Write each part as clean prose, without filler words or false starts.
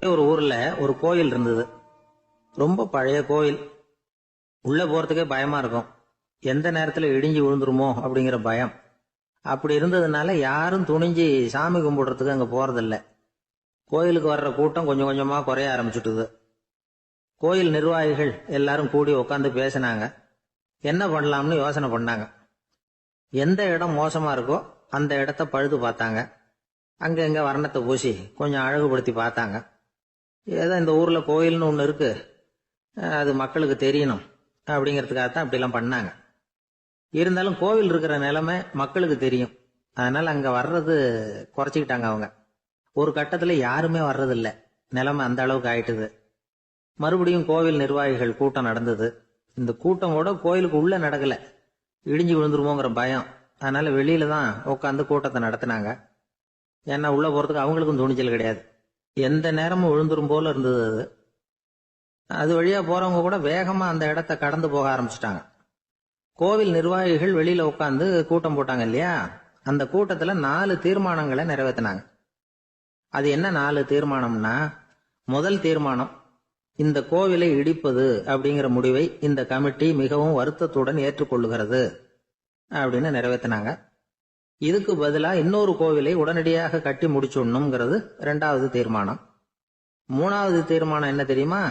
ஒரு ஊர்ல ஒரு கோயில் இருந்தது. ரொம்ப பழைய கோயில். உள்ள போறதுக்கே பயமா இருக்கும். எந்த நேரத்துல இடிஞ்சு விழுந்துருமோ அப்படிங்கிற பயம். அப்படி இருந்ததுனால யாரும் துணிஞ்சு சாமி கும்பிடுறதுக்கு அங்க போறதில்ல. கோயிலுக்கு வர்ற கூட்டம் கொஞ்சம் கொஞ்சமா குறைய ஆரம்பிச்சுட்டுது. கோயில் நிர்வாகிகள் எல்லாரும் கூடி உட்காந்து பேசினாங்க. என்ன பண்ணலாம்னு யோசனை பண்ணாங்க. எந்த இடம் மோசமா இருக்கோ அந்த இடத்த பழுது பார்த்தாங்க. அங்க எங்க வர்ணத்தை பூசி கொஞ்சம் அழகுபடுத்தி பார்த்தாங்க. ஏதோ இந்த ஊர்ல கோயில்னு ஒண்ணு இருக்கு, அது மக்களுக்கு தெரியணும் அப்படிங்கிறதுக்காகத்தான் அப்படிலாம் பண்ணாங்க. இருந்தாலும் கோவில் இருக்கிற நிலைமை மக்களுக்கு தெரியும். அதனால அங்க வர்றது குறைச்சிக்கிட்டாங்க அவங்க. ஒரு கட்டத்துல யாருமே வர்றதில்ல. நிலைமை அந்த அளவுக்கு ஆயிட்டுது. மறுபடியும் கோவில் நிர்வாகிகள் கூட்டம் நடந்தது. இந்த கூட்டம் கூட கோயிலுக்கு உள்ள நடக்கல. இடிஞ்சு விழுந்துருமோங்கிற பயம். அதனால வெளியில தான் உட்காந்து கூட்டத்தை நடத்தினாங்க. ஏன்னா உள்ள போறதுக்கு அவங்களுக்கும் துணிச்சல் கிடையாது. எந்த நேரமும் விழுந்துரும் போல இருந்தது அது. அது வழியா போறவங்க கூட வேகமா அந்த இடத்த கடந்து போக ஆரம்பிச்சுட்டாங்க. கோவில் நிர்வாகிகள் வெளியில உட்காந்து கூட்டம் போட்டாங்க இல்லையா, அந்த கூட்டத்துல 4 தீர்மானங்களை நிறைவேற்றினாங்க. அது என்ன 4 தீர்மானம்னா, முதல் தீர்மானம், இந்த கோவிலை இடிப்பது அப்படிங்கிற முடிவை இந்த கமிட்டி மிகவும் வருத்தத்துடன் ஏற்றுக்கொள்ளுகிறது அப்படின்னு நிறைவேற்றினாங்க. இதுக்கு பதிலா இன்னொரு கோவிலை உடனடியாக கட்டி முடிச்சுடணுங்கிறது 2வது தீர்மானம். 3வது தீர்மானம் என்ன தெரியுமா?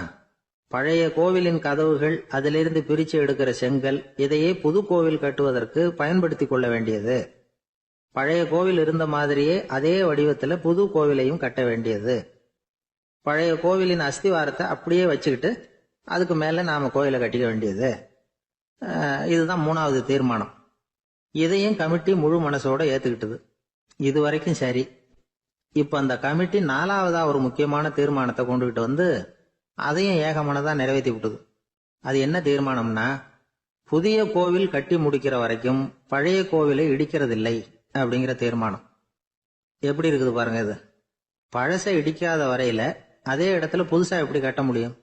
பழைய கோவிலின் கதவுகள், அதிலிருந்து பிரிச்சு எடுக்கிற செங்கல், இதையே புது கோவில் கட்டுவதற்கு பயன்படுத்தி கொள்ள வேண்டியது. பழைய கோவில் இருந்த மாதிரியே அதே வடிவத்துல புது கோவிலையும் கட்ட வேண்டியது. பழைய கோவிலின் அஸ்திவாரத்தை அப்படியே வச்சுக்கிட்டு அதுக்கு மேல நாம கோயிலை கட்டிக்க வேண்டியது. இதுதான் 3வது தீர்மானம். இதையும் கமிட்டி முழு மனசோட ஏத்துக்கிட்டது. இது வரைக்கும் சரி. இப்ப அந்த கமிட்டி 4வதா ஒரு முக்கியமான தீர்மானத்தை கொண்டுகிட்டு வந்து அதையும் ஏகமனதா நிறைவேற்றி விட்டது. அது என்ன தீர்மானம்னா, புதிய கோவில் கட்டி முடிக்கிற வரைக்கும் பழைய கோவிலை இடிக்கிறதில்லை அப்படிங்கிற தீர்மானம். எப்படி இருக்குது பாருங்க இது. பழசை இடிக்காத வரையில அதே இடத்துல புதுசா எப்படி கட்ட முடியும்?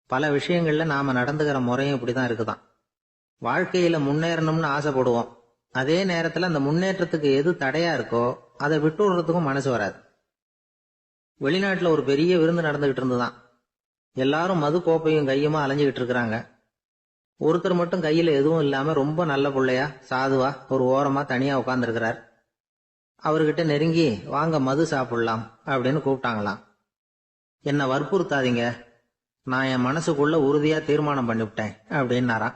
பல விஷயங்கள்ல நாம நடந்துகிற முறையும் இப்படிதான் இருக்குதான். வாழ்க்கையில முன்னேறணும்னு ஆசைப்படுவோம். அதே நேரத்துல அந்த முன்னேற்றத்துக்கு எது தடையா இருக்கோ அதை விட்டு விடுறதுக்கும் மனசு வராது. வெளிநாட்டுல ஒரு பெரிய விருந்து நடந்துகிட்டு இருந்துதான். எல்லாரும் மது கோப்பையும் கையுமா அலைஞ்சுகிட்டு இருக்கிறாங்க. ஒருத்தர் மட்டும் கையில எதுவும் இல்லாம ரொம்ப நல்ல பிள்ளையா சாதுவா ஒரு ஓரமா தனியா உட்கார்ந்து இருக்கிறார். அவர்கிட்ட நெருங்கி வாங்க மது சாப்பிடலாம் அப்படின்னு கூப்பிட்டாங்களாம். என்ன வற்புறுத்தாதீங்க, நான் என் மனசுக்குள்ள உறுதியா தீர்மானம் பண்ணிவிட்டேன் அப்படின்னாராம்.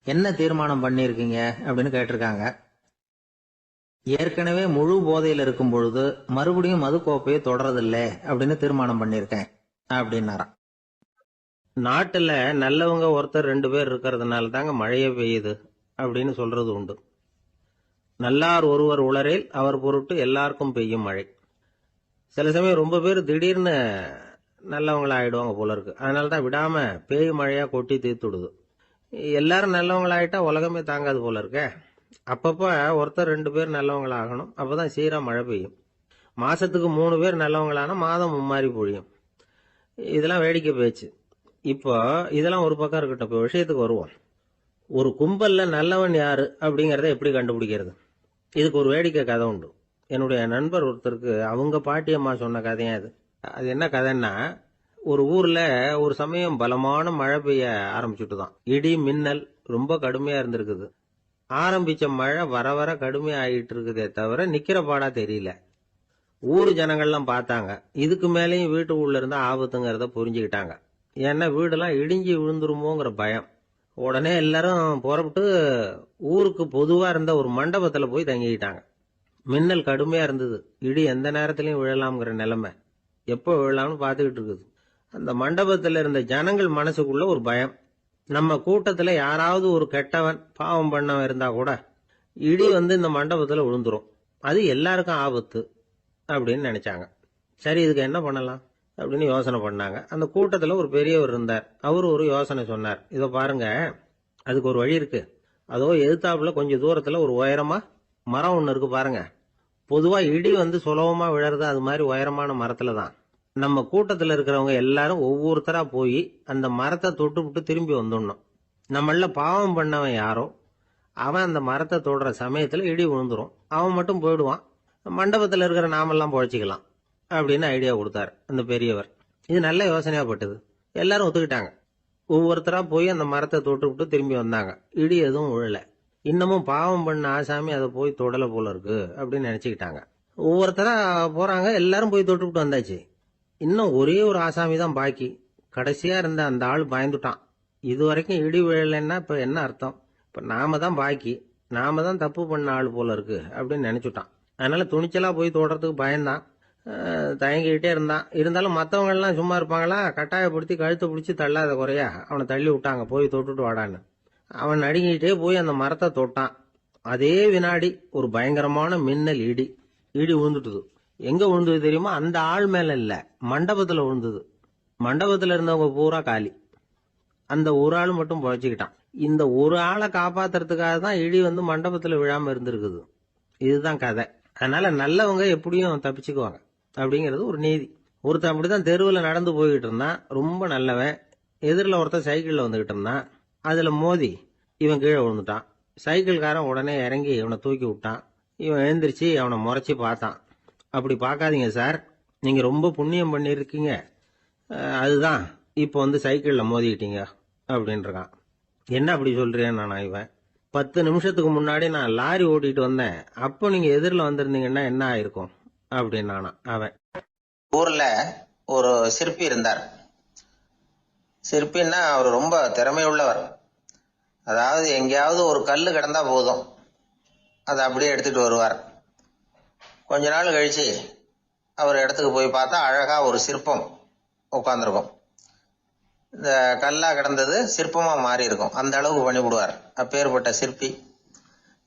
என்ன தீர்மானம் பண்ணிருக்கீங்க அப்படின்னு கேட்டிருக்காங்க. ஏற்கனவே முழு போதையில இருக்கும் பொழுது மறுபடியும் மது கோப்பையை தொடரதில்லை அப்படின்னு தீர்மானம் பண்ணிருக்கேன் அப்படின்னாராம். நாட்டுல நல்லவங்க ஒருத்தர் 2 பேர் இருக்கிறதுனால தாங்க மழையே பெய்யுது அப்படின்னு சொல்றது உண்டு. நல்லார் ஒருவர் உளரேல் அவர் பொருட்டு எல்லாருக்கும் பெய்யும் மழை. சில சமயம் ரொம்ப பேர் திடீர்னு நல்லவங்களா ஆயிடுவாங்க போல இருக்கு. அதனாலதான் விடாம பேய் மழையா கொட்டி தீர்த்துடுது. எல்லாரும் நல்லவங்களாயிட்டா உலகமே தாங்காது போல இருக்க. அப்பப்ப ஒருத்தர் 2 பேர் நல்லவங்களாகணும். அப்பதான் சீரா மழை பெய்யும். மாசத்துக்கு 3 பேர் நல்லவங்களானா மாதம் மும்மாரி பொழியும். இதெல்லாம் வேடிக்கை பேச்சு. இப்போ இதெல்லாம் ஒரு பக்கம் இருக்கட்டும். இப்போ விஷயத்துக்கு வருவோம். ஒரு கும்பல்ல நல்லவன் யாரு அப்படிங்கறத எப்படி கண்டுபிடிக்கிறது? இதுக்கு ஒரு வேடிக்கை கதை உண்டு. என்னுடைய நண்பர் ஒருத்தருக்கு அவங்க பாட்டியம்மா சொன்ன கதையா அது. அது என்ன கதைன்னா, ஒரு ஊர்ல ஒரு சமயம் பலமான மழை பெய்ய ஆரம்பிச்சுட்டுதான். இடி மின்னல் ரொம்ப கடுமையா இருந்திருக்குது. ஆரம்பிச்ச மழை வர வர கடுமையா ஆகிட்டு இருக்குதே தவிர நிக்கிற பாடா தெரியல. ஊர் ஜனங்கள்லாம் பார்த்தாங்க. இதுக்கு மேலேயும் வீட்டுக்குள்ள இருந்தா ஆபத்துங்கிறத புரிஞ்சுக்கிட்டாங்க. ஏன்னா வீடெல்லாம் இடிஞ்சு விழுந்துருமோங்கிற பயம். உடனே எல்லாரும் புறப்பட்டு ஊருக்கு பொதுவா இருந்த ஒரு மண்டபத்துல போய் தங்கிக்கிட்டாங்க. மின்னல் கடுமையா இருந்தது. இடி எந்த நேரத்திலயும் விழலாம்ங்கிற நிலைமை. எப்போ விழலாம்னு பாத்துக்கிட்டு இருக்குது. அந்த மண்டபத்துல இருந்த ஜனங்கள் மனசுக்குள்ள ஒரு பயம். நம்ம கூட்டத்துல யாராவது ஒரு கெட்டவன் பாவம் பண்ணவன் இருந்தா கூட இடி வந்து இந்த மண்டபத்துல விழுந்துரும். அது எல்லாருக்கும் ஆபத்து அப்படின்னு நினைச்சாங்க. சரி, இதுக்கு என்ன பண்ணலாம் அப்படின்னு யோசனை பண்ணாங்க. அந்த கூட்டத்துல ஒரு பெரியவர் இருந்தார். அவரு ஒரு யோசனை சொன்னார். இத பாருங்க, அதுக்கு ஒரு வழி இருக்கு. அதோ எதிர்த்தாப்புல கொஞ்சம் தூரத்துல ஒரு உயரமா மரம் ஒண்ணு இருக்கு பாருங்க. பொதுவா இடி வந்து சுலபமா விழறது அது மாதிரி உயரமான மரத்துல தான். நம்ம கூட்டத்துல இருக்கிறவங்க எல்லாரும் ஒவ்வொருத்தரா போய் அந்த மரத்தை தொட்டு விட்டு திரும்பி வந்துடணும். நம்மள பாவம் பண்ணவன் யாரோ அவன் அந்த மரத்தை தொடுற சமயத்துல இடி விழுந்துரும். அவன் மட்டும் போயிடுவான். மண்டபத்துல இருக்கிற நாமெல்லாம் பொழைச்சிக்கலாம் அப்படின்னு ஐடியா கொடுத்தாரு அந்த பெரியவர். இது நல்ல யோசனையா பட்டது. எல்லாரும் ஒத்துக்கிட்டாங்க. ஒவ்வொருத்தரா போய் அந்த மரத்தை தொட்டு விட்டு திரும்பி வந்தாங்க. இடி எதுவும் விழல. இன்னமும் பாவம் பண்ண ஆசாமி அதை போய் தொடல போல இருக்கு அப்படின்னு நினைச்சுக்கிட்டாங்க. ஒவ்வொருத்தரா போறாங்க. எல்லாரும் போய் தொட்டு விட்டு வந்தாச்சு. இன்னும் ஒரே ஒரு ஆசாமி தான் பாக்கி. கடைசியா இருந்த அந்த ஆள் பயந்துட்டான். இது வரைக்கும் இடி விழலைன்னா இப்ப என்ன அர்த்தம்? இப்ப நாம தான் பாக்கி, நாம தான் தப்பு பண்ண ஆள் போல இருக்கு அப்படின்னு நினைச்சுட்டான். அதனால துணிச்சலா போய் தொடுறதுக்கு பயந்தான். தயங்கிக்கிட்டே இருந்தான். இருந்தாலும் மற்றவங்க எல்லாம் சும்மா இருப்பாங்களா? கட்டாயப்படுத்தி கழுத்தை பிடிச்சி தள்ளாத குறையா அவனை தள்ளி விட்டாங்க. போய் தொட்டுட்டு வாடான்னு. அவன் நடுங்கிட்டே போய் அந்த மரத்தை தொட்டான். அதே வினாடி ஒரு பயங்கரமான மின்னல் இடி விழுந்துட்டுது. எங்க விழுந்தது தெரியுமா? அந்த ஆள் மேல இல்ல, மண்டபத்துல விழுந்தது. மண்டபத்துல இருந்தவங்க பூரா காலி. அந்த ஒரு ஆள் மட்டும் புழைச்சிக்கிட்டான். இந்த ஒரு ஆளை காப்பாத்துறதுக்காக தான் இடி வந்து மண்டபத்துல விழாம இருந்திருக்குது. இதுதான் கதை. அதனால நல்லவங்க எப்படியும் தப்பிச்சுக்குவாங்க அப்படிங்கிறது ஒரு நீதி. ஒருத்தன் அப்படிதான் தெருவில் நடந்து போய்கிட்டு இருந்தான். ரொம்ப நல்லவன். எதிரில் ஒருத்தன் சைக்கிள்ல வந்துகிட்டு இருந்தான். அதுல மோதி இவன் கீழே விழுந்துட்டான். சைக்கிள்காரன் உடனே இறங்கி இவனை தூக்கி விட்டான். இவன் எழுந்திரிச்சு அவனை முறைச்சி பார்த்தான். அப்படி பார்க்காதீங்க சார், நீங்க ரொம்ப புண்ணியம் பண்ணிருக்கீங்க, அதுதான் இப்போ வந்து சைக்கிள்ல மோதிக்கிட்டீங்க அப்படின்றான். என்ன அப்படி சொல்றேன் நானா? இவன் 10 நிமிஷத்துக்கு முன்னாடி நான் லாரி ஓட்டிட்டு வந்தேன், அப்போ நீங்க எதிரில் வந்திருந்தீங்கன்னா என்ன ஆயிருக்கும் அப்படின்னானா அவன். ஊர்ல ஒரு சிற்பி இருந்தார். சிற்பின்னா அவர் ரொம்ப திறமை உள்ளவர். அதாவது எங்கேயாவது ஒரு கல்லு கிடந்தா போதும், அதை அப்படியே எடுத்துட்டு வருவார். கொஞ்ச நாள் கழிச்சு அவர் இடத்துக்கு போய் பார்த்தா அழகா ஒரு சிற்பம் உட்காந்துருக்கும். இந்த கல்லா கிடந்தது சிற்பமா மாறி இருக்கும். அந்த அளவுக்கு பண்ணிவிடுவார். அப்பேற்பட்ட சிற்பி.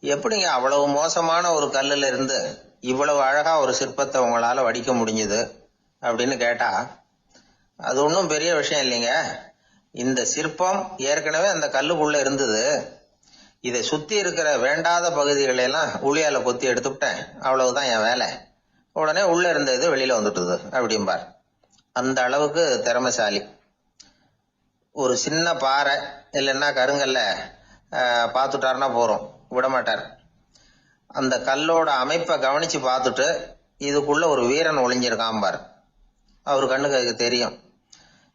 எப்படிங்க அவ்வளவு மோசமான ஒரு கல்லுல இருந்து இவ்வளவு அழகா ஒரு சிற்பத்தை உங்களால வடிக்க முடிஞ்சது அப்படின்னு கேட்டா, அது ஒன்றும் பெரிய விஷயம் இல்லைங்க. இந்த சிற்பம் ஏற்கனவே அந்த கல்லுக்குள்ள இருந்தது. இதை சுத்தி இருக்கிற வேண்டாத பகுதிகளை எல்லாம் உளியால கொத்தி எடுத்துவிட்டேன், அவ்வளவுதான் என் வேலை. உடனே உள்ள இருந்த இது வெளியில வந்துட்டுது அப்படிம்பார். அந்த அளவுக்கு திறமைசாலி. ஒரு சின்ன பாறை இல்லைன்னா கருங்கல்ல பார்த்துட்டாருன்னா போறோம், விடமாட்டார். அந்த கல்லோட அமைப்பை கவனிச்சு பார்த்துட்டு இதுக்குள்ள ஒரு வீரன் ஒளிஞ்சிருக்காம்பார். அவர் கண்ணுக்கு அதுக்கு தெரியும்.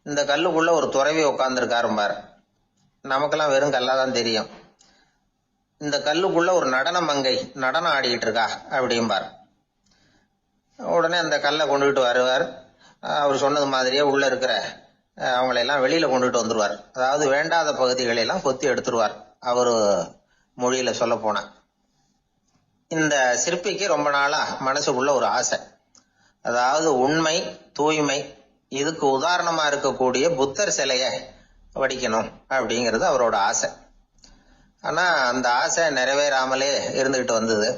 இந்த கல்லுக்குள்ள ஒரு துறவி உட்காந்துருக்காரும்பார். நமக்கெல்லாம் வெறும் கல்லாதான் தெரியும். இந்த கல்லுக்குள்ள ஒரு நடன மங்கை நடனம் ஆடிக்கிட்டு இருக்கா அப்படிம்பார். உடனே அந்த கல்லை கொண்டுகிட்டு வருவார். அவர் சொன்னது மாதிரியே உள்ள இருக்கிற அவங்களையெல்லாம் வெளியில கொண்டுட்டு வந்துருவார். அதாவது வேண்டாத பகுதிகளெல்லாம் கொத்தி எடுத்துருவார். அவரு மொழியில சொல்ல போனா, இந்த சிற்பிக்கு ரொம்ப நாளா மனசுக்குள்ள ஒரு ஆசை. அதாவது உண்மை, தூய்மை, இதுக்கு உதாரணமா இருக்கக்கூடிய புத்தர் சிலைய வடிக்கணும் அப்படிங்கிறது அவரோட ஆசை. ஆனா அந்த ஆசை நிறைவேறாமலே இருந்துகிட்டு வந்தது.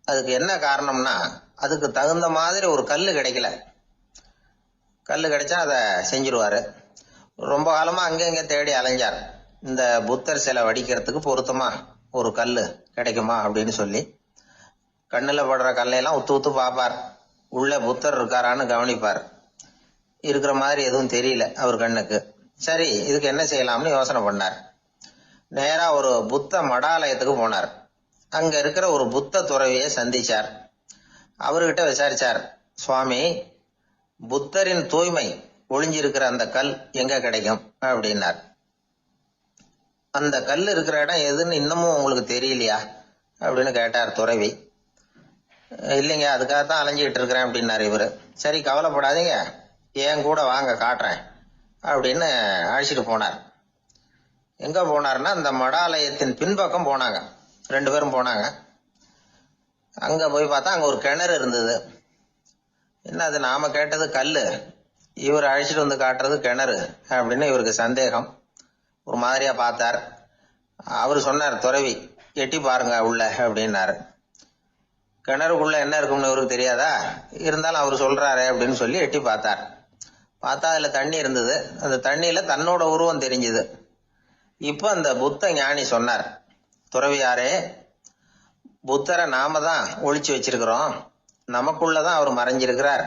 அதுக்கு என்ன காரணம்னா, அதுக்கு தகுந்த மாதிரி ஒரு கல்லு கிடைக்கல. கல்லு கிடைச்சா அதை செஞ்சிருவாரு. ரொம்ப காலமா அங்கங்க தேடி அலைஞ்சார். இந்த புத்தர் சிலை வடிக்கிறதுக்கு பொருத்தமா ஒரு கல்லு கிடைக்குமா அப்படின்னு சொல்லி கண்ணுல படுற கல்லையெல்லாம் உத்து உத்து பார்ப்பார். உள்ள புத்தர் இருக்காரான்னு கவனிப்பார். இருக்கிற மாதிரி எதுவும் தெரியல அவர் கண்ணுக்கு. சரி, இதுக்கு என்ன செய்யலாம்னு யோசனை பண்ணார். நேரா ஒரு புத்த மடாலயத்துக்கு போனார். அங்க இருக்கிற ஒரு புத்த துறவியை சந்திச்சார். அவர்கிட்ட விசாரிச்சார், சுவாமி, புத்தரின் தூய்மை ஒளிஞ்சிருக்கிற அந்த கல் எங்க கிடைக்கும் அப்படின்னார். அந்த கல் இருக்கிற இடம் எதுன்னு இன்னமும் உங்களுக்கு தெரியலையா அப்படின்னு கேட்டார் துறவி. இல்லைங்க, அதுக்காகத்தான் அலைஞ்சிக்கிட்டு இருக்கிறேன் அப்படின்னாரு இவரு. சரி, கவலைப்படாதீங்க, ஏன் கூட வாங்க காட்டுறேன் அப்படின்னு அழைச்சிட்டு போனார். எங்க போனார்னா, அந்த மடாலயத்தின் பின்பக்கம் போனாங்க. 2 பேரும் போனாங்க. அங்க போய் பார்த்தா அங்க ஒரு கிணறு இருந்தது. என்ன அது, நாம கேட்டது கல்லு, இவர் அழைச்சிட்டு வந்து காட்டுறது கிணறு அப்படின்னு இவருக்கு சந்தேகம். ஒரு மாதிரியா பார்த்தார். அவரு சொன்னார், துறவி எட்டி பாருங்க உள்ள அப்படின்னாரு. கிணறுக்குள்ள என்ன இருக்கும்னு இவருக்கு தெரியாதா? இருந்தாலும் அவர் சொல்றாரு அப்படின்னு சொல்லி எட்டி பார்த்தார். பார்த்தா அதுல தண்ணி இருந்தது. அந்த தண்ணியில தன்னோட உருவம் தெரிஞ்சுது. இப்ப அந்த புத்த ஞானி சொன்னார், துறவியாரே, புத்தரை நாம தான் ஒளிச்சு வச்சிருக்கிறோம், நமக்குள்ளதான் அவர் மறைஞ்சிருக்கிறார்.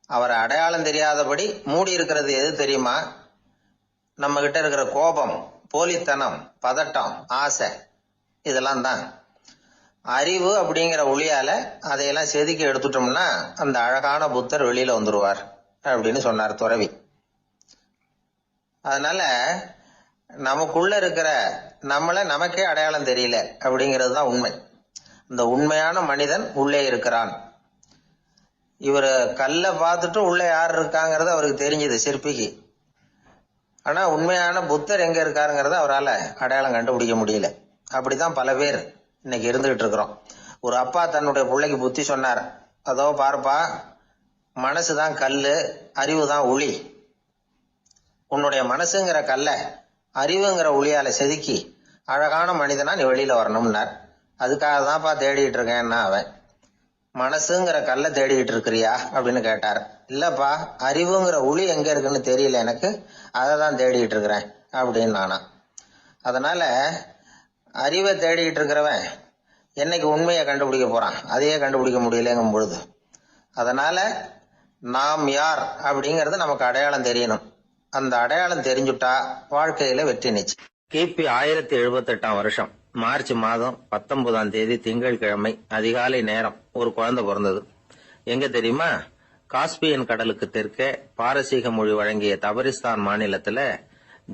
அவரை அடையாளம் தெரியாதபடி மூடி இருக்கிறது எது தெரியுமா? நம்ம கிட்ட இருக்கிற கோபம், போலித்தனம், பதட்டம், ஆசை, இதெல்லாம் தான். அறிவு அப்படிங்கிற ஒளியால அதையெல்லாம் செதுக்கி எடுத்துட்டோம்னா அந்த அழகான புத்தர் வெளியில வந்துருவார் அப்படின்னு சொன்னார் துறவி. அதனால நமக்குள்ள இருக்கிற நம்மளை நமக்கே அடையாளம் தெரியல அப்படிங்கிறது தான் உண்மை. இந்த உண்மையான மனிதன் உள்ளே இருக்கிறான். இவர் கல்லை பார்த்துட்டு உள்ள யார் இருக்காங்கிறது அவருக்கு தெரிஞ்சது சிற்பிக்கு. ஆனா உண்மையான புத்தர் எங்க இருக்காருங்கிறத அவரால் அடையாளம் கண்டுபிடிக்க முடியல. அப்படிதான் பல பேர் இன்னைக்கு இருந்துகிட்டு இருக்கிறோம். ஒரு அப்பா தன்னுடைய பிள்ளைக்கு புத்தி சொன்னார், அதோ பாருப்பா, மனசுதான் கல்லு, அறிவு தான் ஒளி. உன்னுடைய மனசுங்கிற கல்ல அறிவுங்கிற ஒளியால செதுக்கி அழகான மனிதனா நீ வெளியில வரணும்னார். அதுக்காக தான்ப்பா தேடிட்டு இருக்கேன்னா அவன். மனசுங்கிற கல்லை தேடிட்டு இருக்கிறியா அப்படின்னு கேட்டார். இல்லப்பா, அறிவுங்கிற ஒளி எங்க இருக்குன்னு தெரியல எனக்கு, அதை தான் தேடிட்டு இருக்கிறேன் அப்படின்னு நானா. அதனால அறிவை தேடிட்டு இருக்கிறவன் என்னைக்கு உண்மையை கண்டுபிடிக்க போறான்? அதையே கண்டுபிடிக்க முடியலங்கும் பொழுது, அதனால நாம் யார் அப்படிங்கறது நமக்கு அடையாளம் தெரியணும். அந்த அடையாளம் தெரிஞ்சுட்டா வாழ்க்கையில வெற்றி நிச்சயம். கிபி 1078 வருஷம் மார்ச் மாதம் 19ஆம் தேதி திங்கட்கிழமை அதிகாலை நேரம் ஒரு குழந்தை பிறந்தது. எங்க தெரியுமா? காஸ்பியன் கடலுக்கு தெற்கே பாரசீக மொழி வழங்கிய தபரிஸ்தான் மாநிலத்துல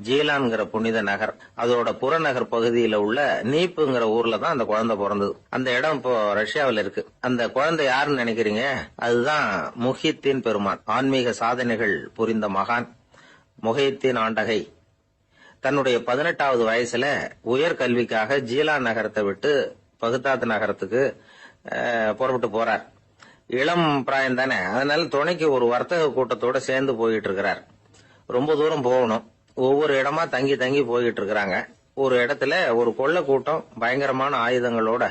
ஜீலான்கிற புனித நகர், அதோட புறநகர் பகுதியில உள்ள நீப்புங்கிற ஊர்ல தான் அந்த குழந்தை பிறந்தது. அந்த இடம் இப்போ ரஷ்யாவில் இருக்கு. அந்த குழந்தை யாருன்னு நினைக்கிறீங்க? அதுதான் முஹித்தீன் பெருமான், ஆன்மீக சாதனைகள் புரிந்த மகான் முஹித்தீன் ஆண்டகை. தன்னுடைய 18வது வயசுல உயர்கல்விக்காக ஜீலான் நகரத்தை விட்டு பகுதாத் நகரத்துக்கு புறப்பட்டு போறார். இளம் பிராயம் தானே, அதனால துணைக்கு ஒரு வர்த்தக கூட்டத்தோட சேர்ந்து போயிட்டு இருக்கிறார். ரொம்ப தூரம் போகணும். ஒவ்வொரு இடமா தங்கி தங்கி போயிட்டு இருக்கிறாங்க. ஒரு இடத்துல ஒரு கொள்ளை கூட்டம் பயங்கரமான ஆயுதங்களோட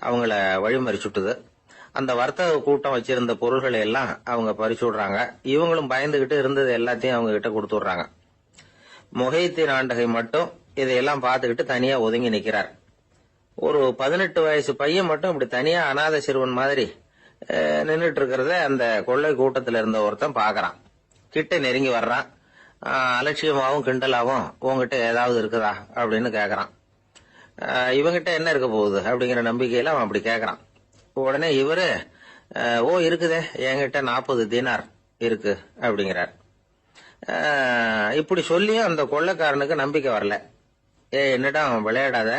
அவங்கள வழிமறிச்சுட்டுது. அந்த வர்த்தக கூட்டம் வச்சிருந்த பொருள்களை எல்லாம் அவங்க பறிச்சு விடுறாங்க. இவங்களும் பயந்துகிட்டு இருந்தது எல்லாத்தையும் அவங்க கிட்ட கொடுத்துடுறாங்க. முஹித்தீன் ஆண்டகை மட்டும் இதையெல்லாம் பார்த்துக்கிட்டு தனியா ஒதுங்கி நிக்கிறார். ஒரு 18 வயசு பையன் மட்டும் இப்படி தனியா அநாத சிறுவன் மாதிரி நின்றுட்டு இருக்கிறத அந்த கொள்ளை கூட்டத்துல இருந்த ஒருத்தன் பாக்குறான். கிட்ட நெருங்கி வர்றான். அலட்சியமாவும் கிண்டலாவும் உங்ககிட்ட ஏதாவது இருக்குதா அப்படின்னு கேக்குறான். இவங்கிட்ட என்ன இருக்க போகுது அப்படிங்கிற நம்பிக்கையில அவன் அப்படி கேக்குறான். உடனே இவரு, ஓ இருக்குதே, என்கிட்ட 40 தீனார் இருக்கு அப்படிங்கிறார். இப்படி சொல்லியும் அந்த கொள்ளைக்காரனுக்கு நம்பிக்கை வரல. என்னடா விளையாடாத,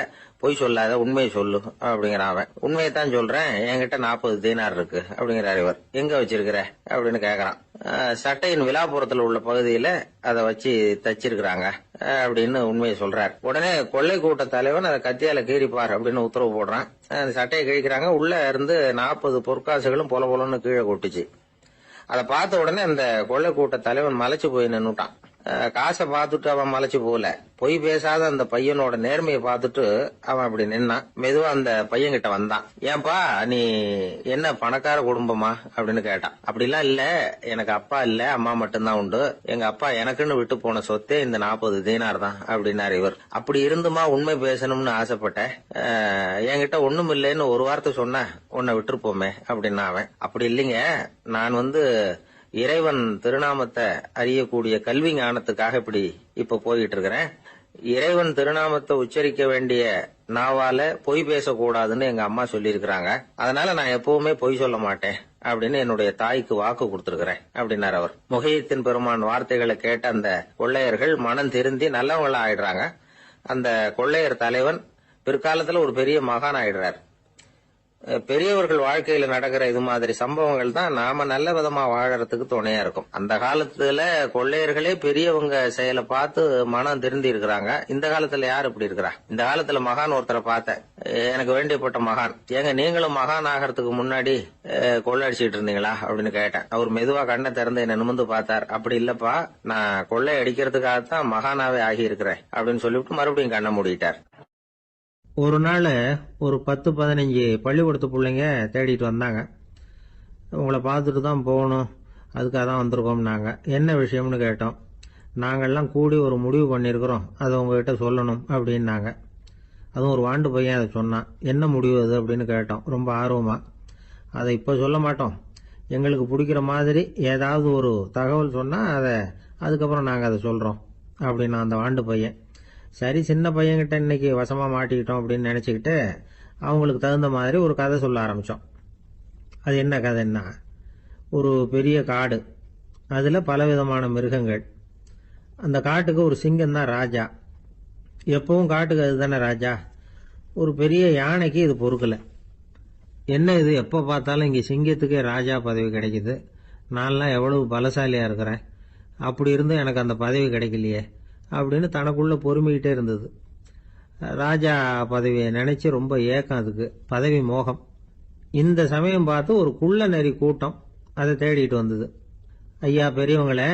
பொய் சொல்லாத, உண்மையை சொல்லு அப்படிங்கிறான் அவன். உண்மையைத்தான் சொல்றேன், என்கிட்ட 40 தீனார் இருக்கு அப்படிங்கிறார் இவர். எங்க வச்சிருக்கிற அப்படின்னு கேக்குறான். சட்டையின் விழாப்புறத்துல உள்ள பகுதியில அதை வச்சு தச்சிருக்கிறாங்க அப்படின்னு உண்மையை சொல்றார். உடனே கொள்ளை கூட்ட தலைவன் அதை கத்தியால கீறிப்பார் அப்படின்னு உத்தரவு போடுறான். அந்த சட்டையை கிழிக்கிறாங்க. உள்ள இருந்து 40 பொற்காசுகளும் பொல பொலன்னு கீழே கொட்டுச்சு. அதை பார்த்த உடனே அந்த கொள்ளை கூட்ட தலைவன் மலைச்சு போய் நின்னுட்டான். காசை பார்த்துட்டு அவன் மலைச்சு போல, பொய் பேசாத அந்த பையனோட நேர்மையை பார்த்துட்டு அவன் அப்படி நின்னான். மெதுவா அந்த பையன் கிட்ட வந்தான். ஏன்பா, நீ என்ன பணக்கார குடும்பமா அப்படின்னு கேட்டான். அப்படிலாம் இல்ல, எனக்கு அப்பா இல்ல, அம்மா மட்டும்தான் உண்டு. எங்க அப்பா எனக்குன்னு விட்டு போன சொத்தே இந்த 40 தீனார் தான் அப்படின்னாரு இவர். அப்படி இருந்துமா உண்மை பேசணும்னு ஆசைப்பட்டேன். என்கிட்ட ஒண்ணும் இல்லைன்னு ஒரு வார்த்தை சொன்ன உன்னை விட்டுருப்போமே அப்படின்னா அவன். அப்படி இல்லைங்க, நான் இறைவன் திருநாமத்தை அறியக்கூடிய கல்வி ஞானத்துக்காக இப்ப போயிட்டு இருக்கிறேன். இறைவன் திருநாமத்தை உச்சரிக்க வேண்டிய நாவால பொய் பேசக்கூடாதுன்னு எங்க அம்மா சொல்லியிருக்கிறாங்க. அதனால நான் எப்பவுமே பொய் சொல்ல மாட்டேன் அப்படின்னு என்னுடைய தாய்க்கு வாக்கு கொடுத்திருக்கிறேன் அப்படின்னாரு அவர். முஹித்தீன் பெருமான் வார்த்தைகளை கேட்ட அந்த கொள்ளையர்கள் மனம் திருந்தி நல்லவங்களா ஆயிடுறாங்க. அந்த கொள்ளையர் தலைவன் பிற்காலத்துல ஒரு பெரிய மகான் ஆயிடுறார். பெரியவர்கள் வாழ்க்கையில நடக்கிற இது மாதிரி சம்பவங்கள் தான் நாம நல்ல விதமா வாழறதுக்கு துணையா இருக்கும். அந்த காலத்துல கொள்ளையர்களே பெரியவங்க செயலை பார்த்து மனம் திருந்தி இருக்கிறாங்க. இந்த காலத்துல யார் இப்படி இருக்கிறா? இந்த காலத்துல மகான் ஒருத்தரை பார்த்தேன், எனக்கு வேண்டியப்பட்ட மகான். ஏங்க நீங்களும் மகான் ஆகிறதுக்கு முன்னாடி கொள்ளை அடிச்சுட்டு இருந்தீங்களா அப்படின்னு கேட்டேன். அவர் மெதுவா கண்ணை திறந்து என்ன நிமிந்து பார்த்தார். அப்படி இல்லப்பா, நான் கொள்ளை அடிக்கிறதுக்காகத்தான் மகானாவே ஆகி இருக்கிறேன் அப்படின்னு சொல்லிவிட்டு மறுபடியும் கண்ணை மூடிட்டார். ஒரு நாள் ஒரு 10-15 பள்ளிக்கூடத்து பிள்ளைங்க தேடிட்டு வந்தாங்க. உங்களை பார்த்துட்டு தான் போகணும், அதுக்காக தான் வந்திருக்கோம்னாங்க. என்ன விஷயம்னு கேட்டோம். நாங்கள்லாம் கூடி ஒரு முடிவு பண்ணியிருக்கிறோம், அதை உங்ககிட்ட சொல்லணும் அப்படின்னாங்க. அதுவும் ஒரு வாண்டு பையன் அதை சொன்னான். என்ன முடிவு அது அப்படின்னு கேட்டோம் ரொம்ப ஆர்வமாக. அதை இப்போ சொல்ல மாட்டோம், எங்களுக்கு பிடிக்கிற மாதிரி ஏதாவது ஒரு தகவல் சொன்னால் அதுக்கப்புறம் நாங்கள் அதை சொல்கிறோம் அப்படின்னா அந்த வாண்டு பையன். சரி, சின்ன பையன்கிட்ட இன்னைக்கு வசமாக மாட்டிக்கிட்டோம் அப்படின்னு நினச்சிக்கிட்டு அவங்களுக்கு தகுந்த மாதிரி ஒரு கதை சொல்ல ஆரம்பித்தோம். அது என்ன கதைன்னா, ஒரு பெரிய காடு, அதில் பலவிதமான மிருகங்கள். அந்த காட்டுக்கு ஒரு சிங்கம் தான் ராஜா. எப்பவும் காட்டுக்கு அது தானே ராஜா. ஒரு பெரிய யானைக்கு இது பொறுக்கலை. என்ன இது, எப்போ பார்த்தாலும் இங்கே சிங்கத்துக்கே ராஜா பதவி கிடைக்குது, நான்லாம் எவ்வளவு பலசாலியாக இருக்கிறேன், அப்படி இருந்தும் எனக்கு அந்த பதவி கிடைக்கலையே அப்படின்னு தனக்குள்ளே பொறுமிக்கிட்டே இருந்தது. ராஜா பதவியை நினச்சி ரொம்ப ஏக்கம், அதுக்கு பதவி மோகம். இந்த சமயம் பார்த்து ஒரு குள்ள நரி கூட்டம் அதை தேடிட்டு வந்தது. ஐயா பெரியவங்களே,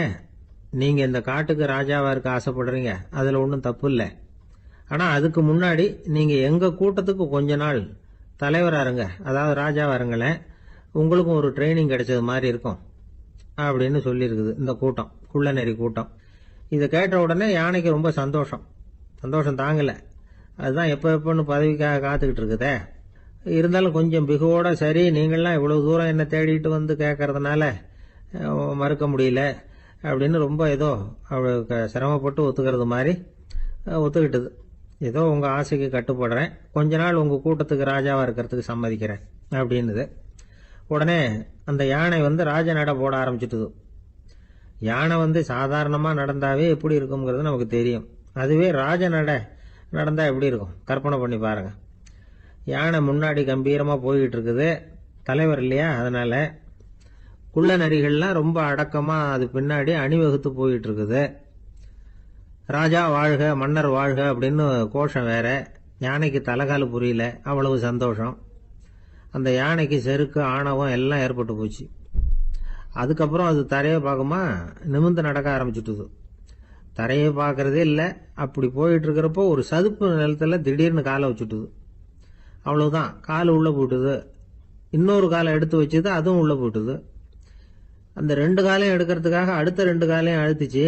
நீங்கள் இந்த காட்டுக்கு ராஜாவாக இருக்க ஆசைப்படுறீங்க, அதில் ஒன்றும் தப்பு இல்லை. ஆனால் அதுக்கு முன்னாடி நீங்கள் எங்கள் கூட்டத்துக்கு கொஞ்ச நாள் தலைவராக இருங்க, அதாவது ராஜாவாக இருங்களேன், உங்களுக்கும் ஒரு ட்ரைனிங் கிடைச்சது மாதிரி இருக்கும் அப்படின்னு சொல்லியிருக்குது இந்த கூட்டம், குள்ள நரி கூட்டம். இதை கேட்ட உடனே யானைக்கு ரொம்ப சந்தோஷம் தாங்கலை. அதுதான் எப்போன்னு பதவிக்காக காத்துக்கிட்டு இருக்குதே. இருந்தாலும் கொஞ்சம் பிகுவோட, சரி நீங்கள்லாம் இவ்வளோ தூரம் என்னை தேடிட்டு வந்து கேட்கறதுனால மறுக்க முடியல அப்படின்னு ரொம்ப ஏதோ அவளுக்கு சிரமப்பட்டு ஒத்துக்கிறது மாதிரி ஒத்துக்கிட்டது. ஏதோ உங்கள் ஆசைக்கு கட்டுப்படுறேன், கொஞ்ச நாள் உங்கள் கூட்டத்துக்கு ராஜாவாக இருக்கிறதுக்கு சம்மதிக்கிறேன் அப்படின்னுது. உடனே அந்த யானை ராஜ நட போட ஆரம்பிச்சிட்டுது. யானை சாதாரணமாக நடந்தாவே எப்படி இருக்குங்கிறது நமக்கு தெரியும். அதுவே ராஜ நட நடந்தால் எப்படி இருக்கும் கற்பனை பண்ணி பாருங்கள். யானை முன்னாடி கம்பீரமாக போய்கிட்டு இருக்குது, தலைவர் இல்லையா, அதனால குள்ள நரிகள்லாம் ரொம்ப அடக்கமாக அது பின்னாடி அணிவகுத்து போயிட்டு இருக்குது. ராஜா வாழ்க, மன்னர் வாழ்க அப்படின்னு கோஷம் வேற. யானைக்கு தலைகால புரியல, அவ்வளவு சந்தோஷம். அந்த யானைக்கு செருக்கு, ஆணவம் எல்லாம் ஏற்பட்டு போச்சு. அதுக்கப்புறம் அது தரையை பார்க்குமா, நிமிர்ந்து நடக்க ஆரம்பிச்சுட்டுது. தரையை பார்க்கறதே இல்லை. அப்படி போயிட்டு இருக்கிறப்போ ஒரு சதுப்பு நிலத்துல திடீர்னு காலை வச்சுட்டுது. அவ்வளவுதான், கால் உள்ள போயிட்டுது. இன்னொரு காலை எடுத்து வச்சுது, அதுவும் உள்ள போயிட்டுது. அந்த 2 காலையும் எடுக்கிறதுக்காக அடுத்த 2 காலையும் அழுத்துச்சு,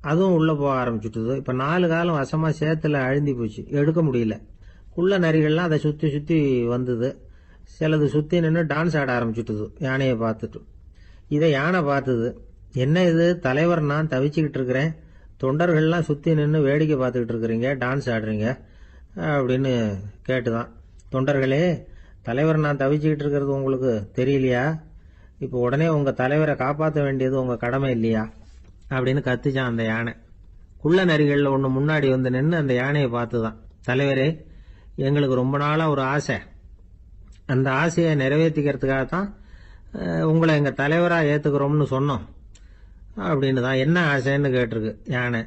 அதுவும் உள்ள போக ஆரம்பிச்சுட்டுது. இப்ப 4 காலம் வசமா சேத்துல அழுந்தி போச்சு, எடுக்க முடியல. குள்ள நரிகள்லாம் அதை சுத்தி சுத்தி வந்தது. சிலது சுத்தி நின்று டான்ஸ் ஆட ஆரம்பிச்சுட்டுது யானையை பார்த்துட்டு. இதை யானை பார்த்தது. என்ன இது, தலைவர் நான் தவிச்சுக்கிட்டு இருக்கிறேன், தொண்டர்கள்லாம் சுத்தி நின்று வேடிக்கை பார்த்துக்கிட்டு இருக்கிறீங்க, டான்ஸ் ஆடுறீங்க அப்படின்னு கேட்டுதான். தொண்டர்களே, தலைவர் நான் தவிச்சுக்கிட்டு இருக்கிறது உங்களுக்கு தெரியலையா? இப்போ உடனே உங்க தலைவரை காப்பாற்ற வேண்டியது உங்க கடமை இல்லையா அப்படின்னு கத்துச்சான் அந்த யானை. குள்ள நரிகளில் ஒன்று முன்னாடி நின்று அந்த யானையை பார்த்துதான், தலைவரே எங்களுக்கு ரொம்ப நாளா ஒரு ஆசை, அந்த ஆசையை நிறைவேற்றிக்கிறதுக்காகத்தான் உங்களை எங்க தலைவராக ஏத்துக்கிறோம்னு சொன்னோம் அப்படின்னு தான். என்ன ஆசைன்னு கேட்டிருக்கு யானை.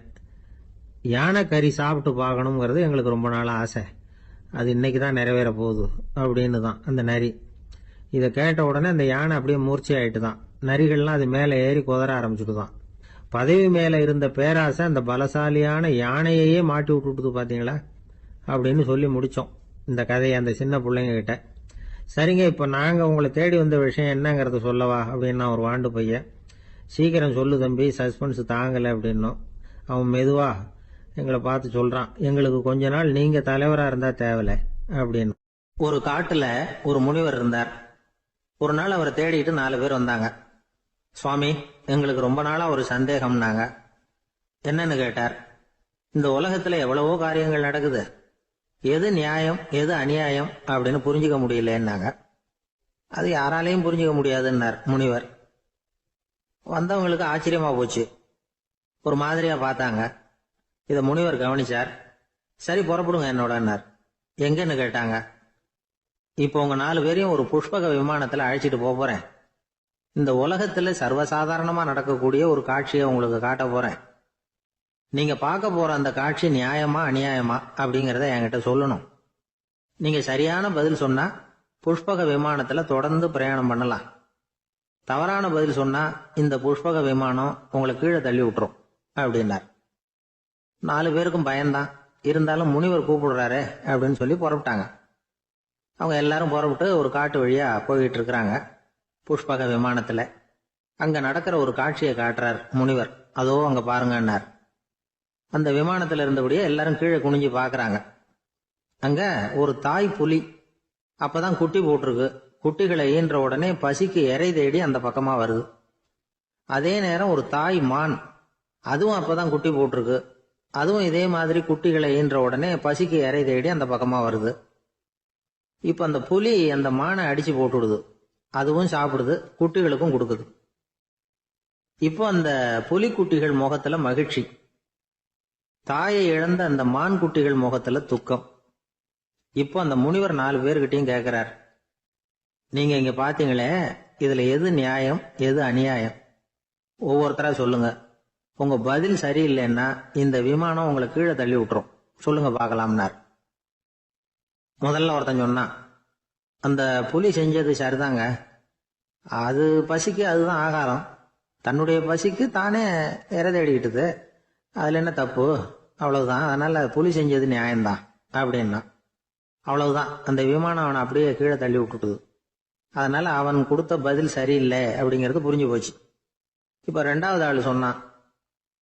யானை கறி சாப்பிட்டு பார்க்கணுங்கிறது எங்களுக்கு ரொம்ப நாள் ஆசை, அது இன்னைக்கு தான் நிறைவேற போகுது அப்படின்னு தான் அந்த நரி. இதை கேட்ட உடனே அந்த யானை அப்படியே மூர்ச்சி ஆயிட்டு தான். நரிகள்லாம் அது மேலே ஏறி குதற ஆரம்பிச்சுட்டு தான். பதவி மேலே இருந்த பேராசை அந்த பலசாலியான யானையையே மாட்டி விட்டுட்டு பார்த்தீங்களா அப்படின்னு சொல்லி முடித்தோம் இந்த கதையை அந்த சின்ன பிள்ளைங்க கிட்ட. சரிங்க, இப்போ நாங்கள் உங்களை தேடி வந்த விஷயம் என்னங்கிறத சொல்லவா அப்படின்னா ஒரு வாண்டு பையன். சீக்கிரம் சொல்லு தம்பி, சஸ்பென்ஸ் தாங்கலை அப்படின்னோம். அவன் மெதுவா எங்களை பார்த்து சொல்றான், எங்களுக்கு கொஞ்ச நாள் நீங்க தலைவரா இருந்தா தேவலை அப்படின்னு. ஒரு காட்டுல ஒரு முனிவர் இருந்தார். ஒரு நாள் அவரை தேடிட்டு 4 பேர் வந்தாங்க. சுவாமி, எங்களுக்கு ரொம்ப நாளா ஒரு சந்தேகம்னாங்க. என்னன்னு கேட்டார். இந்த உலகத்துல எவ்வளவோ காரியங்கள் நடக்குது, எது நியாயம் எது அநியாயம் அப்படின்னு புரிஞ்சுக்க முடியலன்னாங்க. அது யாராலையும் புரிஞ்சுக்க முடியாதுன்னார் முனிவர். வந்தவங்களுக்கு ஆச்சரியமா போச்சு, ஒரு மாதிரியா பார்த்தாங்க. இத முனிவர் கவனிச்சார். சரி புறப்படுங்க என்னோடன்னார். எங்கன்னு கேட்டாங்க. இப்போ உங்க 4 பேரையும் ஒரு புஷ்பக விமானத்துல அழைச்சிட்டு போறேன். இந்த உலகத்துல சர்வசாதாரணமா நடக்கக்கூடிய ஒரு காட்சியை உங்களுக்கு காட்ட போறேன். நீங்க பார்க்க போற அந்த காட்சி நியாயமா அநியாயமா அப்படிங்கறத என்கிட்ட சொல்லணும். நீங்க சரியான பதில் சொன்னா புஷ்பக விமானத்துல தொடர்ந்து பிரயாணம் பண்ணலாம். தவறான பதில் சொன்னா இந்த புஷ்பக விமானம் உங்களை கீழே தள்ளி விட்டுரும் அப்படின்னார். 4 பேருக்கும் பயம்தான், இருந்தாலும் முனிவர் கூப்பிடுறாரு அப்படின்னு சொல்லி புறப்பட்டாங்க. அவங்க எல்லாரும் புறப்பட்டு ஒரு காட்டு வழியா போயிட்டு இருக்கிறாங்க புஷ்பக விமானத்துல. அங்க நடக்கிற ஒரு காட்சியை காட்டுறார் முனிவர். அதோ அங்க பாருங்கன்னார். அந்த விமானத்துல இருந்தபடியே எல்லாரும் கீழே குனிஞ்சு பாக்குறாங்க. அங்க ஒரு தாய் புலி அப்பதான் குட்டி போட்டிருக்கு. குட்டிகளை ஈன்ற உடனே பசிக்கு இறை தேடி அந்த பக்கமா வருது. அதே நேரம் ஒரு தாய் மான், அதுவும் அப்பதான் குட்டி போட்டிருக்கு. அதுவும் இதே மாதிரி குட்டிகளை ஈன்ற உடனே பசிக்கு இறை தேடி அந்த பக்கமா வருது. இப்ப அந்த புலி அந்த மானை அடிச்சு போட்டுடுது, அதுவும் சாப்பிடுது, குட்டிகளுக்கும் கொடுக்குது. இப்போ அந்த புலிக்குட்டிகள் முகத்துல மகிழ்ச்சி, தாயை இழந்த அந்த மான் குட்டிகள் முகத்துல துக்கம். இப்போ அந்த முனிவர் 4 பேர்கிட்டையும் கேட்கிறார், நீங்க இங்க பாத்தீங்களே, இதுல எது நியாயம் எது அநியாயம்? ஒவ்வொருத்தரா சொல்லுங்க. உங்க பதில் சரியில்லைன்னா இந்த விமானம் உங்களை கீழே தள்ளி விட்டுரும், சொல்லுங்க பார்க்கலாம்னார். முதல்ல ஒருத்தன் சொன்னான், அந்த புலி செஞ்சது சரிதாங்க, அது பசிக்கு அதுதான் ஆகாரம், தன்னுடைய பசிக்கு தானே இறை தேடிக்கிட்டுது, அதுல என்ன தப்பு, அவ்வளவுதான், அதனால புலி செஞ்சது நியாயம்தான் அப்படின்னா. அவ்வளவுதான், அந்த விமானம் அவனை அப்படியே கீழே தள்ளி விட்டுட்டுது. அதனால அவன் கொடுத்த பதில் சரியில்லை அப்படிங்கிறது புரிஞ்சு போச்சு. இப்ப 2வது ஆள் சொன்னான்,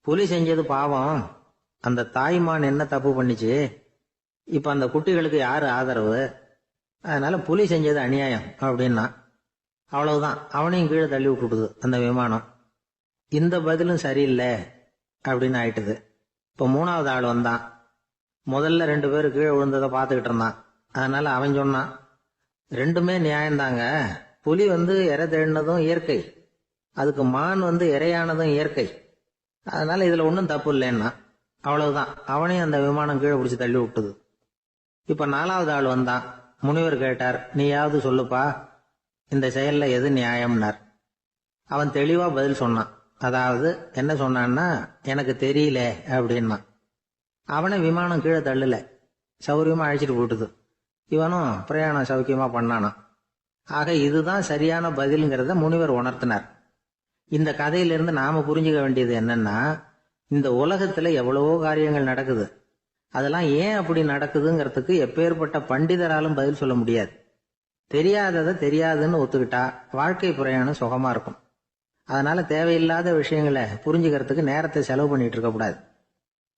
புலி செஞ்சது பாவம், அந்த தாய்மான் என்ன தப்பு பண்ணிச்சு, இப்ப அந்த குட்டிகளுக்கு யாரு ஆதரவு, அதனால புலி செஞ்சது அநியாயம் அப்படின்னா. அவ்வளவுதான், அவனையும் கீழே தள்ளி விட்டுடுது அந்த விமானம். இந்த பதிலும் சரியில்லை அப்படின்னு ஆயிட்டுது. இப்ப 3வது ஆள் வந்தான். முதல்ல 2 பேரு கீழே விழுந்ததை பார்த்துக்கிட்டு இருந்தான். அதனால அவன் சொன்னான், ரெண்டுமே நியாயம்தாங்க, புலி இறை தேடினதும் இயற்கை, அதுக்கு மான் இரையானதும் இயற்கை, அதனால இதுல ஒன்றும் தப்பு இல்லைன்னா. அவ்வளவுதான், அவனையும் அந்த விமானம் கீழே பிடிச்சி தள்ளி விட்டுது. இப்ப 4வது ஆள் வந்தான். முனிவர் கேட்டார், நீயாவது சொல்லுப்பா, இந்த செயல்ல எது நியாயம்னார். அவன் தெளிவா பதில் சொன்னான். அதாவது என்ன சொன்னான்னா, எனக்கு தெரியல அப்படின்னா. அவனை விமானம் கீழே தள்ளல, சௌரியமா அழைச்சிட்டு போட்டுது. இவனும் பிரயாணம் சௌக்கியமா பண்ணானான். ஆக இதுதான் சரியான பதிலுங்கிறத முனிவர் உணர்த்தினார். இந்த கதையிலிருந்து நாம புரிஞ்சுக்க வேண்டியது என்னன்னா, இந்த உலகத்துல எவ்வளவோ காரியங்கள் நடக்குது, அதெல்லாம் ஏன் அப்படி நடக்குதுங்கிறதுக்கு எப்பேற்பட்ட பண்டிதராலும் பதில் சொல்ல முடியாது. தெரியாததை தெரியாதுன்னு ஒத்துக்கிட்டா வாழ்க்கை பிரயாணம் சுகமா இருக்கும். அதனால தேவையில்லாத விஷயங்களை புரிஞ்சுக்கிறதுக்கு நேரத்தை செலவு பண்ணிட்டு இருக்க கூடாது,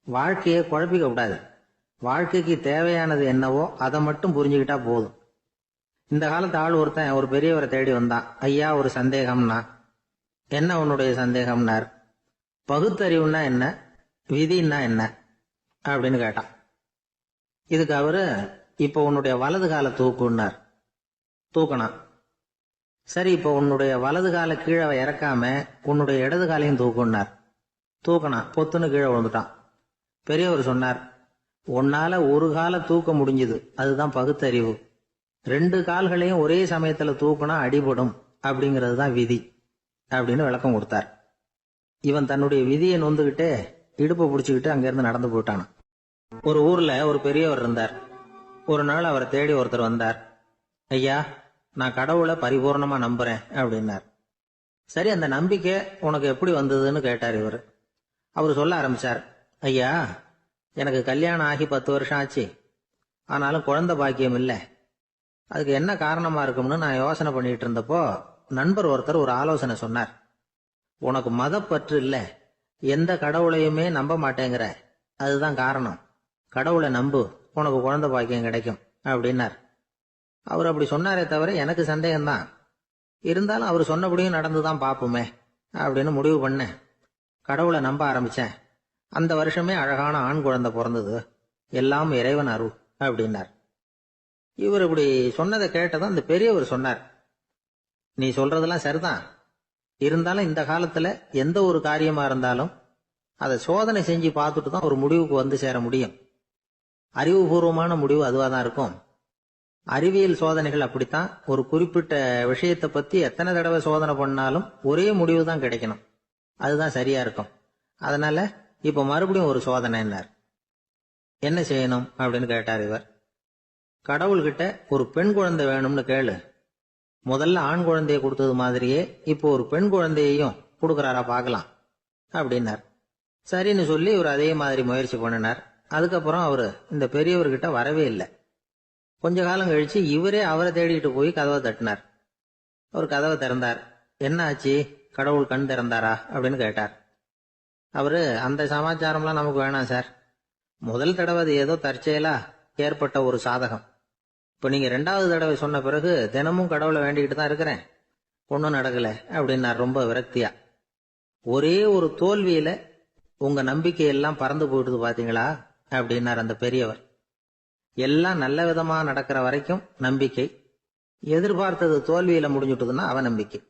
வாழ்க்கையை குழப்பிக்க கூடாது. வாழ்க்கைக்கு தேவையானது என்னவோ அதை மட்டும் புரிஞ்சுக்கிட்டா போதும். இந்த காலத்து ஆள் ஒருத்தன் ஒரு பெரியவரை தேடி வந்தான். ஐயா, ஒரு சந்தேகம்னா. என்ன உன்னுடைய சந்தேகம்னார். பகுத்தறிவுன்னா என்ன, விதின்னா என்ன அப்படின்னு கேட்டான். இதுக்கு அவரு, இப்ப உன்னுடைய வலது கால தூக்குன்னார். தூக்கணும். சரி, இப்ப உன்னுடைய வலது கால கீழே இறக்காம உன்னுடைய இடது காலையும் தூக்குன்னார். தூக்கணும். பொத்துன்னு கீழே விழுந்துட்டான். பெரியவர் சொன்னார், உன்னால ஒரு காலை தூக்க முடிஞ்சுது, அதுதான் பகுத்தறிவு. 2 கால்களையும் ஒரே சமயத்துல தூக்குனா அடிபடும், அப்படிங்கிறது தான் விதி அப்படின்னு விளக்கம் கொடுத்தார். இவன் தன்னுடைய விதியை நொந்துகிட்டே இடுப்பை பிடிச்சுக்கிட்டு அங்கிருந்து நடந்து போயிட்டான். ஒரு ஊர்ல ஒரு பெரியவர் இருந்தார். ஒரு நாள் அவரை தேடி ஒருத்தர் வந்தார். ஐயா, நான் கடவுளை பரிபூர்ணமா நம்புறேன் அப்படின்னார். சரி, அந்த நம்பிக்கை உனக்கு எப்படி வந்ததுன்னு கேட்டார் இவர். அவர் சொல்ல ஆரம்பிச்சார், ஐயா, எனக்கு கல்யாணம் ஆகி 10 வருஷம் ஆச்சு, ஆனாலும் குழந்தை பாக்கியம் இல்லை. அதுக்கு என்ன காரணமா இருக்கும்னு நான் யோசனை பண்ணிட்டு இருந்தப்போ நண்பர் ஒருத்தர் ஒரு ஆலோசனை சொன்னார். உனக்கு மதப்பற்று இல்லை, எந்த கடவுளையுமே நம்ப மாட்டேங்கிற, அதுதான் காரணம். கடவுளை நம்பு, உனக்கு குழந்தை பாக்கியம் கிடைக்கும் அப்படின்னார். அவர் அப்படி சொன்னாரே தவிர எனக்கு சந்தேகம்தான். இருந்தாலும் அவர் சொன்னபடியும் நடந்துதான் பார்ப்போமே அப்படின்னு முடிவு பண்ணேன். கடவுளை நம்ப ஆரம்பிச்சேன். அந்த வருஷமே அழகான ஆண் குழந்தை பிறந்தது. எல்லாம் இறைவன் அருள் அப்படின்னார். இவர் இப்படி சொன்னதை கேட்டதும் அந்த பெரியவர் சொன்னார், நீ சொல்றதெல்லாம் சரிதான், இருந்தாலும் இந்த காலத்துல எந்த ஒரு காரியமா இருந்தாலும் அதை சோதனை செஞ்சு பார்த்துட்டு தான் ஒரு முடிவுக்கு சேர முடியும். அறிவுபூர்வமான முடிவு அதுவா தான் இருக்கும். அறிவியல் சோதனைகள் அப்படித்தான். ஒரு குறிப்பிட்ட விஷயத்தை பத்தி எத்தனை தடவை சோதனை பண்ணாலும் ஒரே முடிவு தான் கிடைக்கணும், அதுதான் சரியா இருக்கும். அதனால இப்ப மறுபடியும் ஒரு சோதனைன்னார். என்ன செய்யணும் அப்படின்னு கேட்டார் இவர். கடவுள்கிட்ட ஒரு பெண் குழந்தை வேணும்னு கேளு. முதல்ல ஆண் குழந்தைய கொடுத்தது மாதிரியே இப்போ ஒரு பெண் குழந்தையையும் கொடுக்கறாரா பார்க்கலாம் அப்படின்னார். சரின்னு சொல்லி இவர் அதே மாதிரி முயற்சி பண்ணினார். அதுக்கப்புறம் அவரு இந்த பெரியவர்கிட்ட வரவே இல்லை. கொஞ்ச காலம் கழிச்சு இவரே அவரை தேடிட்டு போய் கதவை தட்டினார். அவர் கதவை திறந்தார். என்ன ஆச்சு, கடவுள் கண் திறந்தாரா அப்படின்னு கேட்டார். அவரு, அந்த சமாச்சாரம்லாம் நமக்கு வேணாம் சார், முதல் தடவை அது ஏதோ தற்செயலா ஏற்பட்ட ஒரு சாதகம். இப்ப நீங்க 2வது தடவை சொன்ன பிறகு தினமும் கடவுளை வேண்டிக்கிட்டு தான் இருக்கிறேன், ஒன்னும் நடக்கல அப்படின்னார் ரொம்ப விரக்தியா. ஒரே ஒரு தோல்வியில உங்க நம்பிக்கையெல்லாம் பறந்து போயிடுது பாத்தீங்களா அப்படின்னார் அந்த பெரியவர். எல்லாம் நல்ல விதமா நடக்கிற வரைக்கும் நம்பிக்கை, எதிர்பார்த்தது தோல்வியில முடிஞ்சுட்டுதுன்னா அவநம்பிக்கை.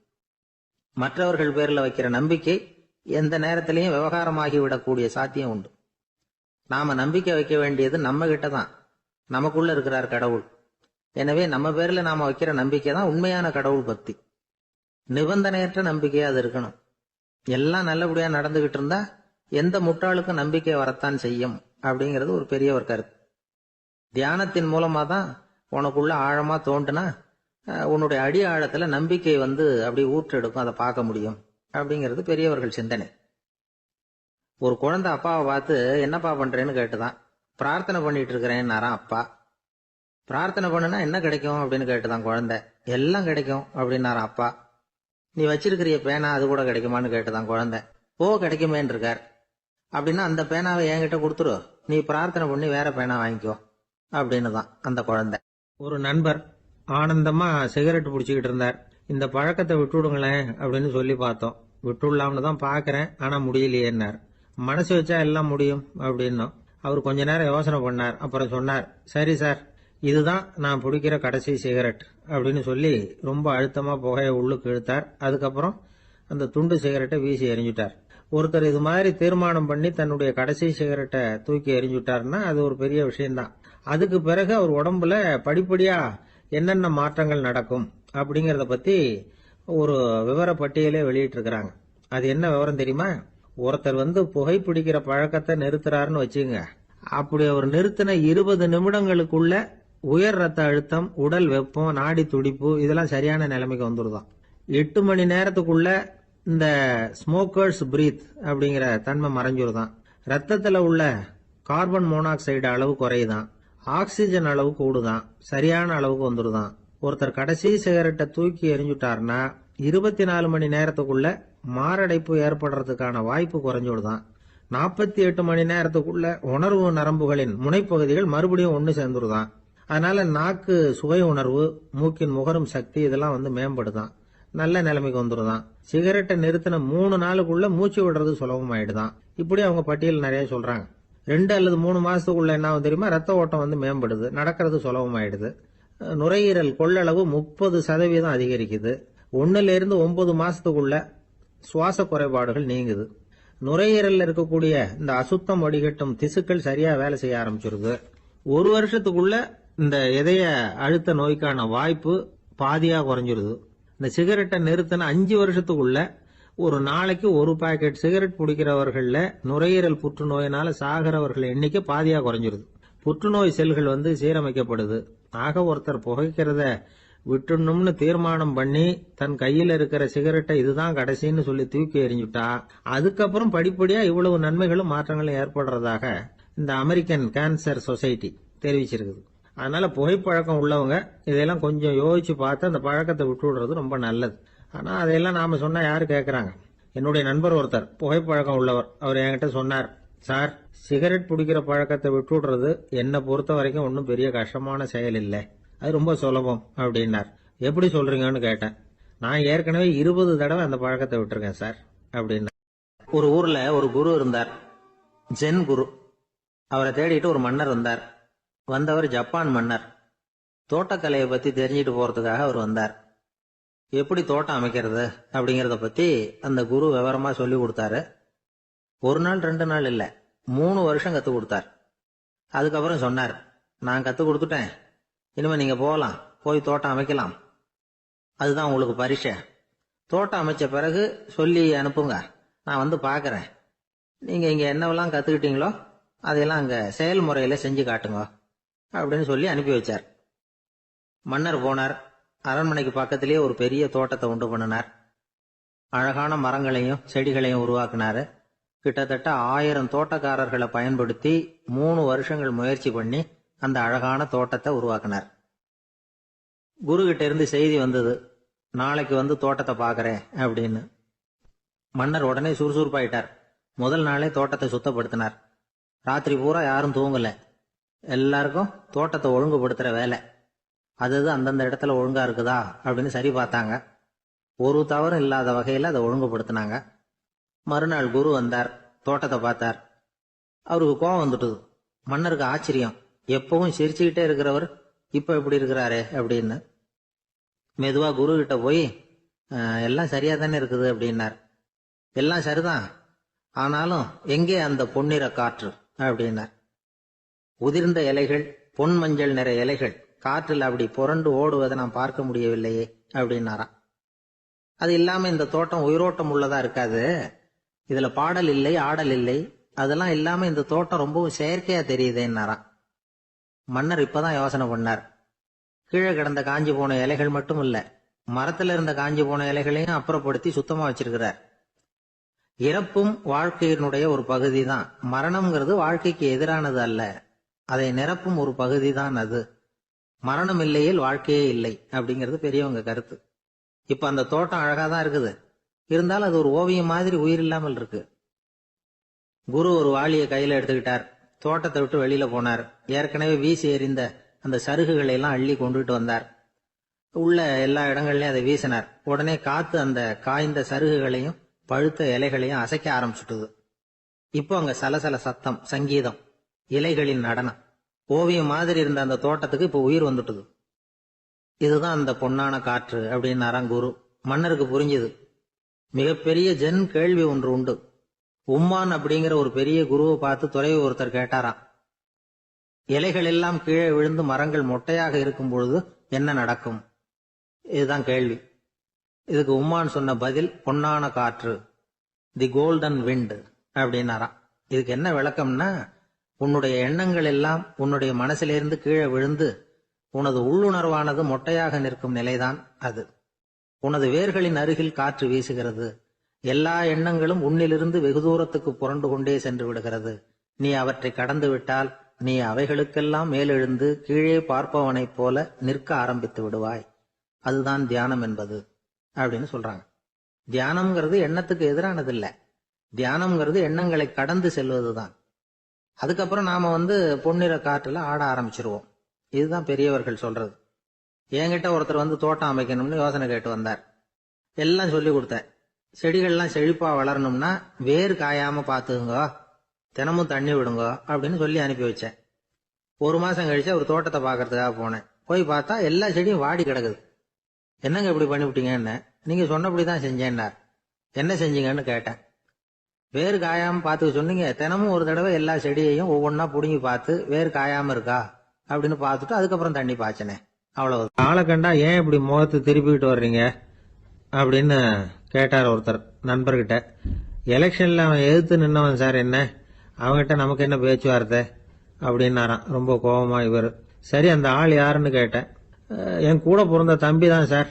மற்றவர்கள் பேர்ல வைக்கிற நம்பிக்கை எந்த நேரத்திலையும் விவகாரமாகி விடக்கூடிய சாத்தியம் உண்டு. நாம நம்பிக்கை வைக்க வேண்டியது நம்ம கிட்ட தான், நமக்குள்ள இருக்கிறார் கடவுள். எனவே நம்ம பேர்ல நாம வைக்கிற நம்பிக்கை தான் உண்மையான கடவுள் பக்தி. நிபந்தனையற்ற நம்பிக்கையா அது இருக்கணும். எல்லாம் நல்லபடியா நடந்துகிட்டு இருந்தா எந்த முட்டாளுக்கும் நம்பிக்கை வரத்தான் செய்யும் அப்படிங்கிறது ஒரு பெரியவர் கருத்து. தியானத்தின் மூலமா தான் உனக்குள்ள ஆழமா தோண்டுனா உன்னுடைய அடி ஆழத்துல நம்பிக்கை அப்படி ஊற்றெடுக்கும், அதை பார்க்க முடியும் அப்படிங்கிறது பெரியவர்கள் சிந்தனை. ஒரு குழந்தை அப்பாவை பார்த்து என்னப்பா பண்றேன்னு கேட்டுதான். பிரார்த்தனை பண்ணிட்டு இருக்கிறேன்னாராம் அப்பா. பிரார்த்தனை பண்ணுனா என்ன கிடைக்கும் அப்படின்னு கேட்டுதான் குழந்தை. எல்லாம் கிடைக்கும் அப்படின்னாராம் அப்பா. நீ வச்சிருக்கிறிய பேனா அது கூட கிடைக்குமான்னு கேட்டுதான் குழந்தை. கிடைக்குமேன்னு இருக்கார். அப்படின்னா அந்த பேனாவை என்கிட்ட கொடுத்துரு, நீ பிரார்த்தனை பண்ணி வேற பேனா வாங்கிக்கோ அப்படின்னு தான் அந்த குழந்தை. ஒரு நண்பர் ஆனந்தமா சிகரெட் பிடிச்சிக்கிட்டு இருந்தார். இந்த பழக்கத்தை விட்டுவிடுங்களேன் அப்படின்னு சொல்லி பார்த்தோம். விட்டுடலாம்னு தான் பாக்குறேன், ஆனா முடியலையேன்னார். மனசு வச்சா எல்லாம் முடியும் அப்படின்னும். அவர் கொஞ்ச நேரம் யோசனை பண்ணார். அப்புறம் சொன்னார், சரி சார், இதுதான் நான் பிடிக்கிற கடைசி சிகரெட் அப்படின்னு சொல்லி ரொம்ப அழுத்தமா புகையை உள்ளுக்கு இழுத்தார். அதுக்கப்புறம் அந்த துண்டு சிகரெட்டை வீசி எறிஞ்சுட்டார். ஒருத்தர் இது மாதிரி தீர்மானம் பண்ணி தன்னுடைய கடைசி சிகரெட்டை தூக்கி எறிஞ்சுட்டாருன்னா அது ஒரு பெரிய விஷயம்தான். அதுக்கு பிறகு அவர் உடம்புல படிப்படியா என்னென்ன மாற்றங்கள் நடக்கும் அப்படிங்கறத பத்தி ஒரு விவர பட்டியலே வெளியிட்டு இருக்கிறாங்க. அது என்ன விவரம் தெரியுமா? ஒருத்தர் புகைப்பிடிக்கிற பழக்கத்தை நிறுத்துறாருன்னு வச்சுங்க. அப்படி அவர் நிறுத்தின 20 நிமிடங்களுக்குள்ள உயர் ரத்த அழுத்தம், உடல் வெப்பம், நாடி துடிப்பு இதெல்லாம் சரியான நிலைமைக்கு வந்துருதான். 8 மணி நேரத்துக்குள்ள இந்த ஸ்மோக்கர்ஸ் பிரீத் அப்படிங்கிற தன்மை மறைஞ்சிருதான். ரத்தத்துல உள்ள கார்பன் மோனாக்சைடு அளவு குறையுதான், ஆக்சிஜன் அளவு கூடுதான், சரியான அளவுக்கு வந்துருதான். ஒருத்தர் கடைசி சிகரெட்டை தூக்கி எறிஞ்சுட்டாருன்னா 24 மணி நேரத்துக்குள்ள மாரடைப்பு ஏற்படுறதுக்கான வாய்ப்பு குறைஞ்சுடுதான். 48 மணி நேரத்துக்குள்ள உணர்வு நரம்புகளின் முனைப்பகுதிகள் மறுபடியும் ஒன்னு சேர்ந்துருதான். அதனால நாக்கு சுவை உணர்வு, மூக்கின் முகரும் சக்தி இதெல்லாம் மேம்படுதான், நல்ல நிலைமைக்கு வந்துருதான். சிகரெட்டை நிறுத்தின 3 நாளுக்குள்ள மூச்சு விடுறது சுலபமாயிடுதான். இப்படி அவங்க பட்டியல் நிறைய சொல்றாங்க. 2 அல்லது 3 மாசத்துக்குள்ள என்ன ஆகும் தெரியுமா? ரத்த ஓட்டம் மேம்படுது, நடக்கிறது சுலபமாயிடுது. நுரையீரல் கொள்ளளவு 30% அதிகரிக்குது. 1 இருந்து 9 மாசத்துக்குள்ள சுவாச குறைபாடுகள் நீங்குது. நுரையீரல்ல இருக்கக்கூடிய இந்த அசுத்தம் வடிகட்டும் திசுக்கள் சரியா வேலை செய்ய ஆரம்பிச்சிருது. 1 வருஷத்துக்குள்ள இந்த இதய அழுத்த நோய்க்கான வாய்ப்பு பாதியா குறைஞ்சிருது. இந்த சிகரெட்டை நிறுத்தின 5 வருஷத்துக்குள்ள ஒரு நாளைக்கு 1 பாக்கெட் சிகரெட் பிடிக்கிறவர்கள்ல நுரையீரல் புற்றுநோயினால சாகிறவர்கள் எண்ணிக்கை பாதியா குறைஞ்சிருது. புற்றுநோய் செல்கள் சீரமைக்கப்படுது. ஆக ஒருத்தர் புகைக்கிறத விட்டுணும்னு தீர்மானம் பண்ணி தன் கையில இருக்கிற சிகரெட்டை இதுதான் கடைசின்னு சொல்லி தூக்கி எறிஞ்சுட்டா அதுக்கப்புறம் படிப்படியா இவ்வளவு நன்மைகளும் மாற்றங்களும் ஏற்படுறதாக இந்த அமெரிக்கன் கேன்சர் சொசைட்டி தெரிவிச்சிருக்குது. அதனால புகைப்பழக்கம் உள்ளவங்க இதெல்லாம் கொஞ்சம் யோசிச்சு பார்த்து அந்த பழக்கத்தை விட்டு விடுறது ரொம்ப நல்லது. ஆனா அதையெல்லாம் நாம சொன்னா யாரு கேட்கறாங்க? என்னுடைய நண்பர் ஒருத்தர் புகைப்பழக்கம் உள்ளவர். அவர் என்கிட்ட சொன்னார், சார், சிகரெட் பிடிக்கிற பழக்கத்தை விட்டு விடுறது என்னை பொறுத்த வரைக்கும் ஒன்றும் பெரிய கஷ்டமான செயல் இல்லை, அது ரொம்ப சுலபம் அப்படின்னார். எப்படி சொல்றீங்கன்னு கேட்டேன். நான் ஏற்கனவே 20 தடவை அந்த பழக்கத்தை விட்டுருக்கேன் சார் அப்படின்னா. ஒரு ஊர்ல ஒரு குரு இருந்தார், ஜென் குரு. அவரை தேடிட்டு ஒரு மன்னர் வந்தார். வந்தவர் ஜப்பான் மன்னர். தோட்டக்கலையை பத்தி தெரிஞ்சிட்டு போறதுக்காக அவர் வந்தார். எப்படி தோட்டம் அமைக்கிறது அப்படிங்கறத பத்தி அந்த குரு விவரமா சொல்லி கொடுத்தாரு. 1 நாள் 2 நாள் இல்ல, 3 வருஷம் கத்து கொடுத்தார். அதுக்கப்புறம் சொன்னார், நான் கத்து கொடுத்துட்டேன், இனிமே நீங்க போகலாம், போய் தோட்டம் அமைக்கலாம், அதுதான் உங்களுக்கு பரிசை. தோட்டம் அமைச்ச பிறகு சொல்லி அனுப்புங்க, நான் பாக்குறேன். நீங்க இங்க என்னவெல்லாம் கத்துக்கிட்டீங்களோ அதையெல்லாம் அங்க செயல்முறையில செஞ்சு காட்டுங்க அப்படின்னு சொல்லி அனுப்பி வச்சார். மன்னர் போனார். அரண்மனைக்கு பக்கத்திலேயே ஒரு பெரிய தோட்டத்தை உண்டு பண்ணினார். அழகான மரங்களையும் செடிகளையும் உருவாக்கினாரு. கிட்டத்தட்ட 1000 தோட்டக்காரர்களை பயன்படுத்தி 3 வருஷங்கள் முயற்சி பண்ணி அந்த அழகான தோட்டத்தை உருவாக்கினார். குரு கிட்ட இருந்து செய்தி வந்தது, நாளைக்கு தோட்டத்தை பாக்குறேன் அப்படின்னு. மன்னர் உடனே சுறுசுறுப்பாயிட்டார். முதல் நாளே தோட்டத்தை சுத்தப்படுத்தினார். ராத்திரி பூரா யாரும் தூங்கல. எல்லாருக்கும் தோட்டத்தை ஒழுங்குபடுத்துற வேலை. அது அந்தந்த இடத்துல ஒழுங்கா இருக்குதா அப்படின்னு சரி பார்த்தாங்க. ஒரு தவறும் இல்லாத வகையில அதை ஒழுங்குபடுத்தினாங்க. மறுநாள் குரு வந்தார், தோட்டத்தை பார்த்தார். அவருக்கு கோபம் வந்துட்டுது. மன்னருக்கு ஆச்சரியம், எப்பவும் சிரிச்சுக்கிட்டே இருக்கிறவர் இப்ப எப்படி இருக்கிறாரே அப்படின்னு. மெதுவா குரு கிட்ட போய் எல்லாம் சரியா தானே இருக்குது அப்படின்னார். எல்லாம் சரிதான், ஆனாலும் எங்கே அந்த பொன்னிற காற்று அப்படின்னார். உதிர்ந்த இலைகள், பொன் மஞ்சள் நிற இலைகள் காற்றில் அப்படி புரண்டு ஓடுவதை நான் பார்க்க முடியவில்லையே அப்படின்னாராம். அது இல்லாம இந்த தோட்டம் உயிரோட்டம் உள்ளதா இருக்காது, இதுல பாடல் இல்லை, ஆடல் இல்லை, அதெல்லாம் இல்லாம இந்த தோட்டம் ரொம்பவும் செயற்கையா தெரியுதுன்னாராம். மன்னர் இப்பதான் யோசனை பண்ணார். கீழே கிடந்த காஞ்சி போன இலைகள் மட்டும் இல்ல, மரத்துல இருந்த காஞ்சி போன இலைகளையும் அப்புறப்படுத்தி சுத்தமா வச்சிருக்கிறார். இறப்பும் வாழ்க்கையினுடைய ஒரு பகுதி தான். மரணம்ங்கிறது வாழ்க்கைக்கு எதிரானது அல்ல, அதை நிரப்பும் ஒரு பகுதி தான் அது. மரணம் இல்லையில் வாழ்க்கையே இல்லை அப்படிங்கிறது பெரியவங்க கருத்து. இப்ப அந்த தோட்டம் அழகா தான் இருக்குது, இருந்தாலும் அது ஒரு ஓவியம் மாதிரி உயிர் இல்லாமல் இருக்கு. குரு ஒரு வாளியை கையில எடுத்துக்கிட்டார், தோட்டத்தை விட்டு வெளியில போனார். ஏற்கனவே வீசி எறிந்த அந்த சருகுகளை எல்லாம் அள்ளி கொண்டுட்டு வந்தார். உள்ள எல்லா இடங்கள்லயும் அதை வீசினார். உடனே காத்து அந்த காய்ந்த சருகுகளையும் பழுத்த இலைகளையும் அசைக்க ஆரம்பிச்சுட்டுது. இப்போ அங்க சலசல சத்தம், சங்கீதம், இலைகளின் நடனம், ஓவியம் மாதிரி இருந்த அந்த தோட்டத்துக்கு இப்போ உயிர் வந்துட்டுது. இதுதான் அந்த பொன்னான காற்று அப்படின்னாராம் குரு. மன்னருக்கு புரிஞ்சுது. மிகப்பெரிய ஜென் கேள்வி ஒன்று உண்டு. உம்மான் அப்படிங்கிற ஒரு பெரிய குருவை பார்த்து துறவி ஒருத்தர் கேட்டாராம், இலைகள் எல்லாம் கீழே விழுந்து மரங்கள் மொட்டையாக இருக்கும் பொழுது என்ன நடக்கும்? இதுதான் கேள்வி. இதுக்கு உம்மான் சொன்ன பதில் பொன்னான காற்று, தி கோல்டன் விண்ட் அப்படின்னாராம். இதுக்கு என்ன விளக்கம்னா, உன்னுடைய எண்ணங்கள் எல்லாம் உன்னுடைய மனசிலிருந்து கீழே விழுந்து உனது உள்ளுணர்வானது மொட்டையாக நிற்கும் நிலைதான் அது. உனது வேர்களின் அருகில் காற்று வீசுகிறது. எல்லா எண்ணங்களும் உன்னிலிருந்து வெகு தூரத்துக்கு புரண்டு கொண்டே சென்று விடுகிறது. நீ அவற்றை கடந்து விட்டால் நீ அவைகளுக்கெல்லாம் மேலெழுந்து கீழே பார்ப்பவனைப் போல நிற்க ஆரம்பித்து விடுவாய். அதுதான் தியானம் என்பது அப்படின்னு சொல்றாங்க. தியானம்ங்கிறது எண்ணத்துக்கு எதிரானது இல்ல, தியானம்ங்கிறது எண்ணங்களை கடந்து செல்வதுதான். அதுக்கப்புறம் நாம பொன்னிற காற்றுல ஆட ஆரம்பிச்சிருவோம். இதுதான் பெரியவர்கள் சொல்றது. என்கிட்ட ஒருத்தர் தோட்டம் அமைக்கணும்னு யோசனை கேட்டு வந்தார். எல்லாம் சொல்லி கொடுத்தேன். செடிகள்லாம் செழிப்பா வளரணும்னா வேர் காயாம பாத்துக்குங்க, தினமும் தண்ணி விடுங்க அப்படின்னு சொல்லி அனுப்பி வச்சேன். ஒரு மாசம் கழிச்சு அவர் தோட்டத்தை பாக்குறதுக்காக போனேன். போய் பார்த்தா எல்லா செடியும் வாடி கிடக்குது. என்னங்க இப்படி பண்ணிவிட்டீங்கன்னு. நீங்க சொன்னபடிதான் செஞ்சேன்னார். என்ன செஞ்சீங்கன்னு கேட்டேன். வேர் காயாம பாத்துக்க சொன்னீங்க, தினமும் ஒரு தடவை எல்லா செடியையும் ஒவ்வொன்னா புடுங்கி பார்த்து வேர் காயாம இருக்கா அப்படின்னு பார்த்துட்டு அதுக்கப்புறம் தண்ணி பாய்ச்சனே, அவ்வளவு. ஆளை கண்டா ஏன் இப்படி முகத்தை திருப்பிக்கிட்டு வர்றீங்க அப்படின்னு கேட்டார் ஒருத்தர் நண்பர்கிட்ட. எலெக்ஷன்ல அவன் எதிர்த்து நின்னவன் சார், என்ன அவன்கிட்ட நமக்கு என்ன பேச்சுவார்த்தை அப்படின்னாராம் ரொம்ப கோபமா இவர். சரி, அந்த ஆள் யாருன்னு கேட்டேன். என் கூட பிறந்த தம்பி தான் சார்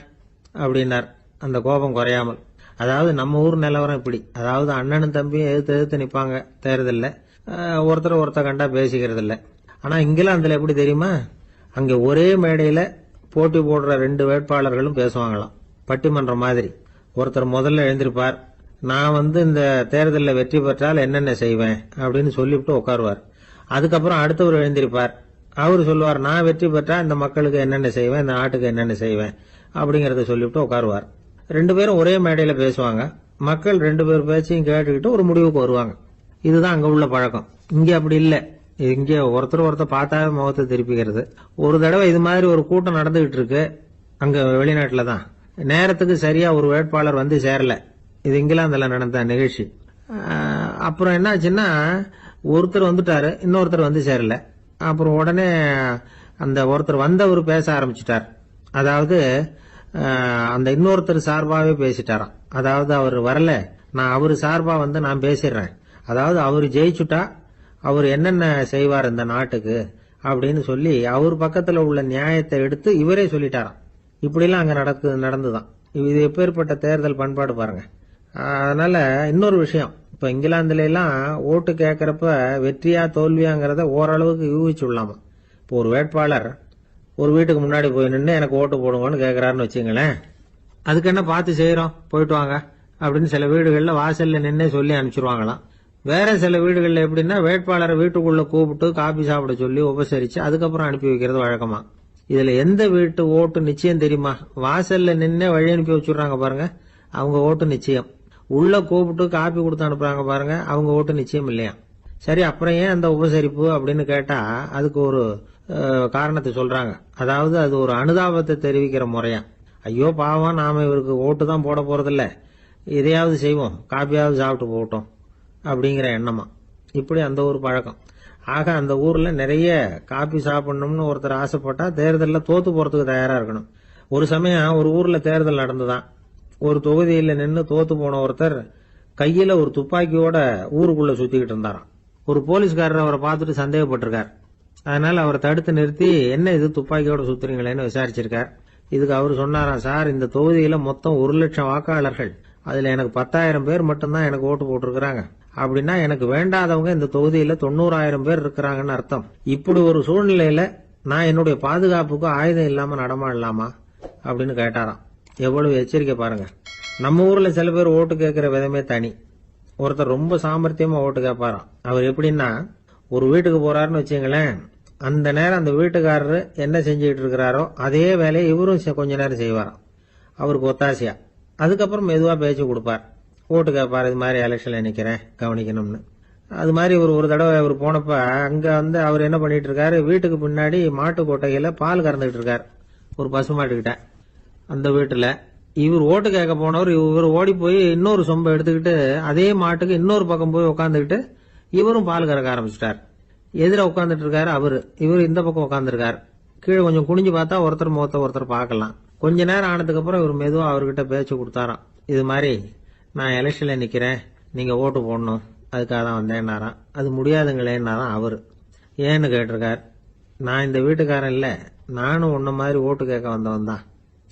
அப்படின்னார் அந்த கோபம் குறையாமல். அதாவது நம்ம ஊர் நிலவரம் இப்படி, அதாவது அண்ணனும் தம்பியும் எதிர்த்து நிப்பாங்க தேர்தல்ல, ஒருத்தர் கண்டா பேசிக்கிறது இல்ல. ஆனா இங்கிலாந்துல எப்படி தெரியுமா, அங்க ஒரே மேடையில போட்டி போடுற 2 வேட்பாளர்களும் பேசுவாங்களாம், பட்டிமன்றம் மாதிரி. ஒருத்தர் முதல்ல எழுந்திருப்பார், நான் இந்த தேர்தலில் வெற்றி பெற்றால் என்னென்ன செய்வேன் அப்படின்னு சொல்லிவிட்டு உட்காருவார். அதுக்கப்புறம் அடுத்தவர் எழுந்திருப்பார், அவரு சொல்லுவார், நான் வெற்றி பெற்றா இந்த மக்களுக்கு என்னென்ன செய்வேன், இந்த நாட்டுக்கு என்னென்ன செய்வேன் அப்படிங்கறத சொல்லிவிட்டு உட்காருவார். 2 பேரும் ஒரே மேடையில பேசுவாங்க. மக்கள் 2 பேர் பேச்சையும் கேட்டுக்கிட்டு ஒரு முடிவுக்கு வருவாங்க. இதுதான் அங்க உள்ள பழக்கம். இங்க அப்படி இல்ல. இங்க ஒருத்தர் பார்த்தாவே முகத்தை திருப்பிக்கிறது. ஒரு தடவை இது மாதிரி ஒரு கூட்டம் நடந்துகிட்டு இருக்கு அங்க வெளிநாட்டுல தான். நேரத்துக்கு சரியா ஒரு வேட்பாளர் சேரல. இது இங்கிலாந்துல நடந்த நிகழ்ச்சி. அப்புறம் என்னாச்சுன்னா, ஒருத்தர் வந்துட்டாரு, இன்னொருத்தர் சேரல. அப்புறம் உடனே அந்த ஒருத்தர் வந்தவர் பேச ஆரம்பிச்சுட்டார். அதாவது அந்த இன்னொருத்தர் சார்பாவே பேசிட்டாராம். அதாவது அவர் வரல, நான் அவரு சார்பா நான் பேசிடுறேன். அதாவது அவர் ஜெயிச்சுட்டா அவர் என்னென்ன செய்வார் இந்த நாட்டுக்கு அப்படின்னு சொல்லி அவர் பக்கத்துல உள்ள நியாயத்தை எடுத்து இவரே சொல்லிட்டாராம். இப்படிலாம் அங்க நடந்துதான். இது எப்பேற்பட்ட தேர்தல் பண்பாடு பாருங்க. அதனால இன்னொரு விஷயம், இப்ப இங்கிலாந்துல எல்லாம் ஓட்டு கேட்கறப்ப வெற்றியா தோல்வியாங்கிறத ஓரளவுக்கு யூகிச்சு விடலாமா. இப்போ ஒரு வேட்பாளர் ஒரு வீட்டுக்கு முன்னாடி போய் நின்று எனக்கு ஓட்டு போடுங்கன்னு கேட்கறாருன்னு வச்சுங்களேன், அதுக்கு என்ன பார்த்து செய்யறோம், போயிட்டு வாங்க அப்படின்னு சில வீடுகள்ல வாசல்ல நின்னே சொல்லி அனுப்பிச்சிருவாங்களாம். வேற சில வீடுகள்ல எப்படின்னா, வேட்பாளரை வீட்டுக்குள்ள கூப்பிட்டு காபி சாப்பிட சொல்லி உபசரிச்சு அதுக்கப்புறம் அனுப்பி வைக்கிறது வழக்கமா. இதுல எந்த வீட்டு ஓட்டு நிச்சயம் தெரியுமா? வாசல்ல நின்னே வழி அனுப்பி வச்சுடுறாங்க பாருங்க, அவங்க ஓட்டு நிச்சயம். உள்ள கூப்பிட்டு காபி கொடுத்து அனுப்புறாங்க பாருங்க, அவங்க ஓட்டு நிச்சயம் இல்லையா. சரி, அப்புறம் ஏன் அந்த உபசரிப்பு அப்படின்னு கேட்டா அதுக்கு ஒரு காரணத்தை சொல்றாங்க. அதாவது அது ஒரு அனுதாபத்தை தெரிவிக்கிற முறையா. ஐயோ பாவம், நாம இவருக்கு ஓட்டு தான் போட போறதில்ல, இதையாவது செய்வோம், காப்பியாவது சாப்பிட்டு போகட்டும் அப்படிங்கிற எண்ணமா. இப்படி அந்த ஒரு பழக்கம். ஆக அந்த ஊர்ல நிறைய காப்பி சாப்பிடணும்னு ஒருத்தர் ஆசைப்பட்டா தேர்தலில் தோத்து போறதுக்கு தயாரா இருக்கணும். ஒரு சமயம் ஒரு ஊர்ல தேர்தல் நடந்துதான். ஒரு தொகுதியில் நின்று தோத்து போன ஒருத்தர் கையில ஒரு துப்பாக்கியோட ஊருக்குள்ள சுத்திக்கிட்டு இருந்தாராம். ஒரு போலீஸ்காரர் அவரை பார்த்துட்டு சந்தேகப்பட்டிருக்கார். அதனால அவரை தடுத்து நிறுத்தி, என்ன இது துப்பாக்கியோட சுத்துறீங்களேன்னு விசாரிச்சிருக்கார். இதுக்கு அவர் சொன்னாராம், சார், இந்த தொகுதியில மொத்தம் 1,00,000 வாக்காளர்கள், அதுல எனக்கு 10,000 பேர் மட்டும்தான் எனக்கு ஓட்டு போட்டிருக்கிறாங்க. அப்படின்னா எனக்கு வேண்டாதவங்க இந்த தொகுதியில 90,000 பேர் இருக்கிறாங்கன்னு அர்த்தம். இப்படி ஒரு சூழ்நிலையில நான் என்னுடைய பாதுகாப்புக்கு ஆயுதம் இல்லாம நடமாடலாமா அப்படின்னு கேட்டாராம். எவ்வளவு எச்சரிக்கை பாருங்க. நம்ம ஊர்ல சில பேர் ஓட்டு கேட்கிற விதமே தனி. ஒருத்தர் ரொம்ப சாமர்த்தியமா ஓட்டு கேட்பாராம். அவர் எப்படின்னா, ஒரு வீட்டுக்கு போறாருன்னு வச்சுங்களேன், அந்த நேரம் அந்த வீட்டுக்காரரு என்ன செஞ்சுக்கிட்டு இருக்கிறாரோ அதே வேலையை இவரும் கொஞ்ச நேரம் செய்வாராம், அவருக்கு ஒத்தாசையா. அதுக்கப்புறம் மெதுவா பேச்சு கொடுப்பார், ஓட்டு கேட்பார், இது மாதிரி எலெக்ஷன்ல நிக்கிறேன் கவனிக்கணும்னு. அது மாதிரி ஒரு தடவை அவர் போனப்ப அங்க அவர் என்ன பண்ணிட்டு இருக்காரு, வீட்டுக்கு பின்னாடி மாட்டு கொட்டையில பால் கறந்துகிட்டு இருக்காரு ஒரு பசுமாட்டுக்கிட்ட. அந்த வீட்டுல இவர் ஓட்டு கேட்க போனவர் இவர் ஓடி போய் இன்னொரு சொம்பை எடுத்துக்கிட்டு அதே மாட்டுக்கு இன்னொரு பக்கம் போய் உட்காந்துக்கிட்டு இவரும் பால் கறக்க ஆரம்பிச்சிட்டார். எதிர உட்காந்துட்டு இருக்காரு அவரு, இவர் இந்த பக்கம் உட்காந்துருக்காரு. கீழே கொஞ்சம் குனிஞ்சு பார்த்தா ஒருத்தர் முகத்தை ஒருத்தர் பார்க்கலாம். கொஞ்ச நேரம் ஆனதுக்கு அப்புறம் இவர் மெதுவா அவர்கிட்ட பேச்சு கொடுத்தாராம். இது மாதிரி நான் எலெக்ஷன்ல நிக்கிறேன், நீங்க ஓட்டு போடணும், அதுக்காக தான் வந்தேன்னாராம். அது முடியாதுங்களேன்னாராம் அவரு. ஏன்னு கேட்டிருக்கார். நான் இந்த வீட்டுக்காரன் இல்ல, நானும் உன்ன மாதிரி ஓட்டு கேட்க வந்தவன் தான்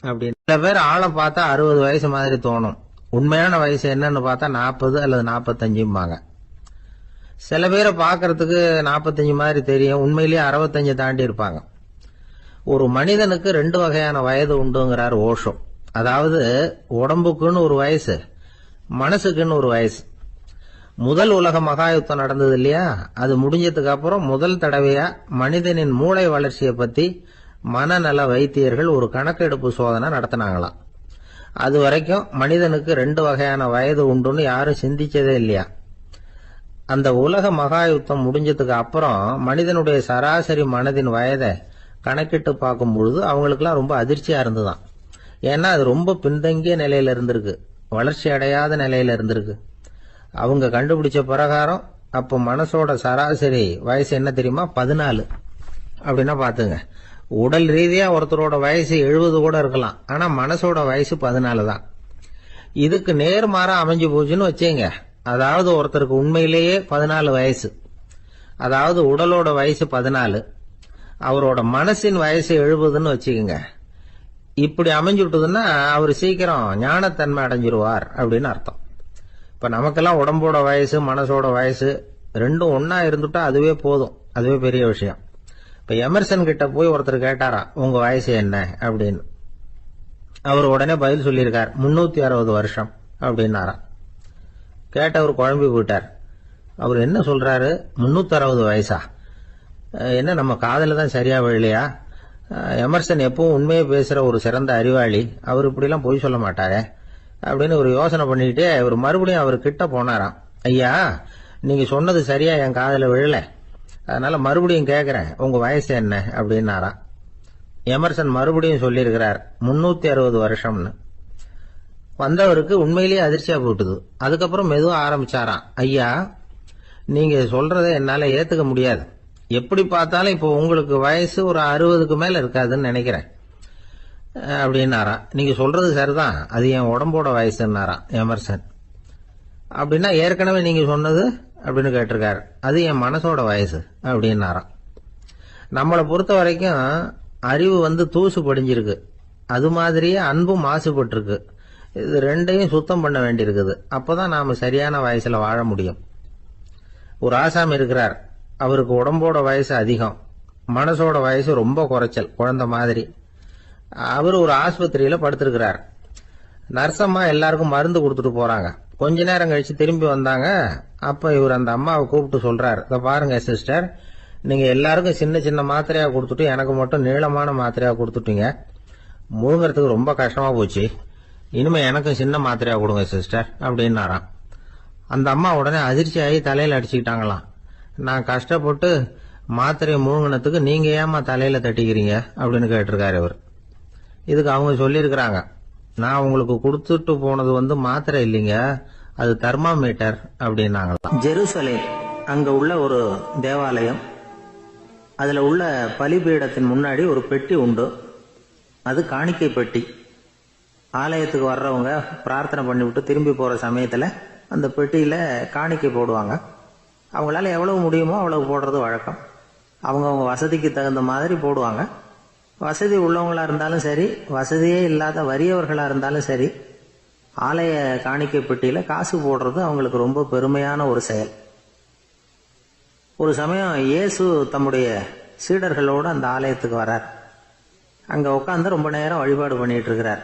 அப்படின்னு. சில பேர் ஆளை பார்த்தா 60 வயசு மாதிரி தோணும், உண்மையான வயசு என்னன்னு பார்த்தா 40 அல்லது 45. சில பேரை பார்க்கறதுக்கு 45 மாதிரி தெரியும், உண்மையிலேயே 65 தாண்டி இருப்பாங்க. ஒரு மனிதனுக்கு 2 வகையான வயது உண்டுங்கிறார் ஓஷோ. அதாவது உடம்புக்குன்னு ஒரு வயசு, மனசுக்குன்னு ஒரு வயசு. முதல் உலக மகாயுத்தம் நடந்தது இல்லையா, அது முடிஞ்சதுக்கு அப்புறம் முதல் தடவையா மனிதனின் மூளை வளர்ச்சியை பத்தி மனநல வைத்தியர்கள் ஒரு கணக்கெடுப்பு சோதனை நடத்தினாங்களாம். அது வரைக்கும் மனிதனுக்கு 2 வகையான வயது உண்டுன்னு யாரும் சிந்திச்சதே இல்லையா. அந்த உலக மகாயுத்தம் முடிஞ்சதுக்கு அப்புறம் மனிதனுடைய சராசரி மனதின் வயதை கணக்கிட்டு பார்க்கும் பொழுது அவங்களுக்குலாம் ரொம்ப அதிர்ச்சியா இருந்துதான். ஏன்னா அது ரொம்ப பின்தங்கிய நிலையில இருந்திருக்கு, வளர்ச்சி அடையாத நிலையில இருந்திருக்கு. அவங்க கண்டுபிடிச்ச பிரகாரம் அப்ப மனசோட சராசரி வயசு என்ன தெரியுமா, 14. அப்படின்னா பாத்துங்க, உடல் ரீதியா ஒருத்தரோட வயசு 70 கூட இருக்கலாம், ஆனா மனசோட வயசு 14 தான். இதுக்கு நேர்மாறா அமைஞ்சு போச்சுன்னு வச்சேங்க. அதாவது ஒருத்தருக்கு உண்மையிலேயே 14 வயசு, அதாவது உடலோட வயசு 14, அவரோட மனசின் வயசு 70ன்னு வச்சுக்கோங்க. இப்படி அமைஞ்சுட்டதுன்னா அவர் சீக்கிரம் ஞானத்தன்மை அடைஞ்சிருவார் அப்படின்னு அர்த்தம். இப்ப நமக்கெல்லாம் உடம்போட வயசு மனசோட வயசு ரெண்டும் ஒன்னா இருந்துட்டா அதுவே போதும், அதுவே பெரிய விஷயம். இப்ப எமர்சன் கிட்ட போய் ஒருத்தர் கேட்டாராம், உங்க வயசு என்ன அப்படின்னு. அவர் உடனே பதில் சொல்லியிருக்கார், 360 வருஷம் அப்படின்னாராம். கேட்டவர் குழம்பி போயிட்டார். அவர் என்ன சொல்றாரு, 360 வயசா, என்ன நம்ம காதல தான் சரியா விழலையா? எமர்சன் எப்பவும் உண்மையை பேசுற ஒரு சிறந்த அறிவாளி, அவர் இப்படிலாம் பொய் சொல்ல மாட்டாரே அப்படின்னு ஒரு யோசனை பண்ணிக்கிட்டே இவர் மறுபடியும் அவர் கிட்ட போனாராம். ஐயா, நீங்க சொன்னது சரியா என் காதல விழல, அதனால மறுபடியும் கேட்கிறேன், உங்க வயசு என்ன அப்படின்னாராம். எமர்சன் மறுபடியும் சொல்லியிருக்கிறார், 360 வருஷம்னு. வந்தவருக்கு உண்மையிலேயே அதிர்ச்சியா போட்டுது. அதுக்கப்புறம் மெதுவா ஆரம்பிச்சாராம், ஐயா, நீங்க சொல்றதை என்னால ஏத்துக்க முடியாது. எப்படி பார்த்தாலும் இப்போ உங்களுக்கு வயசு ஒரு 60க்கு மேல இருக்காதுன்னு நினைக்கிறேன் அப்படின்னாராம். நீங்க சொல்றது சரிதான், அது என் உடம்போட வயசுன்னாராம் எமர்சன். அப்படின்னா ஏற்கனவே நீங்க சொன்னது அப்படின்னு கேட்டிருக்காரு, அது என் மனசோட வயசு அப்படின்னாராம். நம்மளை பொறுத்த வரைக்கும் அறிவு தூசு படிஞ்சிருக்கு, அது மாதிரியே அன்பும் மாசுபட்டிருக்கு. இது ரெண்டையும் சுத்தம் பண்ண வேண்டியிருக்குது. அப்பதான் நாம சரியான வயசுல வாழ முடியும். ஒரு ஆசாமி இருக்கிறார், அவருக்கு உடம்போட வயசு அதிகம், மனசோட வயசு ரொம்ப குறைச்சல், குழந்தை மாதிரி. அவர் ஒரு ஆஸ்பத்திரியில படுத்திருக்கிறார். நர்சம்மா எல்லாருக்கும் மருந்து கொடுத்துட்டு போறாங்க. கொஞ்ச நேரம் கழிச்சு திரும்பி வந்தாங்க. அப்ப இவர் அந்த அம்மாவை கூப்பிட்டு சொல்றார், இத பாருங்க சிஸ்டர், நீங்க எல்லாருக்கும் சின்ன சின்ன மாத்திரையா கொடுத்துட்டு எனக்கு மட்டும் நீளமான மாத்திரையா கொடுத்துட்டீங்க, முழுங்கறதுக்கு ரொம்ப கஷ்டமா போச்சு, இனிமே எனக்கும் சின்ன மாத்திரையா கொடுங்க சிஸ்டர் அப்படின்னாராம். அந்த அம்மா உடனே அதிர்ச்சி ஆகி தலையில அடிச்சுக்கிட்டாங்களாம். நான் கஷ்டப்பட்டு மாத்திரையை முழுங்கினத்துக்கு நீங்க ஏமா தலையில தட்டிக்கிறீங்க அப்படின்னு கேட்டிருக்காரு இவர். இதுக்கு அவங்க சொல்லியிருக்கிறாங்க, நான் உங்களுக்கு கொடுத்துட்டு போனது மாத்திரை இல்லைங்க, அது தெர்மாமீட்டர் அப்படின்னாங்களாம். ஜெருசலேம் அங்க உள்ள ஒரு தேவாலயம், அதுல உள்ள பலிபீடத்தின் முன்னாடி ஒரு பெட்டி உண்டு. அது காணிக்கை பெட்டி. ஆலயத்துக்கு வர்றவங்க பிரார்த்தனை பண்ணிவிட்டு திரும்பி போற சமயத்துல அந்த பெட்டியில காணிக்கை போடுவாங்க. அவங்களால எவ்வளவு முடியுமோ அவ்வளவு போடுறது வழக்கம். அவங்கவுங்க வசதிக்கு தகுந்த மாதிரி போடுவாங்க. வசதி உள்ளவங்களா இருந்தாலும் சரி, வசதியே இல்லாத வறியவர்களா இருந்தாலும் சரி, ஆலய காணிக்கை பெட்டியில காசு போடுறது அவங்களுக்கு ரொம்ப பெருமையான ஒரு செயல். ஒரு சமயம் இயேசு தம்முடைய சீடர்களோடு அந்த ஆலயத்துக்கு வர்றார். அங்க உட்காந்து ரொம்ப நேரம் வழிபாடு பண்ணிட்டு இருக்கிறார்.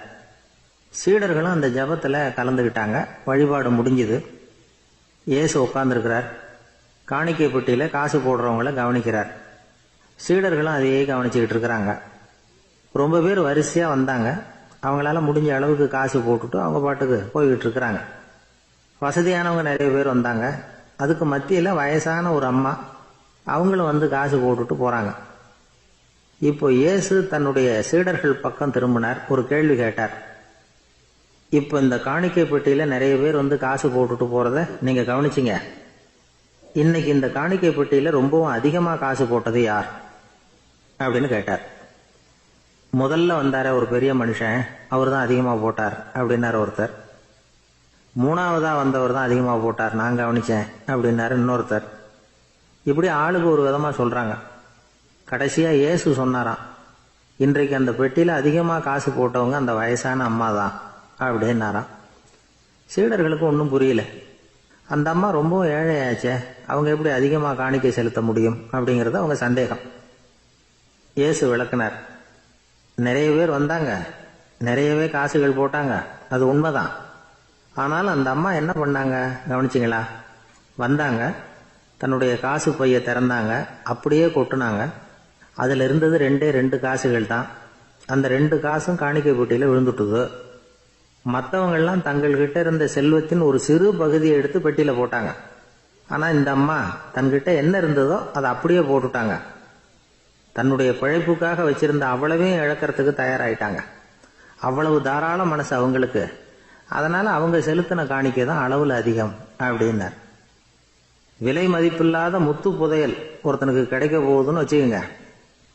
சீடர்களும் அந்த ஜபத்துல கலந்துகிட்டாங்க. வழிபாடு முடிஞ்சுது. இயேசு உட்கார்ந்துருக்கிறார். காணிக்கை பெட்டியில காசு போடுறவங்கள கவனிக்கிறார். சீடர்களும் அதையே கவனிச்சுக்கிட்டு இருக்கிறாங்க. ரொம்ப பேர் வரிசையா வந்தாங்க. அவங்களால முடிஞ்ச அளவுக்கு காசு போட்டுட்டு அவங்க பாட்டுக்கு போய்கிட்டு இருக்கிறாங்க. வசதியானவங்க நிறைய பேர் வந்தாங்க. அதுக்கு மத்தியில வயசான ஒரு அம்மா, அவங்களும் காசு போட்டுட்டு போறாங்க. இப்போ இயேசு தன்னுடைய சீடர்கள் பக்கம் திரும்பினார். ஒரு கேள்வி கேட்டார். இப்போ இந்த காணிக்கை பெட்டியில நிறைய பேர் காசு போட்டுட்டு போறத நீங்க கவனிச்சிங்க. இன்னைக்கு இந்த காணிக்கை பெட்டியில ரொம்பவும் அதிகமா காசு போட்டது யார் அப்படின்னு கேட்டார். முதல்ல வந்தார ஒரு பெரிய மனுஷன், அவர் தான் அதிகமா போட்டார் அப்படின்னாரு ஒருத்தர். மூணாவதா வந்தவர் தான் அதிகமா போட்டார், நான் கவனிச்சேன் அப்படின்னாரு இன்னொருத்தர். இப்படி ஆளுக்கு ஒரு விதமா சொல்றாங்க. கடைசியா இயேசு சொன்னாராம், இன்றைக்கு அந்த பெட்டியில அதிகமா காசு போட்டவங்க அந்த வயசான அம்மா தான் அப்படின்னாராம். சீடர்களுக்கு ஒன்றும் புரியல. அந்த அம்மா ரொம்ப ஏழையாச்சே, அவங்க எப்படி அதிகமா காணிக்கை செலுத்த முடியும் அப்படிங்கறது அவங்க சந்தேகம். இயேசு விளக்குனார். நிறைய பேர் வந்தாங்க, நிறையவே காசுகள் போட்டாங்க, அது உண்மைதான். ஆனாலும் அந்த அம்மா என்ன பண்ணாங்க கவனிச்சிங்களா? வந்தாங்க, தன்னுடைய காசு பைய திறந்தாங்க, அப்படியே கொட்டுனாங்க. அதுல இருந்தது 2 காசுகள் தான். அந்த 2 காசும் காணிக்கை பெட்டியில விழுந்துட்டுது. மற்றவங்கெல்லாம் தங்கள்கிட்ட இருந்த செல்வத்தின் ஒரு சிறு பகுதியை எடுத்து பெட்டியில போட்டாங்க. ஆனா இந்த அம்மா தன்கிட்ட என்ன இருந்ததோ அதை அப்படியே போட்டுட்டாங்க. தன்னுடைய பிழைப்புக்காக வச்சிருந்த அவ்வளவையும் இழக்கிறதுக்கு தயாராயிட்டாங்க. அவ்வளவு தாராள மனசு அவங்களுக்கு. அதனால அவங்க செலுத்தின காணிக்கை தான் அளவுல அதிகம் அப்படின்னார். விலை மதிப்பில்லாத முத்து புதையல் ஒருத்தனுக்கு கிடைக்க போகுதுன்னு வச்சுக்கோங்க.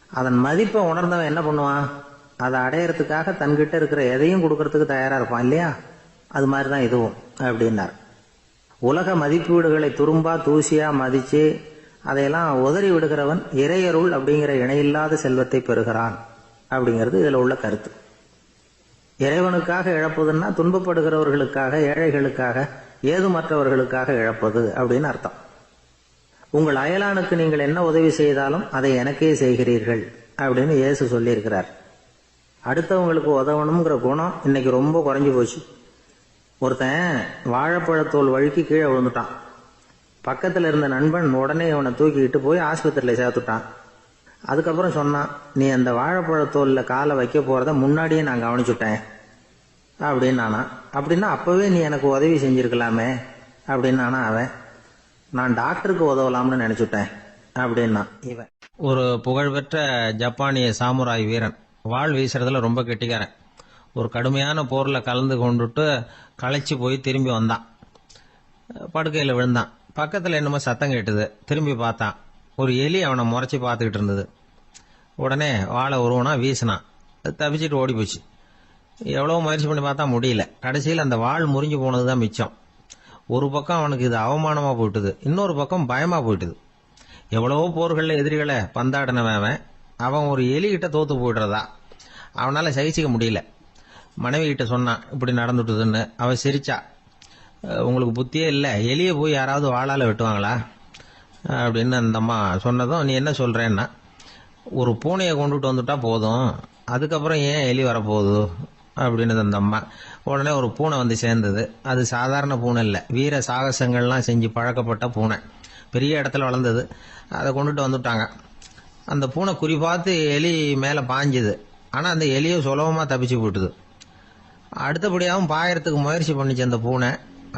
அதன் மதிப்பை உணர்ந்தவன் என்ன பண்ணுவான்? அதை அடையறதுக்காக தன்கிட்ட இருக்கிற எதையும் கொடுக்கறதுக்கு தயாரா இருப்பான் இல்லையா? அது மாதிரிதான் இதுவும் அப்படின்னார். உலக மதிப்பீடுகளை துரும்பா தூசியா மதிச்சு அதையெல்லாம் உதறி விடுகிறவன் இறையருள் அப்படிங்கிற இணையில்லாத செல்வத்தை பெறுகிறான் அப்படிங்கிறது இதுல உள்ள கருத்து. இறைவனுக்காக இழப்பதுன்னா துன்பப்படுகிறவர்களுக்காக, ஏழைகளுக்காக, ஏதுமற்றவர்களுக்காக இழப்பது அப்படின்னு அர்த்தம். உங்கள் அயலானுக்கு நீங்கள் என்ன உதவி செய்தாலும் அதை எனக்கே செய்கிறீர்கள் அப்படின்னு இயேசு சொல்லியிருக்கிறார். அடுத்தவங்களுக்கு உதவணுங்கிற குணம் இன்னைக்கு ரொம்ப குறைஞ்சு போச்சு. ஒருத்தன் வாழைப்பழத்தோல் வழுக்கி கீழே விழுந்துட்டான். பக்கத்துல இருந்த நண்பன் உடனே அவனை தூக்கிக்கிட்டு போய் ஆஸ்பத்திரியில சேர்த்துட்டான். அதுக்கப்புறம் சொன்னான், நீ அந்த வாழைப்பழத்தோல்ல காலை வைக்க போறத முன்னாடியே நான் கவனிச்சுட்டேன் அப்படின்னானா. அப்படின்னா அப்பவே நீ எனக்கு உதவி செஞ்சிருக்கலாமே அப்படின்னானா அவன். நான் டாக்டருக்கு உதவலாம்னு நினைச்சுட்டேன் அப்படின்னா இவன். ஒரு புகழ்பெற்ற ஜப்பானிய சாமுராய் வீரன், வாள் வீசுறதுல ரொம்ப கெட்டிக்காரன். ஒரு கடுமையான போர்ல கலந்து கொண்டுட்டு களைச்சு போய் திரும்பி வந்தான். படுக்கையில் விழுந்தான். பக்கத்தில் என்னமோ சத்தம் கேட்டுது. திரும்பி பார்த்தான். ஒரு எலி அவனை முறைச்சி பார்த்துக்கிட்டு இருந்தது. உடனே வாழை உருவனா வீசினான். அது தப்பிச்சுட்டு ஓடி போச்சு. எவ்வளோ முயற்சி பண்ணி பார்த்தா முடியல. கடைசியில் அந்த வாள் முறிஞ்சு போனது தான் மிச்சம். ஒரு பக்கம் அவனுக்கு இது அவமானமாக போயிட்டுது, இன்னொரு பக்கம் பயமாக போயிட்டுது. எவ்வளவோ போர்களில் எதிரிகளை பந்தாடினவன் அவன் ஒரு எலிகிட்ட தோத்து போயிடுறதா அவனால் சகிச்சிக்க முடியல. மனைவி கிட்ட சொன்னான் இப்படி நடந்துட்டுதுன்னு. அவன் சிரிச்சா. உங்களுக்கு புத்தியே இல்லை, எலியை போய் யாராவது வாளால் வெட்டுவாங்களா அப்படின்னு அந்த அம்மா சொன்னதும், நீ என்ன சொல்றேன்னா, ஒரு பூனையை கொண்டுட்டு வந்துட்டா போதும், அதுக்கப்புறம் ஏன் எலி வரப்போகுது அப்படின்னு அந்த அம்மா. உடனே ஒரு பூனை வந்து சேர்ந்தது. அது சாதாரண பூனை இல்லை, வீர சாகசங்கள்லாம் செஞ்சு பழக்கப்பட்ட பூனை. பெரிய இடத்துல வளர்ந்தது. அதை கொண்டுட்டு வந்துட்டாங்க. அந்த பூனை குறி பார்த்து எலி மேலே பாஞ்சுது. ஆனால் அந்த எலியை சுலபமாக தப்பிச்சு போட்டுது. அடுத்தபடியாகவும் பாயறதுக்கு முயற்சி பண்ணிச்சு அந்த பூனை.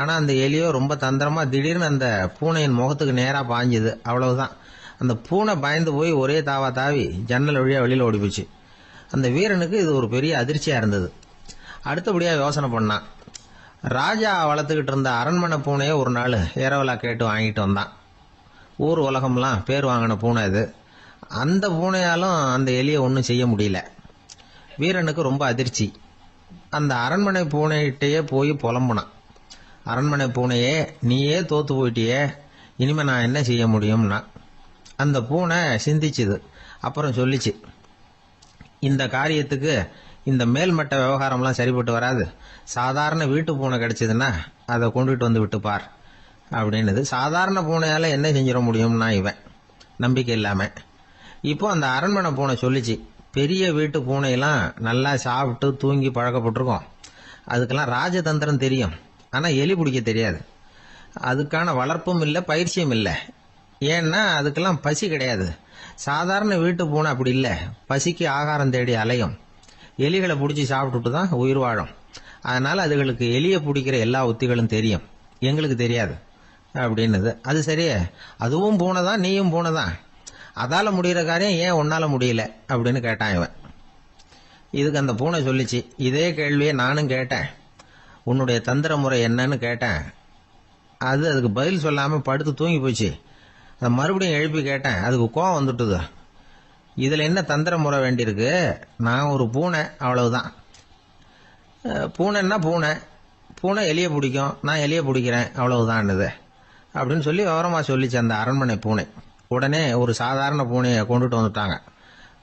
ஆனால் அந்த எலியோ ரொம்ப தந்திரமாக திடீர்னு அந்த பூனையின் முகத்துக்கு நேராக பாஞ்சுது. அவ்வளவுதான். அந்த பூனை பயந்து போய் ஒரே தாவா தாவி ஜன்னல் வழியாக வெளியில் ஓடி போச்சு. அந்த வீரனுக்கு இது ஒரு பெரிய அதிர்ச்சியாக இருந்தது. அடுத்தபடியாக யோசனை பண்ணான். ராஜா வளர்த்துக்கிட்டு இருந்த அரண்மனை பூனையை ஒரு நாள் இரவலா கேட்டு வாங்கிட்டு வந்தான். ஊர் உலகம்லாம் பேர் வாங்கின பூனை இது. அந்த பூனையாலும் அந்த எலியை ஒன்றும் செய்ய முடியல. வீரனுக்கு ரொம்ப அதிர்ச்சி. அந்த அரண்மனை பூனைகிட்டயே போய் புலம்புனான். அரண்மனை பூனையே, நீயே தோத்து போயிட்டியே, இனிமே நான் என்ன செய்ய முடியும்னா. அந்த பூனை சிந்திச்சுது. அப்புறம் சொல்லிச்சு, இந்த காரியத்துக்கு இந்த மேல்மட்ட விவகாரம்லாம் சரிப்பட்டு வராது. சாதாரண வீட்டு பூனை கிடைச்சதுன்னா அதை கொண்டுட்டு வந்து விட்டுப்பார் அப்படின்னுது. சாதாரண பூனையால என்ன செஞ்சிட முடியும்னா இவன் நம்பிக்கை இல்லாம. இப்போ அந்த அரண்மனை பூனை சொல்லிச்சு, பெரிய வீட்டு பூனையெல்லாம் நல்லா சாப்பிட்டு தூங்கி பழக்கப்பட்டிருக்கோம். அதுக்கெல்லாம் ராஜதந்திரம் தெரியும். ஆனால் எலி பிடிக்க தெரியாது. அதுக்கான வளர்ப்பும் இல்லை, பயிற்சியும் இல்லை. ஏன்னா அதுக்கெல்லாம் பசி கிடையாது. சாதாரண வீட்டு பூனை அப்படி இல்லை. பசிக்கு ஆகாரம் தேடி அலையும். எலிகளை பிடிச்சி சாப்பிட்டுட்டு தான் உயிர் வாழும். அதனால அதுகளுக்கு எலியை பிடிக்கிற எல்லா உத்திகளும் தெரியும், எங்களுக்கு தெரியாது அப்படின்னுது. அது சரியே, அதுவும் பூனை தான், நீயும் பூனை தான். அதால முடிகிற காரியம் ஏன் உன்னால முடியல அப்படின்னு கேட்டான் இவன். இதுக்கு அந்த பூனை சொல்லிச்சு, இதே கேள்வியை நானும் கேட்டேன். உன்னுடைய தந்திர முறை என்னன்னு கேட்டேன். அதுக்கு பதில் சொல்லாம படுத்து தூங்கி போச்சு. அதை மறுபடியும் எழுப்பி கேட்டேன். அதுக்கு கோவம் வந்துட்டுது. இதுல என்ன தந்திர முறை வேண்டியிருக்கு? நான் ஒரு பூனை, அவ்வளவுதான். பூனைன்னா பூனை, பூனை எலியை பிடிக்கும், நான் எலியை பிடிக்கிறேன், அவ்வளவுதான்னுது அப்படின்னு சொல்லி விவரமா சொல்லிச்சு அந்த அரண்மனை பூனை. உடனே ஒரு சாதாரண பூனையை கொண்டுட்டு வந்துட்டாங்க.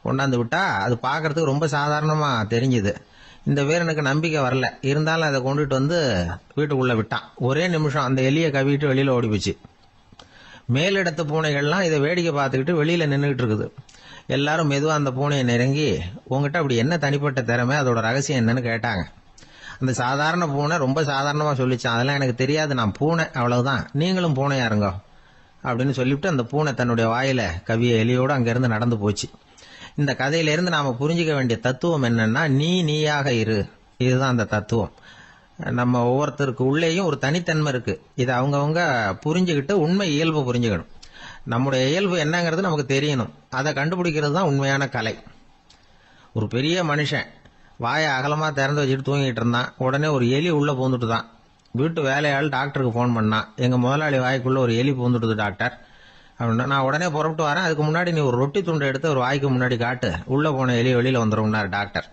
கொண்டாந்து விட்டா அது பார்க்கறதுக்கு ரொம்ப சாதாரணமா தெரிஞ்சுது. இந்த வீரனுக்கு நம்பிக்கை வரல. இருந்தாலும் அதை கொண்டுட்டு வந்து வீட்டுக்குள்ள விட்டான். ஒரே நிமிஷம் அந்த எலியை கவிட்டு வெளியில ஓடி போச்சு. மேலிடத்து பூனைகள்லாம் இதை வேடிக்கை பார்த்துக்கிட்டு வெளியில நின்றுகிட்டு இருக்குது. எல்லாரும் மெதுவா அந்த பூனையை நெருங்கி, உங்ககிட்ட அப்படி என்ன தனிப்பட்ட திறமை, அதோட ரகசியம் என்னன்னு கேட்டாங்க. அந்த சாதாரண பூனை ரொம்ப சாதாரணமா சொல்லிச்சான், அதெல்லாம் எனக்கு தெரியாது, நான் பூனை, அவ்வளவுதான், நீங்களும் பூனையா இருங்க அப்படின்னு சொல்லிவிட்டு அந்த பூனை தன்னுடைய வாயில கவிய எலியோடு அங்கிருந்து நடந்து போச்சு. இந்த கதையிலிருந்து நாம புரிஞ்சுக்க வேண்டிய தத்துவம் என்னன்னா, நீயாக இரு. இதுதான் அந்த தத்துவம். நம்ம ஒவ்வொருத்தருக்கு உள்ளேயும் ஒரு தனித்தன்மை இருக்கு. இதை அவங்கவுங்க புரிஞ்சுக்கிட்டு உண்மை இயல்பு புரிஞ்சுக்கணும். நம்முடைய இயல்பு என்னங்கிறது நமக்கு தெரியணும். அதை கண்டுபிடிக்கிறது தான் உண்மையான கலை. ஒரு பெரிய மனுஷன் வாயை அகலமா திறந்து வச்சுட்டு தூங்கிட்டு இருந்தான். உடனே ஒரு எலி உள்ள பூந்துட்டு தான். வீட்டு வேலையாள் டாக்டருக்கு போன் பண்ணான், எங்க முதலாளி வாய்க்குள்ள ஒரு எலி பூந்துட்டுது டாக்டர் அப்படின்னா. நான் உடனே புறப்பட்டு வரேன், அதுக்கு முன்னாடி நீ ஒரு ரொட்டி துண்டை எடுத்து ஒரு வாய்க்கு முன்னாடி காட்டு, உள்ள போன எலி வெளியில வந்துடும்னார் டாக்டர்.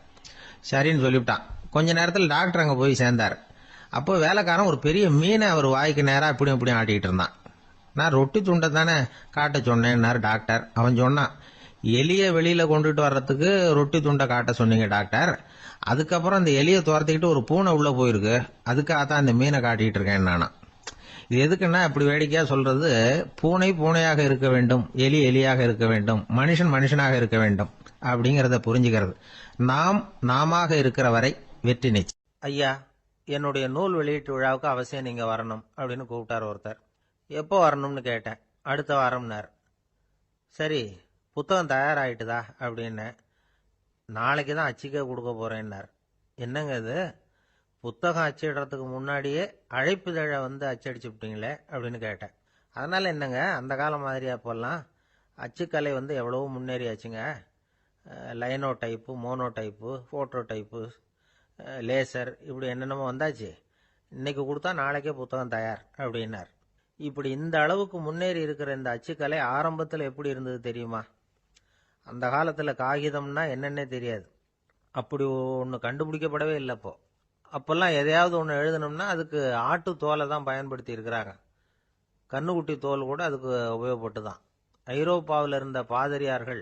சரின்னு சொல்லிவிட்டான். கொஞ்ச நேரத்தில் டாக்டர் அங்க போய் சேர்ந்தார். அப்போ வேலைக்காரன் ஒரு பெரிய மீனை அவர் வாய்க்கு நேரம் இப்படியும் ஆட்டிக்கிட்டு இருந்தான். நான் ரொட்டி துண்டை தானே காட்ட சொன்னேன்னாரு டாக்டர். அவன் சொன்னான், எலியை வெளியில கொண்டுட்டு வர்றதுக்கு ரொட்டி துண்டை காட்ட சொன்னீங்க டாக்டர், அதுக்கப்புறம் அந்த எலியை துரத்திக்கிட்டு ஒரு பூனை உள்ள போயிருக்கு, அதுக்காகத்தான் இந்த மீனை காட்டிட்டு இருக்கேன் நானா. இது எதுக்குன்னா இப்படி வேடிக்கையா சொல்றது, பூனை பூனையாக இருக்க வேண்டும், எலி எலியாக இருக்க வேண்டும், மனுஷன் மனுஷனாக இருக்க வேண்டும் அப்படிங்கறத புரிஞ்சுக்கிறது. நாமாக இருக்கிற வரை வெற்றி நிச்சயம். ஐயா, என்னுடைய நூல் வெளியீட்டு விழாவுக்கு அவசியம் நீங்க வரணும் அப்படின்னு கூப்பிட்டார் ஒருத்தர். எப்போ வரணும்னு கேட்டேன். அடுத்த வாரம்னார். சரி, புத்தகம் தயாராயிட்டுதா அப்படின்னு. நாளைக்கு தான் அச்சிக்க கொடுக்க போறேன்னார். என்னங்க இது, புத்தகம் அச்சிடுறதுக்கு முன்னாடியே அழைப்புதழை வந்து அச்சடிச்சு விட்டீங்களே அப்படின்னு கேட்டேன். அதனால என்னங்க, அந்த காலம் மாதிரியா போலாம், அச்சுக்கலை வந்து எவ்வளவோ முன்னேறியாச்சுங்க. Lino type, mono type, photo type, laser, இப்படி என்னென்னமோ வந்தாச்சு. இன்னைக்கு கொடுத்தா நாளைக்கே புத்தகம் தயார் அப்படின்னார். இப்படி இந்த அளவுக்கு முன்னேறி இருக்கிற இந்த அச்சுக்கலை ஆரம்பத்தில் எப்படி இருந்தது தெரியுமா? அந்த காலத்தில் காகிதம்னா என்னன்னே தெரியாது. அப்படி ஒன்று கண்டுபிடிக்கப்படவே இல்லை. அப்போல்லாம் எதையாவது ஒன்று எழுதணும்னா அதுக்கு ஆட்டு தோலை தான் பயன்படுத்தி இருக்கிறாங்க. கண்ணுக்குட்டி தோல் கூட அதுக்கு உபயோகப்பட்டு தான். ஐரோப்பாவில் இருந்த பாதிரியார்கள்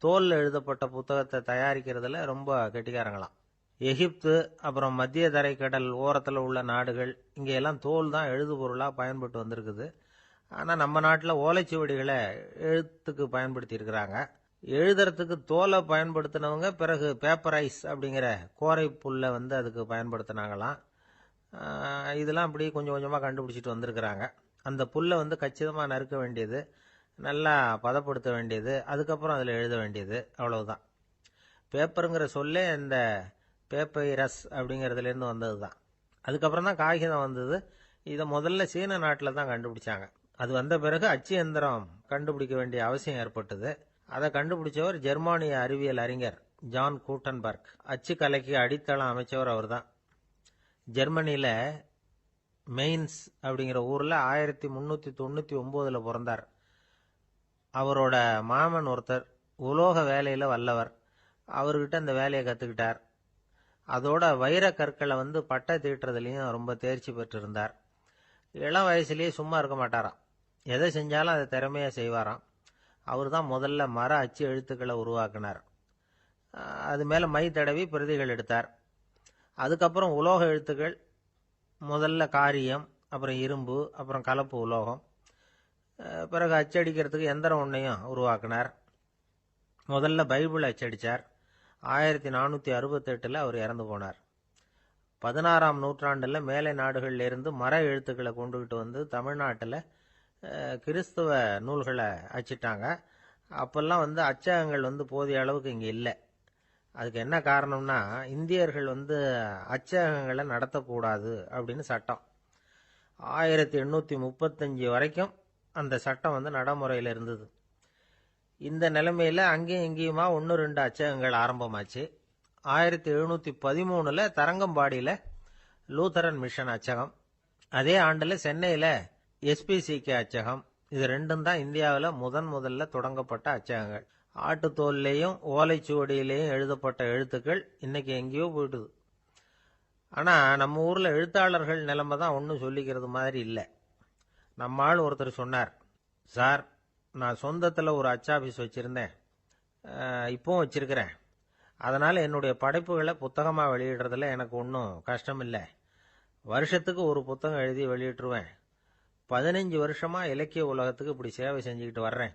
தோலில் எழுதப்பட்ட புத்தகத்தை தயாரிக்கிறதுல ரொம்ப கெட்டிக்காரங்களாம். எகிப்து, அப்புறம் மத்திய தரைக்கடல் ஓரத்தில் உள்ள நாடுகள், இங்கெல்லாம் தோல் தான் எழுது பொருளாக பயன்பட்டு வந்திருக்குது. ஆனால் நம்ம நாட்டில் ஓலைச்சுவடிகளை எழுத்துக்கு பயன்படுத்தி இருக்கிறாங்க. எழுதுறதுக்கு தோலை பயன்படுத்தினவங்க பிறகு பேப்பரைஸ் அப்படிங்கிற கோரை புல்லை வந்து அதுக்கு பயன்படுத்தினாங்களாம். இதெல்லாம் அப்படி கொஞ்சம் கொஞ்சமாக கண்டுபிடிச்சிட்டு வந்திருக்கிறாங்க. அந்த புல்லை வந்து கச்சிதமாக நறுக்க வேண்டியது, நல்லா பதப்படுத்த வேண்டியது, அதுக்கப்புறம் அதில் எழுத வேண்டியது, அவ்வளவுதான். பேப்பருங்கிற சொல்லே இந்த பேப்பைரஸ் அப்படிங்கிறதுலேருந்து வந்தது தான். அதுக்கப்புறம் தான் காகிதம் வந்தது. இதை முதல்ல சீன நாட்டில் தான் கண்டுபிடிச்சாங்க. அது வந்த பிறகு அச்சு எந்திரம் கண்டுபிடிக்க வேண்டிய அவசியம் ஏற்பட்டது. அதை கண்டுபிடிச்சவர் ஜெர்மானிய அறிவியல் அறிஞர் ஜான் கூட்டன்பர்க். அச்சு கலைக்கு அடித்தளம் அமைச்சவர் அவர் தான். ஜெர்மனியில் மெயின்ஸ் அப்படிங்கிற ஊரில் 1399 பிறந்தார். அவரோட மாமன் ஒருத்தர் உலோக வேலையில் வல்லவர். அவர்கிட்ட இந்த வேலையை கற்றுக்கிட்டார். அதோட வைர கற்களை பட்டை தீட்டுறதுலையும் ரொம்ப தேர்ச்சி பெற்றிருந்தார். இளம் வயசுலேயே சும்மா இருக்க மாட்டாராம். எதை செஞ்சாலும் அதை திறமையாக செய்வாராம். அவர் தான் முதல்ல மர அச்சு எழுத்துக்களை உருவாக்கினார். அது மேலே மை தடவி பிரதிகள் எடுத்தார். அதுக்கப்புறம் உலோக எழுத்துக்கள், முதல்ல காரியம், அப்புறம் இரும்பு, அப்புறம் கலப்பு உலோகம். பிறகு அச்சடிக்கிறதுக்கு எந்திரம் ஒன்றையும் உருவாக்கினார். முதல்ல பைபிள் அச்சடித்தார். 1468 அவர் இறந்து போனார். 16ஆம் நூற்றாண்டில் மேலை நாடுகளிலிருந்து மர எழுத்துக்களை கொண்டுகிட்டு தமிழ்நாட்டில் கிறிஸ்துவ நூல்களை அச்சிட்டாங்க. அப்பெல்லாம் அச்சகங்கள் போதிய அளவுக்கு இங்கே இல்லை. அதுக்கு என்ன காரணம்னா, இந்தியர்கள் அச்சகங்களை நடத்தக்கூடாது அப்படின்னு சட்டம். 1835 வரைக்கும் அந்த சட்டம் நடைமுறையில் இருந்தது. இந்த நிலைமையில் அங்கேயும் இங்கேயுமா 1-2 அச்சகங்கள் ஆரம்பமாச்சு. 1713 தரங்கம்பாடியில் லூத்தரன் மிஷன் அச்சகம், அதே ஆண்டில் சென்னையில் SPCK அச்சகம். இது ரெண்டும் தான் இந்தியாவில் முதல்ல தொடங்கப்பட்ட அச்சகங்கள். ஆட்டுத்தோல்லையும் ஓலைச்சுவடியிலையும் எழுதப்பட்ட எழுத்துக்கள் இன்னைக்கு எங்கேயோ போயிட்டுது. ஆனால் நம்ம ஊரில் எழுத்தாளர்கள் நிலைமை தான் ஒன்றும் சொல்லிக்கிறது மாதிரி இல்லை. நம்ம ஆள் ஒருத்தர் சொன்னார், சார், நான் சொந்தத்தில் ஒரு அச்சாபீஸ் வச்சுருந்தேன், இப்போவும் வச்சிருக்கிறேன். அதனால் என்னுடைய படைப்புகளை புத்தகமாக வெளியிடுறதுல எனக்கு ஒன்றும் கஷ்டம் இல்லை. வருஷத்துக்கு ஒரு புத்தகம் எழுதி வெளியிட்டுருவேன். 15 வருஷமாக இலக்கிய உலகத்துக்கு இப்படி சேவை செஞ்சுக்கிட்டு வர்றேன்.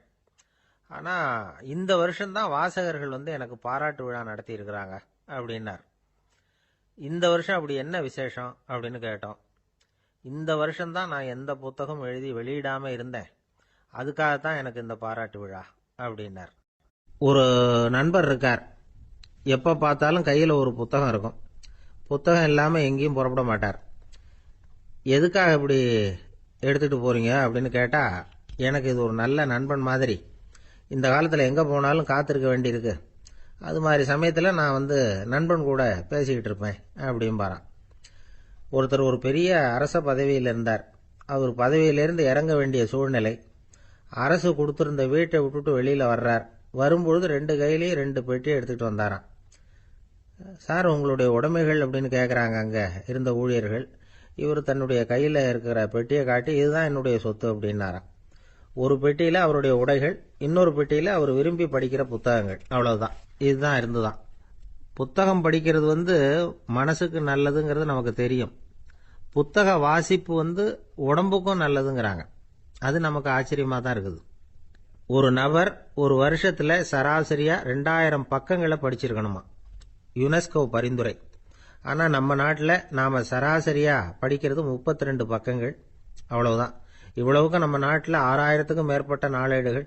ஆனால் இந்த வருஷம்தான் வாசகர்கள் எனக்கு பாராட்டு விழா நடத்தியிருக்கிறாங்க அப்படின்னார். இந்த வருஷம் அப்படி என்ன விசேஷம் அப்படின்னு கேட்டோம். இந்த வருஷம்தான் நான் எந்த புத்தகம் எழுதி வெளியிடாமல் இருந்தேன், அதுக்காகத்தான் எனக்கு இந்த பாராட்டு விழா அப்படின்னார். ஒரு நண்பர் இருக்கார். எப்போ பார்த்தாலும் கையில் ஒரு புத்தகம் இருக்கும். புத்தகம் இல்லாமல் எங்கேயும் புறப்பட மாட்டார். எதுக்காக இப்படி எடுத்துகிட்டு போகிறீங்க அப்படின்னு கேட்டால், எனக்கு இது ஒரு நல்ல நண்பன் மாதிரி. இந்த காலத்தில் எங்கே போனாலும் காத்திருக்க வேண்டியிருக்கு. அது மாதிரி சமயத்தில் நான் நண்பன் கூட பேசிக்கிட்டு இருப்பேன் அப்படிம்பாரான். ஒருத்தர் ஒரு பெரிய அரச பதவியில் இருந்தார். அவர் பதவியிலேருந்து இறங்க வேண்டிய சூழ்நிலை. அரசு கொடுத்துருந்த வீட்டை விட்டுட்டு வெளியில் வர்றார். வரும்பொழுது 2 கையிலையும் 2 பெட்டியை எடுத்துகிட்டு வந்தாராம். சார், உங்களுடைய உடைமைகள் அப்படின்னு கேட்குறாங்க அங்கே இருந்த ஊழியர்கள். இவர் தன்னுடைய கையில் இருக்கிற பெட்டியை காட்டி, இதுதான் என்னுடைய சொத்து அப்படின்னாராம். ஒரு பெட்டியில் அவருடைய உடைகள், இன்னொரு பெட்டியில் அவர் விரும்பி படிக்கிற புத்தகங்கள். அவ்வளவுதான். இதுதான் இருந்துதான். புத்தகம் படிக்கிறது மனசுக்கு நல்லதுங்கிறது நமக்கு தெரியும். புத்தக வாசிப்பு உடம்புக்கும் நல்லதுங்கிறாங்க. அது நமக்கு ஆச்சரியமாக தான் இருக்குது. ஒரு நபர் ஒரு வருஷத்தில் சராசரியா 2000 பக்கங்களை படிச்சிருக்கணுமா, யுனெஸ்கோ பரிந்துரை. ஆனால் நம்ம நாட்டில் நாம் சராசரியாக படிக்கிறது 32 பக்கங்கள். அவ்வளவுதான். இவ்வளவுக்கு நம்ம நாட்டில் 6000த்துக்கும் மேற்பட்ட நாளேடுகள்,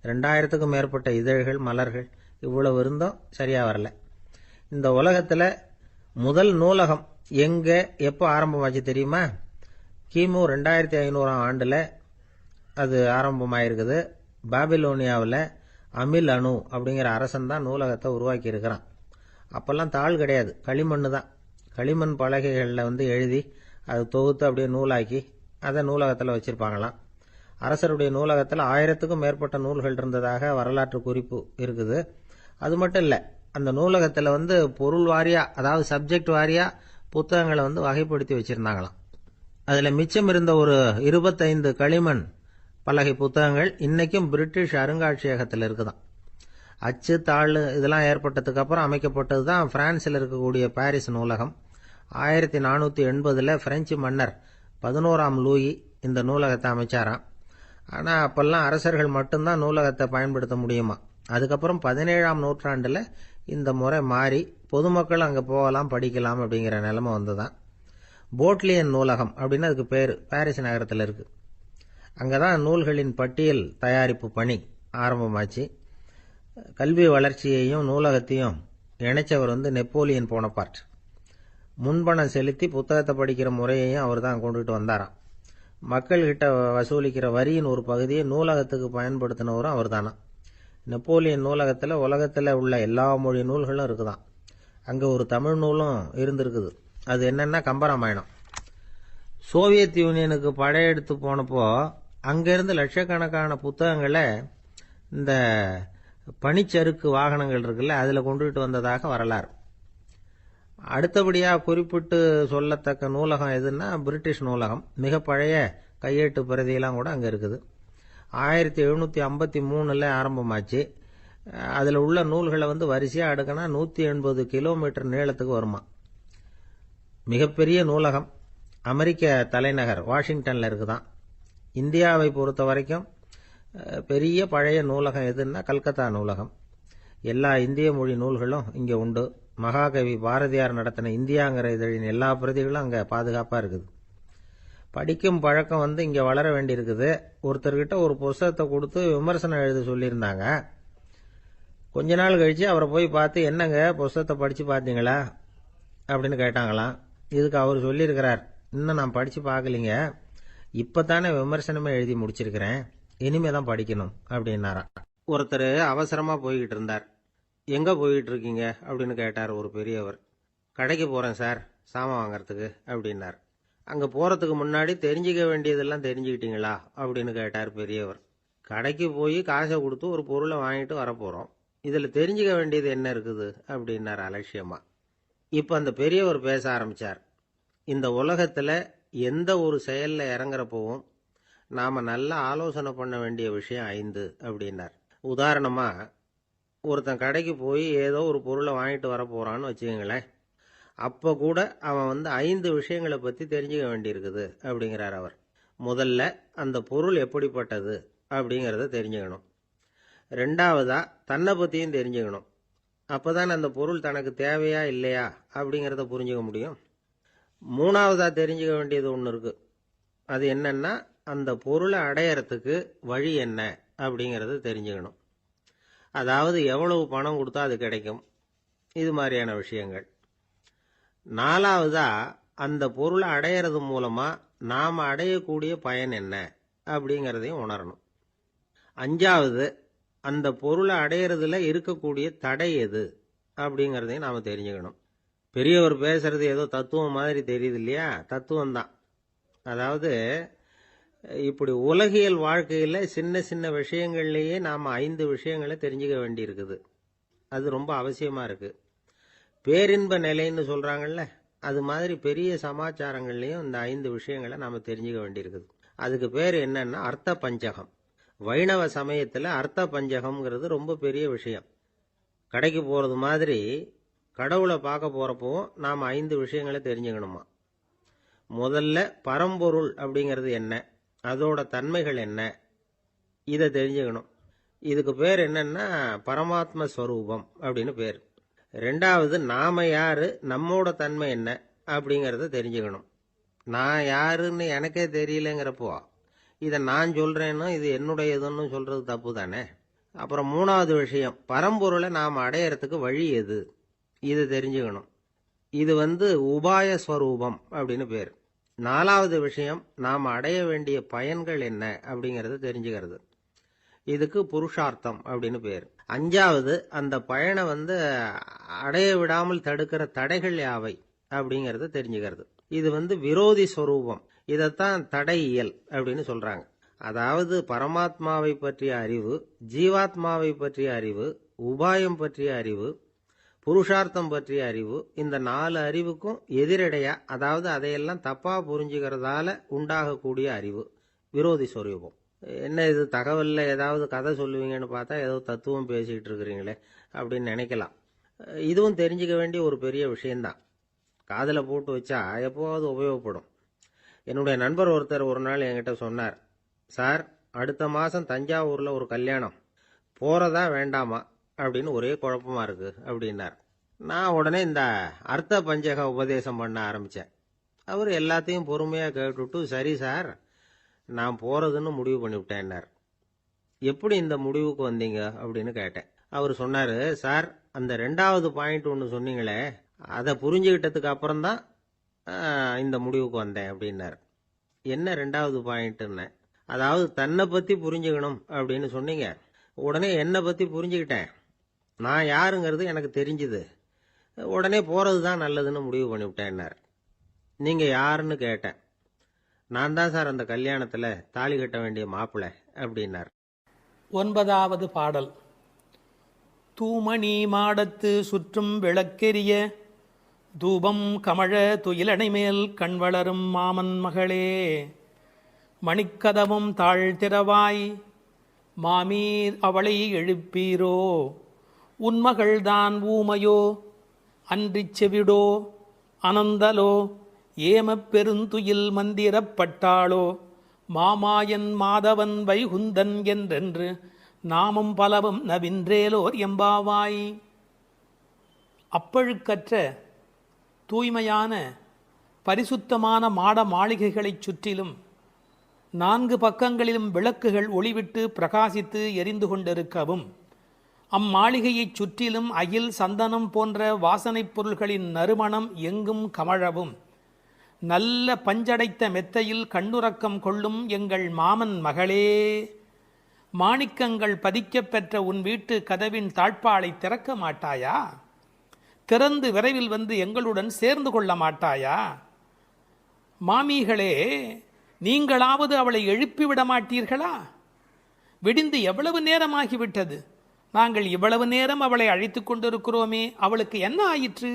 2000த்துக்கும் மேற்பட்ட இதழ்கள், மலர்கள், இவ்வளவு இருந்தும் சரியாக வரல. இந்த உலகத்தில் முதல் நூலகம் எங்கே எப்போ ஆரம்பமாச்சு தெரியுமா? கிமு 2500ஆம் ஆண்டில் அது ஆரம்பமாயிருக்குது. பாபிலோனியாவில் அமில் அணு அப்படிங்கிற அரசன் தான் நூலகத்தை உருவாக்கி இருக்கிறான். அப்போல்லாம் தாள் கிடையாது, களிமண் தான். களிமண் பலகைகளில் எழுதி அதை தொகுத்து அப்படியே நூலாக்கி அதை நூலகத்தில் வச்சுருப்பாங்களாம். அரசருடைய நூலகத்தில் 1000த்துக்கும் மேற்பட்ட நூல்கள் இருந்ததாக வரலாற்று குறிப்பு இருக்குது. அது மட்டும் இல்லை, அந்த நூலகத்தில் பொருள் வாரியாக, அதாவது சப்ஜெக்ட் வாரியாக புத்தகங்களை வகைப்படுத்தி வச்சுருந்தாங்களாம். அதில் மிச்சம் இருந்த ஒரு 25 களிமண் பலகை புத்தகங்கள் இன்னைக்கும் பிரிட்டிஷ் அருங்காட்சியகத்தில் இருக்குதான். அச்சு தாள் இதெல்லாம் ஏற்பட்டதுக்கு அப்புறம் அமைக்கப்பட்டது தான் பிரான்சில் இருக்கக்கூடிய பாரிஸ் நூலகம். 1480 பிரெஞ்சு மன்னர் 11ஆம் லூயி இந்த நூலகத்தை அமைச்சாராம். ஆனால் அப்பெல்லாம் அரசர்கள் மட்டும்தான் நூலகத்தை பயன்படுத்த முடியுமா. அதுக்கப்புறம் 17ஆம் நூற்றாண்டில் இந்த முறை மாறி பொதுமக்கள் அங்கே போகலாம், படிக்கலாம் அப்படிங்கிற நிலைமை வந்துதான். போட்லியன் நூலகம் அப்படின்னு அதுக்கு பேர், பாரிஸ் நகரத்தில் இருக்குது. அங்கே தான் நூல்களின் பட்டியல் தயாரிப்பு பணி ஆரம்பமாச்சு. கல்வி வளர்ச்சியையும் நூலகத்தையும் இணைச்சவர் நெப்போலியன் போனபார்ட். முன்பணம் செலுத்தி புத்தகத்தை படிக்கிற முறையையும் அவர் தான் கொண்டுட்டு வந்தாராம். மக்கள்கிட்ட வசூலிக்கிற வரியின் ஒரு பகுதியை நூலகத்துக்கு பயன்படுத்தினவரும் அவர் தானா. நெப்போலியன் நூலகத்தில் உலகத்தில் உள்ள எல்லா மொழி நூல்களும் இருக்குதான். அங்கே ஒரு தமிழ் நூலும் இருந்திருக்குது. அது என்னன்னா கம்பராமாயணம். சோவியத் யூனியனுக்கு படையெடுத்து போனப்போ அங்கேருந்து லட்சக்கணக்கான புத்தகங்களை இந்த பனிச்சறுக்கு வாகனங்கள் இருக்குல்ல அதில் கொண்டுகிட்டு வந்ததாக வரலாறு. அடுத்தபடியாக குறிப்பிட்டு சொல்லத்தக்க நூலகம் எதுன்னா பிரிட்டிஷ் நூலகம். மிக பழைய கையெழுத்து பிரதியெல்லாம் கூட அங்கே இருக்குது. 1753 ஆரம்பமாச்சு. அதில் உள்ள நூல்களை வரிசையாக அடுக்கினா 180 கிலோமீட்டர் நீளத்துக்கு வருமா. மிகப்பெரிய நூலகம் அமெரிக்க தலைநகர் வாஷிங்டனில் இருக்குதான். இந்தியாவை பொறுத்த வரைக்கும் பெரிய பழைய நூலகம் எதுன்னா கல்கத்தா நூலகம். எல்லா இந்திய மொழி நூல்களும் இங்கே உண்டு. மகாகவி பாரதியார் நடத்தின இந்தியாங்கிற இதழின் எல்லா பிரதிகளும் அங்கே பாதுகாப்பாக இருக்குது. படிக்கும் பழக்கம் இங்கே வளர வேண்டியிருக்குது. ஒருத்தர்கிட்ட ஒரு புஸ்தகத்தை கொடுத்து விமர்சனம் எழுத சொல்லியிருந்தாங்க. கொஞ்ச நாள் கழித்து அவரை போய் பார்த்து, என்னங்க புஸ்தகத்தை படித்து பார்த்தீங்களா அப்படின்னு கேட்டாங்களாம். இதுக்கு அவர் சொல்லியிருக்கிறார், இன்னும் நான் படித்து பார்க்கலிங்க, இப்போ தானே விமர்சனமே எழுதி முடிச்சிருக்கிறேன், இனிமே தான் படிக்கணும் அப்படின்னாராம். ஒருத்தர் அவசரமாக போய்கிட்டு இருந்தார். எங்கே போய்கிட்டு இருக்கீங்க அப்படின்னு கேட்டார் ஒரு பெரியவர். கடைக்கு போகிறேன் சார், சாமான் வாங்கறதுக்கு அப்படின்னார். அங்கே போகிறதுக்கு முன்னாடி தெரிஞ்சிக்க வேண்டியதெல்லாம் தெரிஞ்சுக்கிட்டீங்களா அப்படின்னு கேட்டார் பெரியவர். கடைக்கு போய் காசை கொடுத்து ஒரு பொருளை வாங்கிட்டு வரப்போகிறோம், இதில் தெரிஞ்சிக்க வேண்டியது என்ன இருக்குது அப்படின்னார் அலட்சியமா. இப்போ அந்த பெரியவர் பேச ஆரம்பித்தார். இந்த உலகத்தில் எந்த ஒரு செயலில் இறங்குறப்போவும் நாம் நல்லா ஆலோசனை பண்ண வேண்டிய விஷயம் 5 அப்படின்னார். உதாரணமாக, ஒருத்தன் கடைக்கு போய் ஏதோ ஒரு பொருளை வாங்கிட்டு வர போகிறான்னு வச்சுக்கோங்களேன். அப்போ கூட அவன் 5 விஷயங்களை பற்றி தெரிஞ்சுக்க வேண்டியிருக்குது அப்படிங்கிறார் அவர். முதல்ல அந்த பொருள் எப்படிப்பட்டது அப்படிங்கிறத தெரிஞ்சுக்கணும். ரெண்டாவதாக தன்னை பற்றியும் தெரிஞ்சுக்கணும். அப்போ தான் அந்த பொருள் தனக்கு தேவையா இல்லையா அப்படிங்கிறத புரிஞ்சுக்க முடியும். மூணாவதாக தெரிஞ்சுக்க வேண்டியது ஒன்று இருக்குது. அது என்னன்னா, அந்த பொருளை அடையறதுக்கு வழி என்ன அப்படிங்கிறத தெரிஞ்சுக்கணும். அதாவது எவ்வளவு பணம் கொடுத்தா அது கிடைக்கும், இது மாதிரியான விஷயங்கள். நாலாவதா, அந்த பொருளை அடையிறது மூலமாக நாம் அடையக்கூடிய பயன் என்ன அப்படிங்கிறதையும் உணரணும். அஞ்சாவது, அந்த பொருளை அடையிறதுல இருக்கக்கூடிய தடை எது அப்படிங்கிறதையும் நாம் தெரிஞ்சுக்கணும். பெரியவர் பேசுறது ஏதோ தத்துவம் மாதிரி தெரியுது இல்லையா? தத்துவம் தான். அதாவது இப்படி உலகியல் வாழ்க்கையில் சின்ன சின்ன விஷயங்கள்லேயே நாம் 5 விஷயங்களை தெரிஞ்சுக்க வேண்டியிருக்குது. அது ரொம்ப அவசியமாக இருக்குது. பேரின்ப நிலைன்னு சொல்கிறாங்கல்ல, அது மாதிரி பெரிய சமாச்சாரங்கள்லேயும் இந்த 5 விஷயங்களை நாம் தெரிஞ்சுக்க வேண்டியிருக்குது. அதுக்கு பேர் என்னன்னா அர்த்த பஞ்சகம். வைணவ சமயத்தில் அர்த்த பஞ்சகம்ங்கிறது ரொம்ப பெரிய விஷயம். கடைக்கு போகிறது மாதிரி கடவுளை பார்க்க போகிறப்போ நாம் 5 விஷயங்களை தெரிஞ்சுக்கணுமா. முதல்ல பரம்பொருள் அப்படிங்கிறது என்ன, அதோட தன்மைகள் என்ன, இதை தெரிஞ்சுக்கணும். இதுக்கு பேர் என்னன்னா பரமாத்ம ஸ்வரூபம் அப்படின்னு பேர். ரெண்டாவது, நாம யாரு, நம்மோட தன்மை என்ன அப்படிங்கிறத தெரிஞ்சுக்கணும். நான் யாருன்னு எனக்கே தெரியலங்கிறப்போ இதை நான் சொல்றேன்னு இது என்னுடையதுன்னு சொல்றது தப்பு தானே. அப்புறம் மூணாவது விஷயம், பரம்பொருளை நாம் அடையறதுக்கு வழி எது, இது தெரிஞ்சுக்கணும். இது உபாய ஸ்வரூபம் அப்படின்னு பேர். நாலாவது விஷயம், நாம் அடைய வேண்டிய பயன்கள் என்ன அப்படிங்கிறத தெரிஞ்சுக்கிறது. இதுக்கு புருஷார்த்தம் அப்படின்னு பேர். அஞ்சாவது, அந்த பயனை அடைய விடாமல் தடுக்கிற தடைகள் யாவை அப்படிங்கிறத தெரிஞ்சுக்கிறது. இது விரோதி ஸ்வரூபம். இதைத்தான் தடையியல் அப்படின்னு சொல்றாங்க. அதாவது பரமாத்மாவை பற்றிய அறிவு, ஜீவாத்மாவை பற்றிய அறிவு, உபாயம் பற்றிய அறிவு, புருஷார்த்தம் பற்றிய அறிவு, இந்த 4 அறிவுக்கும் எதிரடையா, அதாவது அதையெல்லாம் தப்பா புரிஞ்சுக்கிறதால உண்டாகக்கூடிய அறிவு விரோதி ஸ்வரூபம். என்ன இது தகவலில் ஏதாவது கதை சொல்லுவீங்கன்னு பார்த்தா ஏதோ தத்துவம் பேசிக்கிட்டு இருக்கிறீங்களே அப்படின்னு நினைக்கலாம். இதுவும் தெரிஞ்சுக்க வேண்டிய ஒரு பெரிய விஷயந்தான். காதில் போட்டு வச்சா எப்போவாவது உபயோகப்படும். என்னுடைய நண்பர் ஒருத்தர் ஒரு நாள் என்கிட்ட சொன்னார், சார், அடுத்த மாதம் தஞ்சாவூரில் ஒரு கல்யாணம், போகிறதா வேண்டாமா அப்படின்னு ஒரே குழப்பமா இருக்கு அப்படின்னார். நான் உடனே இந்த அர்த்த பஞ்சக உபதேசம் பண்ண ஆரம்பித்தேன். அவர் எல்லாத்தையும் பொறுமையாக கேட்டுவிட்டு, சரி சார், நான் போகிறதுன்னு முடிவு பண்ணிவிட்டேன்னார். எப்படி இந்த முடிவுக்கு வந்தீங்க அப்படின்னு கேட்டேன். அவர் சொன்னார், சார், அந்த 2வது பாயிண்ட் ஒன்று சொன்னீங்களே, அதை புரிஞ்சுக்கிட்டதுக்கு அப்புறம்தான் இந்த முடிவுக்கு வந்தேன் அப்படின்னார். என்ன ரெண்டாவது பாயிண்ட்னு? அதாவது தன்னை பற்றி புரிஞ்சுக்கணும் அப்படின்னு சொன்னீங்க. உடனே என்னை பற்றி புரிஞ்சுக்கிட்டேன். நான் யாருங்கிறது எனக்கு தெரிஞ்சுது. உடனே போகிறது தான் நல்லதுன்னு முடிவு பண்ணிவிட்டேன்னார். நீங்கள் யாருன்னு கேட்டேன். நான் தான் சார் அந்த கல்யாணத்தில் தாலி கட்ட வேண்டிய மாப்பிள்ளை அப்படின்னார். 9வது பாடல். தூமணி மாடத்து சுற்றும் விளக்கெரிய தூபம் கமழ துயிலணை மேல் கண் வளரும் மாமன் மகளே, மணிக்கதவும் தாழ்த்திரவாய் மாமீர் அவளை எழுப்பீரோ, உன்மகள்தான் ஊமையோ அன்றிச் செவிடோ அனந்தலோ ஏமப் பெருந்துயில் மந்திரப்பட்டாளோ, மாமாயன் மாதவன் வைகுந்தன் என்றென்று நாமும் பலவும் நவின்றேலோர் எம்பாவாய். அப்பழுக்கற்ற தூய்மையான பரிசுத்தமான மாட மாளிகைகளைச் சுற்றிலும் 4 பக்கங்களிலும் விளக்குகள் ஒளிவிட்டு பிரகாசித்து எரிந்து கொண்டிருக்கவும், அம்மாளிகையைச் சுற்றிலும் அகில் சந்தனம் போன்ற வாசனைப் பொருள்களின் நறுமணம் எங்கும் கமழவும், நல்ல பஞ்சடைத்த மெத்தையில் கண்ணுறக்கம் கொள்ளும் எங்கள் மாமன் மகளே, மாணிக்கங்கள் பதிக்கப் பெற்ற உன் வீட்டு கதவின் தாழ்பாளை திறக்க மாட்டாயா? திறந்து விரைவில் வந்து எங்களுடன் சேர்ந்து கொள்ள மாட்டாயா? மாமிகளே, நீங்களாவது அவளை எழுப்பிவிட மாட்டீர்களா? விடிந்து எவ்வளவு நேரமாகிவிட்டது. நாங்கள் இவ்வளவு நேரம் அவளை அழைத்து கொண்டிருக்கிறோமே, அவளுக்கு என்ன ஆயிற்று?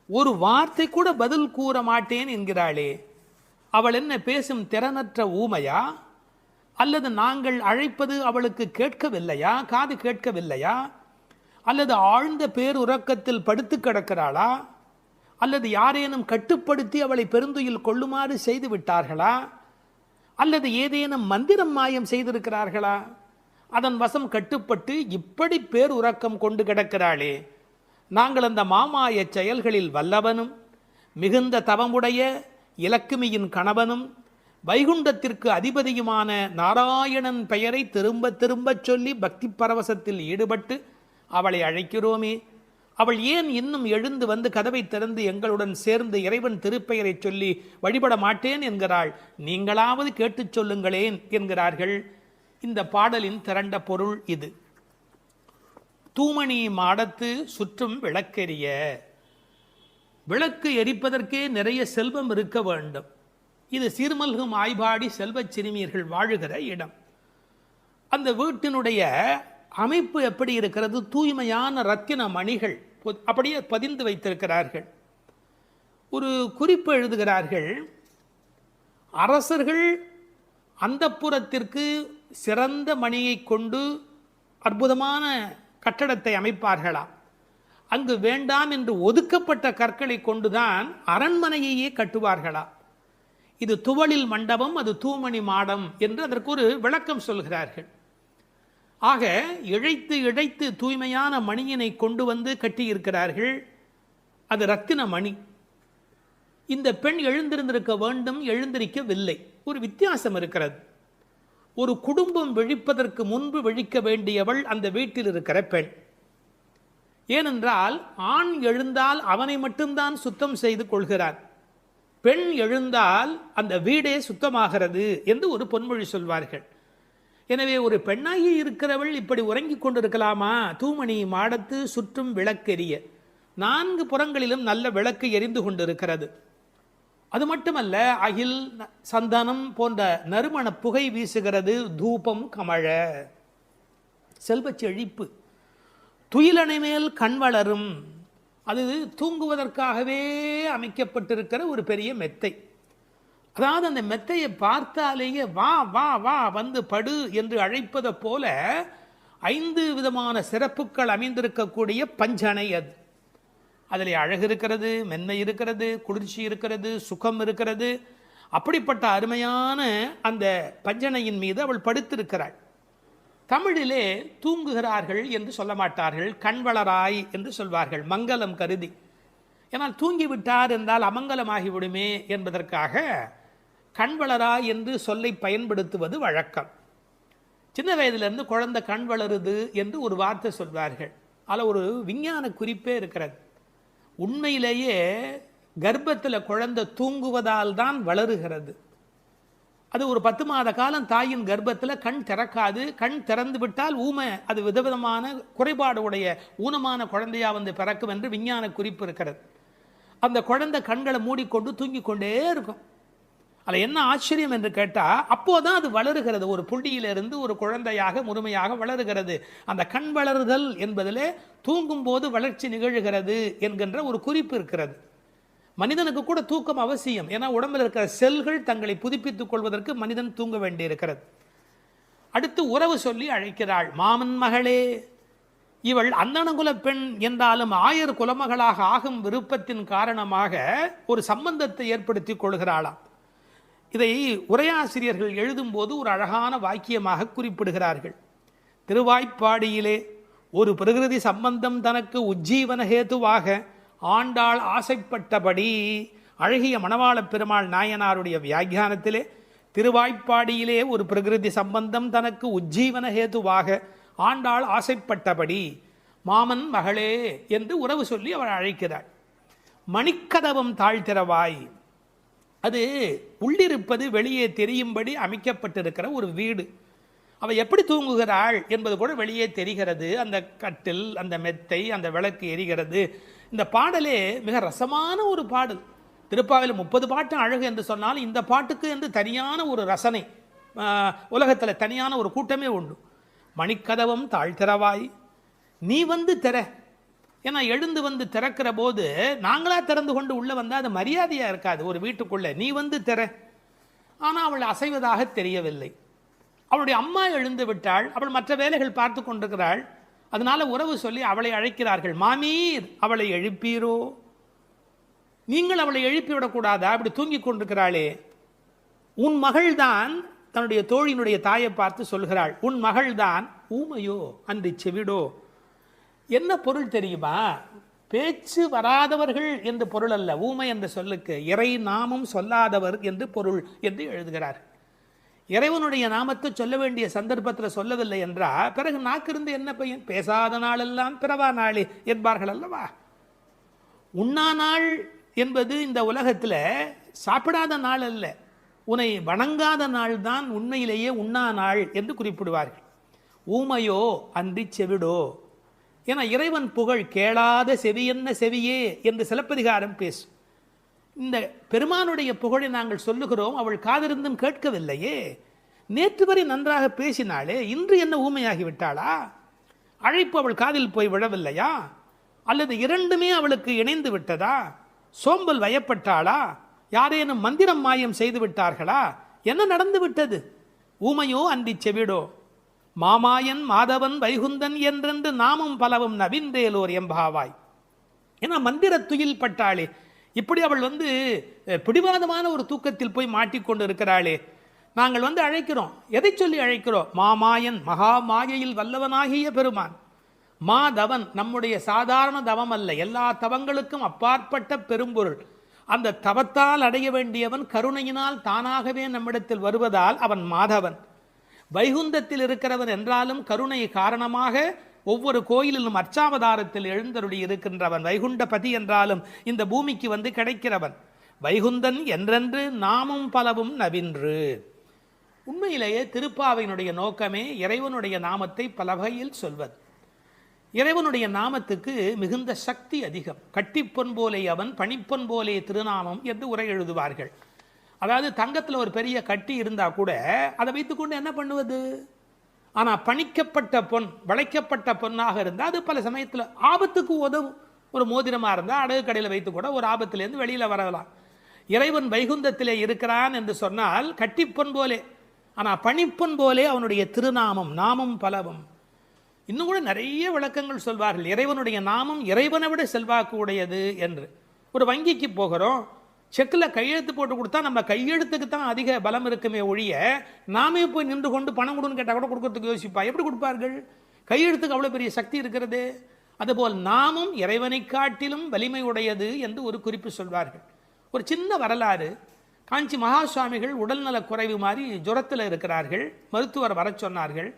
ஒரு வார்த்தை கூட பதில் கூற மாட்டேன் என்கிறாளே. அவள் என்ன பேசும் திறனற்ற ஊமையா? அல்லது நாங்கள் அழைப்பது அவளுக்கு கேட்கவில்லையா? காது கேட்கவில்லையா? அல்லது ஆழ்ந்த பேருறக்கத்தில் படுத்து கிடக்கிறாளா? அல்லது யாரேனும் கட்டுப்படுத்தி அவளை பெருந்துயில் கொள்ளுமாறு செய்து விட்டார்களா? அல்லது ஏதேனும் மந்திரம் மாயம் செய்திருக்கிறார்களா? அதன் வசம் கட்டுப்பட்டு இப்படி பேருறக்கம் கொண்டு கிடக்கிறாளே. நாங்கள் அந்த மாமாய செயல்களில் வல்லவனும் மிகுந்த தவமுடைய இலக்குமியின் கணவனும் வைகுண்டத்திற்கு அதிபதியுமான நாராயணன் பெயரை திரும்ப திரும்பச் சொல்லி பக்தி பரவசத்தில் ஈடுபட்டு அவளை அழைக்கிறோமே. அவள் ஏன் இன்னும் எழுந்து வந்து கதவை திறந்து எங்களுடன் சேர்ந்து இறைவன் திருப்பெயரை சொல்லி வழிபட மாட்டேன் என்கிறாள்? நீங்களாவது கேட்டுச் சொல்லுங்களேன் என்கிறார்கள். இந்த பாடலின் திரண்ட பொருள் இது. தூமணி மாடத்து சுற்றும் விளக்கெரிய. விளக்கு எரிப்பதற்கே நிறைய செல்வம் இருக்க வேண்டும். இது சீர்மல்கும் ஆய்பாடி செல்வச் சிறுமியர்கள் வாழுகிற இடம். அந்த வீட்டினுடைய அமைப்பு எப்படி இருக்கிறது? தூய்மையான ரத்தின மணிகள் அப்படியே பதிந்து வைத்திருக்கிறார்கள். ஒரு குறிப்பு எழுதுகிறார்கள். அரசர்கள் அந்தப்புறத்திற்கு சிறந்த மணியை கொண்டு அற்புதமான கட்டடத்தை அமைப்பார்களாம். அங்கு வேண்டாம் என்று ஒதுக்கப்பட்ட கற்களை கொண்டுதான் அரண்மனையையே கட்டுவார்களாம். இது துவளில் மண்டபம், அது தூமணி மாடம் என்று அதற்கு ஒரு விளக்கம் சொல்கிறார்கள். ஆக இழைத்து இழைத்து தூய்மையான மணியினை கொண்டு வந்து கட்டியிருக்கிறார்கள். அது ரத்தின மணி. இந்த பெண் எழுந்திருந்திருக்க வேண்டும், எழுந்திருக்கவில்லை. ஒரு வித்தியாசம் இருக்கிறது. ஒரு குடும்பம் விழிப்பதற்கு முன்பு விழிக்க வேண்டியவள் அந்த வீட்டில் இருக்கிற பெண். ஏனென்றால் ஆண் எழுந்தால் அவனை மட்டும்தான் சுத்தம் செய்து கொள்கிறார். பெண் எழுந்தால் அந்த வீடே சுத்தமாகிறது என்று ஒரு பொன்மொழி சொல்வார்கள். எனவே ஒரு பெண்ணாகி இருக்கிறவள் இப்படி உறங்கிக் கொண்டிருக்கலாமா? தூமணி மாடத்து சுற்றும் விளக்கெரிய. 4 புறங்களிலும் நல்ல விளக்கு எரிந்து கொண்டிருக்கிறது. அது மட்டுமல்ல, அகில் சந்தனம் போன்ற நறுமண புகை வீசுகிறது. தூபம் கமழ, செல்வச் செழிப்பு. துயிலணை மேல் கண் வளரும். அது தூங்குவதற்காகவே அமைக்கப்பட்டிருக்கிற ஒரு பெரிய மெத்தை. அதாவது அந்த மெத்தையை பார்த்தாலேயே வா வா வா வந்து படு என்று அழைப்பதை போல 5 விதமான சிறப்புகள் அமைந்திருக்கக்கூடிய பஞ்சனை அது. அதில் அழகு இருக்கிறது, மென்மை இருக்கிறது, குளிர்ச்சி இருக்கிறது, சுகம் இருக்கிறது. அப்படிப்பட்ட அருமையான அந்த பஞ்சனையின் மீது அவள் படுத்திருக்கிறாள். தமிழிலே தூங்குகிறார்கள் என்று சொல்ல மாட்டார்கள், கண்வளராய் என்று சொல்வார்கள், மங்களம் கருதி. ஏன்னால் தூங்கிவிட்டார் என்றால் அமங்கலமாகிவிடுமே என்பதற்காக கண்வளராய் என்று சொல்லை பயன்படுத்துவது வழக்கம். சின்ன வயதிலிருந்து குழந்தை கண் வளருது என்று ஒரு வார்த்தை சொல்வார்கள். அதில் ஒரு விஞ்ஞான குறிப்பே இருக்கிறது. உண்மையிலேயே கர்ப்பத்தில் குழந்தை தூங்குவதால் தான் வளருகிறது. அது ஒரு 10 மாத காலம் தாயின் கர்ப்பத்தில் கண் திறக்காது. கண் திறந்து விட்டால் ஊமை, அது விதவிதமான குறைபாடு உடைய ஊனமான குழந்தையா வந்து பிறக்கும் என்று விஞ்ஞான குறிப்பு இருக்கிறது. அந்த குழந்தை கண்களை மூடிக்கொண்டு தூங்கிக் கொண்டே இருக்கும். அதில் என்ன ஆச்சரியம் என்று கேட்டால், அப்போதான் அது வளருகிறது. ஒரு புள்ளியிலிருந்து ஒரு குழந்தையாக முழுமையாக வளருகிறது. அந்த கண் வளருதல் என்பதிலே தூங்கும் போது வளர்ச்சி நிகழ்கிறது என்கின்ற ஒரு குறிப்பு இருக்கிறது. மனிதனுக்கு கூட தூக்கம் அவசியம். ஏன்னா உடம்பில் இருக்கிற செல்கள் தங்களை புதுப்பித்துக் கொள்வதற்கு மனிதன் தூங்க வேண்டி இருக்கிறது. அடுத்து உறவு சொல்லி அழைக்கிறாள். மாமன் மகளே. இவள் அந்தணகுல பெண் என்றாலும் ஆயர் குலமகளாக ஆகும் விருப்பத்தின் காரணமாக ஒரு சம்பந்தத்தை ஏற்படுத்தி கொள்கிறாளாம். இதை உரையாசிரியர்கள் எழுதும் போது ஒரு அழகான வாக்கியமாக குறிப்பிடுகிறார்கள். திருவாய்ப்பாடியிலே ஒரு பிரகிருதி சம்பந்தம் தனக்கு உஜ்ஜீவன ஹேதுவாக ஆண்டாள் ஆசைப்பட்டபடி, அழகிய மணவாள பெருமாள் நாயனாருடைய வியாக்கியானத்திலே திருவாய்ப்பாடியிலே ஒரு பிரகிருதி சம்பந்தம் தனக்கு உஜ்ஜீவன ஹேதுவாக ஆண்டாள் ஆசைப்பட்டபடி மாமன் மகளே என்று உறவு சொல்லி அவள் அழைக்கிறாள். மணிக்கதவம் தாழ்த்திரவாய். அது உள்ளிருப்பது வெளியே தெரியும்படி அமைக்கப்பட்டிருக்கிற ஒரு வீடு. அவள் எப்படி தூங்குகிறாள் என்பது கூட வெளியே தெரிகிறது. அந்த கட்டில், அந்த மெத்தை, அந்த விளக்கு எரிகிறது. இந்த பாடலே மிக ரசமான ஒரு பாடல். திருப்பாவையில் 30 பாட்டு அழகு என்று சொன்னால் இந்த பாட்டுக்கு என்று தனியான ஒரு ரசனை உலகத்தில் தனியான ஒரு கூட்டமே உண்டு. மணிக்கதவம் தாழ்த்திரவாய், நீ வந்து திற. ஏன்னா எழுந்து வந்து திறக்கிற போது நாங்களா திறந்து கொண்டு உள்ள வந்தால் அது மரியாதையாக இருக்காது ஒரு வீட்டுக்குள்ளே. நீ வந்து திற. ஆனால் அவள் அசைவதாக தெரியவில்லை. அவளுடைய அம்மா எழுந்து விட்டாள். அவள் மற்ற வேலைகள் பார்த்து கொண்டிருக்கிறாள். அதனால உறவு சொல்லி அவளை அழைக்கிறார்கள். மாமீர், அவளை எழுப்பீரோ? நீங்கள் அவளை எழுப்பிவிடக்கூடாதா? அப்படி தூங்கி கொண்டிருக்கிறாளே. உன் மகள்தான் தன்னுடைய தோழியினுடைய தாயை பார்த்து சொல்கிறாள், உன் மகள்தான் ஊமையோ அன்று செவிடோ. என்ன பொருள் தெரியுமா? பேச்சு வராதவர்கள் என்று பொருள் அல்ல. ஊமை என்ற சொல்லுக்கு இறை நாமம் சொல்லாதவர் என்று பொருள் என்று எழுதுகிறார். இறைவனுடைய நாமத்தை சொல்ல வேண்டிய சந்தர்ப்பத்தில் சொல்லவில்லை என்றால் பிறகு நாக்கிருந்து என்ன பையன்? பேசாத நாளெல்லாம் பிறவா நாளே என்பார்கள் அல்லவா. உண்ணா நாள் என்பது இந்த உலகத்தில் சாப்பிடாத நாள் அல்ல, உன்னை வணங்காத நாள் தான் உண்மையிலேயே உண்ணா நாள் என்று குறிப்பிடுவார்கள். ஊமையோ அன்றி செவிடோ. ஏன்னா இறைவன் புகழ் கேளாத செவியென்ன செவியே என்று சிலப்பதிகாரம் பேசும். இந்த பெருமானுடைய புகழை நாங்கள் சொல்லுகிறோம், அவள் காதிருந்தும் கேட்கவில்லையே. நேற்று வரை நன்றாக பேசினாளே, இன்று என்ன ஊமையாகி விட்டாளா? அழைப்பு அவள் காதில் போய் விழவில்லையா? அல்லது இரண்டுமே அவளுக்கு இணைந்து விட்டதா? சோம்பல் வயப்பட்டாளா? யாரேனும் மந்திரம் மாயம் செய்து விட்டார்களா? என்ன நடந்து விட்டது? ஊமையோ அன்றி செவிடோ. மாமாயன் மாதவன் வைகுந்தன் என்றென்று நாமும் பலவும் நவீன்றேலோர் எம்பாவாய். ஏன்னா மந்திர துயில் பட்டாளே. இப்படி அவள் பிடிவாதமான ஒரு தூக்கத்தில் போய் மாட்டிக்கொண்டு இருக்கிறாளே. நாங்கள் அழைக்கிறோம். எதை சொல்லி அழைக்கிறோம்? மாமாயன், மகா மாயையில் வல்லவனாகிய பெருமான். மாதவன் நம்முடைய சாதாரண தவம் அல்ல, எல்லா தவங்களுக்கும் அப்பாற்பட்ட பெரும்பொருள். அந்த தவத்தால் அடைய வேண்டியவன் கருணையினால் தானாகவே நம்மிடத்தில் வருவதால் அவன் மாதவன். வைகுந்தத்தில் இருக்கிறவன் என்றாலும் கருணை காரணமாக ஒவ்வொரு கோயிலிலும் அர்ச்சாவதாரத்தில் எழுந்தருளி இருக்கின்றவன். வைகுண்டபதி என்றாலும் இந்த பூமிக்கு கிடைக்கிறவன். வைகுந்தன் என்றென்று நாமும் பலவும் நவின்று. உண்மையிலேயே திருப்பாவையினுடைய நோக்கமே இறைவனுடைய நாமத்தை பல வகையில் சொல்வது. இறைவனுடைய நாமத்துக்கு மிகுந்த சக்தி அதிகம். கட்டிப்பொன் போலே அவன், பணிப்பொன் போலே திருநாமம் என்று உரை எழுதுவார்கள். அதாவது தங்கத்தில் ஒரு பெரிய கட்டி இருந்தால் கூட அதை வைத்துக்கொண்டு என்ன பண்ணுவது? ஆனால் பணிக்கப்பட்ட பொன், வளைக்கப்பட்ட பொன்னாக இருந்தால் அது பல சமயத்தில் ஆபத்துக்கு உதவும். ஒரு மோதிரமாக இருந்தால் அடகு கடையில் வைத்து கூட ஒரு ஆபத்திலேருந்து வெளியில் வரலாம். இறைவன் வைகுந்தத்திலே இருக்கிறான் என்று சொன்னால் கட்டிப்பொன் போலே, ஆனால் பணிப்பொன் போலே அவனுடைய திருநாமம், நாமம் பலவும். இன்னும் கூட நிறைய விளக்கங்கள் சொல்வார்கள். இறைவனுடைய நாமம் இறைவனை விட செல்வாக்கு உடையது என்று. ஒரு வங்கிக்கு போகிறோம், செக்கில் கையெழுத்து போட்டு கொடுத்தா நம்ம கையெழுத்துக்கு தான் அதிக பலம் இருக்குமே ஒழிய நாமே போய் நின்று கொண்டு பணம் கொடுன்னு கேட்டால் கூட கொடுக்கறதுக்கு யோசிப்பா. எப்படி கொடுப்பார்கள்? கையெழுத்துக்கு அவ்வளோ பெரிய சக்தி இருக்கிறது. அதுபோல் நாமும் இறைவனை காட்டிலும் வலிமை உடையது என்று ஒரு குறிப்பு சொல்வார்கள். ஒரு சின்ன வரலாறு. காஞ்சி மகா சுவாமிகள் உடல்நல குறைவு மாதிரி ஜுரத்தில் இருக்கிறார்கள். மருத்துவர் வர சொன்னார்கள்.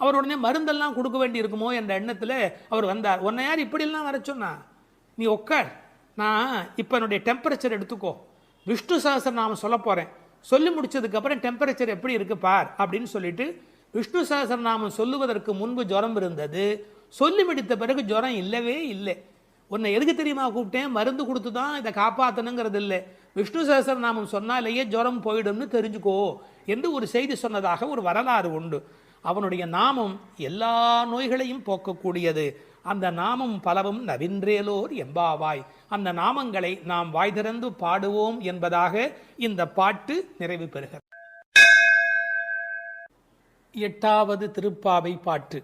அவர் உடனே மருந்தெல்லாம் கொடுக்க வேண்டி இருக்குமோ என்ற எண்ணத்தில் அவர் வந்தார். உன்னை யார் இப்படிலாம் வர சொன்னா? நீ உட்கார், நான் இப்போ என்னுடைய டெம்பரேச்சர் எடுத்துக்கோ, விஷ்ணு சஹஸ்ரநாமம் சொல்ல போகிறேன், சொல்லி முடிச்சதுக்கு அப்புறம் டெம்பரேச்சர் எப்படி இருக்கு பார் அப்படின்னு சொல்லிட்டு விஷ்ணு சஹஸ்ரநாமம் சொல்லுவதற்கு முன்பு ஜுரம் இருந்தது, சொல்லி முடித்த பிறகு ஜுரம் இல்லவே இல்லை. உன்னை எதுக்கு தெரியுமா கூப்பிட்டேன், மருந்து கொடுத்து தான் இதை காப்பாற்றணுங்கிறது இல்லை, விஷ்ணு சஹஸ்ரநாமம் சொன்னாலேயே ஜுரம் போயிடும்னு தெரிஞ்சுக்கோ என்று ஒரு செய்தி சொன்னதாக ஒரு வரலாறு உண்டு. அவனுடைய நாமம் எல்லா நோய்களையும் போக்கக்கூடியது. அந்த நாமம் பலவும் நவின்றேலோர் எம்பாவாய். அந்த நாமங்களை நாம் வாய் திறந்து பாடுவோம் என்பதாக இந்த பாட்டு நிறைவு பெறுகிறது. 8வது திருப்பாவை பாட்டு.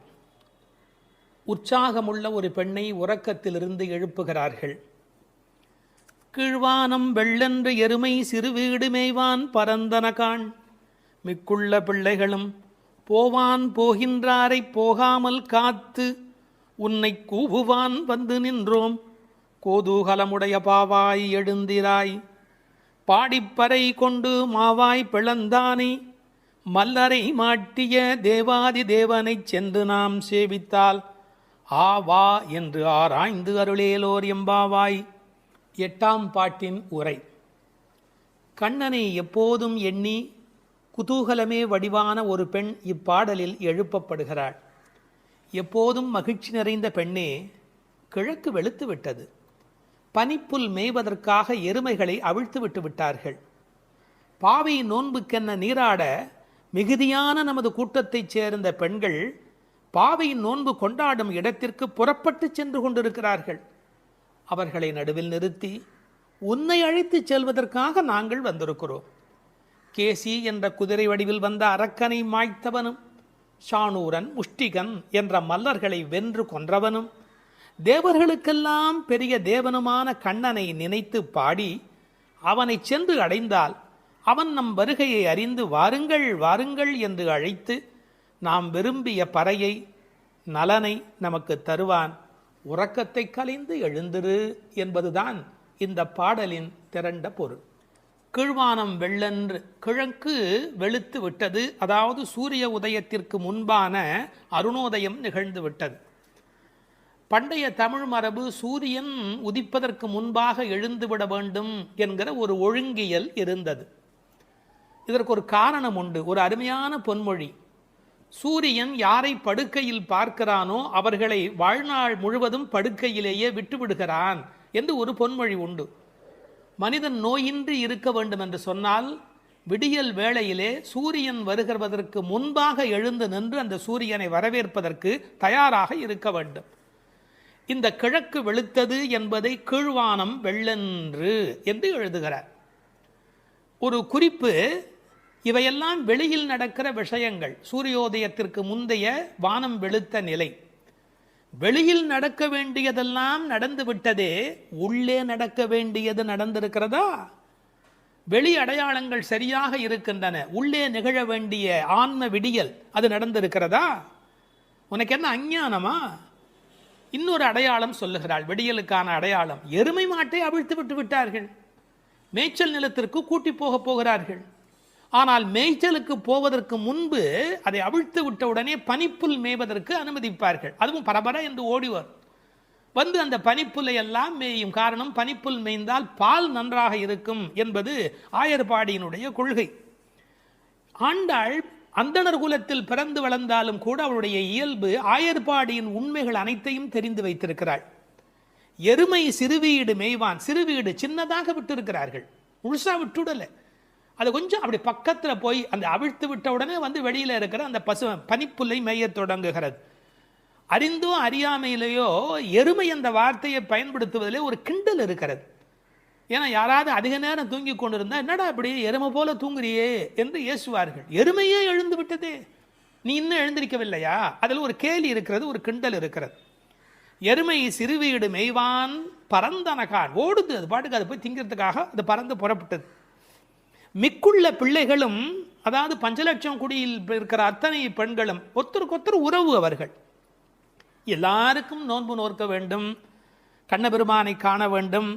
உற்சாகமுள்ள ஒரு பெண்ணை உறக்கத்திலிருந்து எழுப்புகிறார்கள். கீழ்வானம் வெள்ளென்று எருமை சிறுவீடு மேய்வான் பரந்தனகான், மிக்குள்ள பிள்ளைகளும் போவான் போகின்றாரை போகாமல் காத்து, உன்னை கூவுவான் வந்து நின்றோம் கோதூகலமுடைய பாவாய் எழுந்திராய். பாடிப்பறை கொண்டு மாவாய் பிளந்தானே, மல்லரை மாட்டிய தேவாதி தேவனைச் சென்று நாம் சேவித்தால் ஆவா என்று ஆராய்ந்து அருளேலோர் எம்பாவாய். 8ஆம் பாட்டின் உரை. கண்ணனை எப்போதும் எண்ணி குதூகலமே வடிவான ஒரு பெண் இப்பாடலில் எழுப்பப்படுகிறாள். எப்போதும் மகிழ்ச்சி நிறைந்த பெண்ணே, கிழக்கு வெளுத்து விட்டது. பனிப்புல் மேய்வதற்காக எருமைகளை அவிழ்த்து விட்டு விட்டார்கள். பாவை நோன்புக்கென்ன நீராட மிகுதியான நமது கூட்டத்தைச் சேர்ந்த பெண்கள் பாவையின் நோன்பு கொண்டாடும் இடத்திற்கு புறப்பட்டு சென்று கொண்டிருக்கிறார்கள். அவர்களை நடுவில் நிறுத்தி உன்னை அழைத்து செல்வதற்காக நாங்கள் வந்திருக்கிறோம். கேசி என்ற குதிரை வடிவில் வந்த அரக்கனை மாய்த்தவனும், ஷானூரன் முஷ்டிகன் என்ற மல்லர்களை வென்று கொன்றவனும், தேவர்களுக்கெல்லாம் பெரிய தேவனுமான கண்ணனை நினைத்து பாடி அவனை சென்று அடைந்தால் அவன் நம் வருகையை அறிந்து வாருங்கள் வாருங்கள் என்று அழைத்து நாம் விரும்பிய பறையை நலனை நமக்கு தருவான். உறக்கத்தை கலைந்து எழுந்திரு என்பதுதான் இந்த பாடலின் திரண்ட பொருள். கீழ்வானம் வெள்ளென்று, கிழக்கு வெளுத்து விட்டது, அதாவது சூரிய உதயத்திற்கு முன்பான அருணோதயம் நிகழ்ந்து விட்டது. பண்டைய தமிழ் மரபு சூரியன் உதிப்பதற்கு முன்பாக எழுந்துவிட வேண்டும் என்கிற ஒரு ஒழுங்கியல் இருந்தது. இதற்கு ஒரு காரணம் உண்டு, ஒரு அருமையான பொன்மொழி. சூரியன் யாரை படுக்கையில் பார்க்கிறானோ அவர்களை வாழ்நாள் முழுவதும் படுக்கையிலேயே விட்டுவிடுகிறான் என்று ஒரு பொன்மொழி உண்டு. மனிதன் நோயின்றி இருக்க வேண்டும் என்று சொன்னால் விடியல் வேளையிலே சூரியன் வருகிறதற்கு முன்பாக எழுந்து நின்று அந்த சூரியனை வரவேற்பதற்கு தயாராக இருக்க வேண்டும். இந்த கிழக்கு வெளுத்தது என்பதை கீழ்வானம் வெள்ளென்று என்று எழுதுகிறார். ஒரு குறிப்பு, இவையெல்லாம் வெளியில் நடக்கிற விஷயங்கள். சூரியோதயத்திற்கு முந்தைய வானம் வெளுத்த நிலை. வெளியில் நடக்க வேண்டியதெல்லாம் நடந்து விட்டதே, உள்ளே நடக்க வேண்டியது நடந்திருக்கிறதா? வெளி அடையாளங்கள் சரியாக இருக்கின்றன, உள்ளே நிகழ வேண்டிய ஆன்ம விடியல் அது நடந்திருக்கிறதா? உனக்கு என்ன அஞ்ஞானமா? இன்னொரு அடையாளம் சொல்லுகிறாள், விடியலுக்கான அடையாளம். எருமை மாட்டை அவிழ்த்து விட்டு விட்டார்கள், மேய்ச்சல் நிலத்திற்கு கூட்டி போக போகிறார்கள். ஆனால் மேய்ச்சலுக்கு போவதற்கு முன்பு அதை அவிழ்த்து விட்ட உடனே பனிப்புல் மேய்வதற்கு அனுமதிப்பார்கள். அதுவும் பரபர என்று ஓடிவர் வந்து அந்த பனிப்புல்லை எல்லாம் மேயும். காரணம், பனிப்புல் மேய்ந்தால் பால் நன்றாக இருக்கும் என்பது ஆயர்பாடியினுடைய கொள்கை. ஆண்டாள் அந்தணர் குலத்தில் பிறந்து வளர்ந்தாலும் கூட அவளுடைய இயல்பு ஆயர்பாடியின் உண்மைகள் அனைத்தையும் தெரிந்து வைத்திருக்கிறாள். எருமை சிறுவீடு மேய்வான், சிறுவீடு சின்னதாக விட்டிருக்கிறார்கள், முழுசா விட்டுடலை. அது கொஞ்சம் அப்படி பக்கத்தில் போய் அந்த அவிழ்த்து விட்ட உடனே வந்து வெளியில் இருக்கிற அந்த பனிப்புல்லை மேய தொடங்குகிறது. அறிந்தோ அறியாமையிலேயோ எருமை என்ற வார்த்தையை பயன்படுத்துவதிலே ஒரு கிண்டல் இருக்கிறது. ஏன்னா யாராவது அதிக நேரம் தூங்கி கொண்டிருந்தா என்னடா இப்படி எருமை போல தூங்குறியே என்று ஏசுவார்கள். எருமையே எழுந்து விட்டதே, நீ இன்னும் எழுந்திருக்கவில்லையா? அதில் ஒரு கேலி இருக்கிறது, ஒரு கிண்டல் இருக்கிறது. எருமை சிறுவீடு மேய்வான் பரந்தனகான், ஓடுது, அது பாட்டுக்கு அதை போய் திங்கிறதுக்காக அது பறந்து புறப்பட்டது. மிக்குள்ள பிள்ளைகளும், அதாவது 5 லட்சம் குடியில் இருக்கிற அத்தனை பெண்களும் ஒருத்தருக்கொத்தர் உறவு. அவர்கள் எல்லாருக்கும் நோன்பு நோக்க வேண்டும், கண்ணபெருமானை காண வேண்டும்,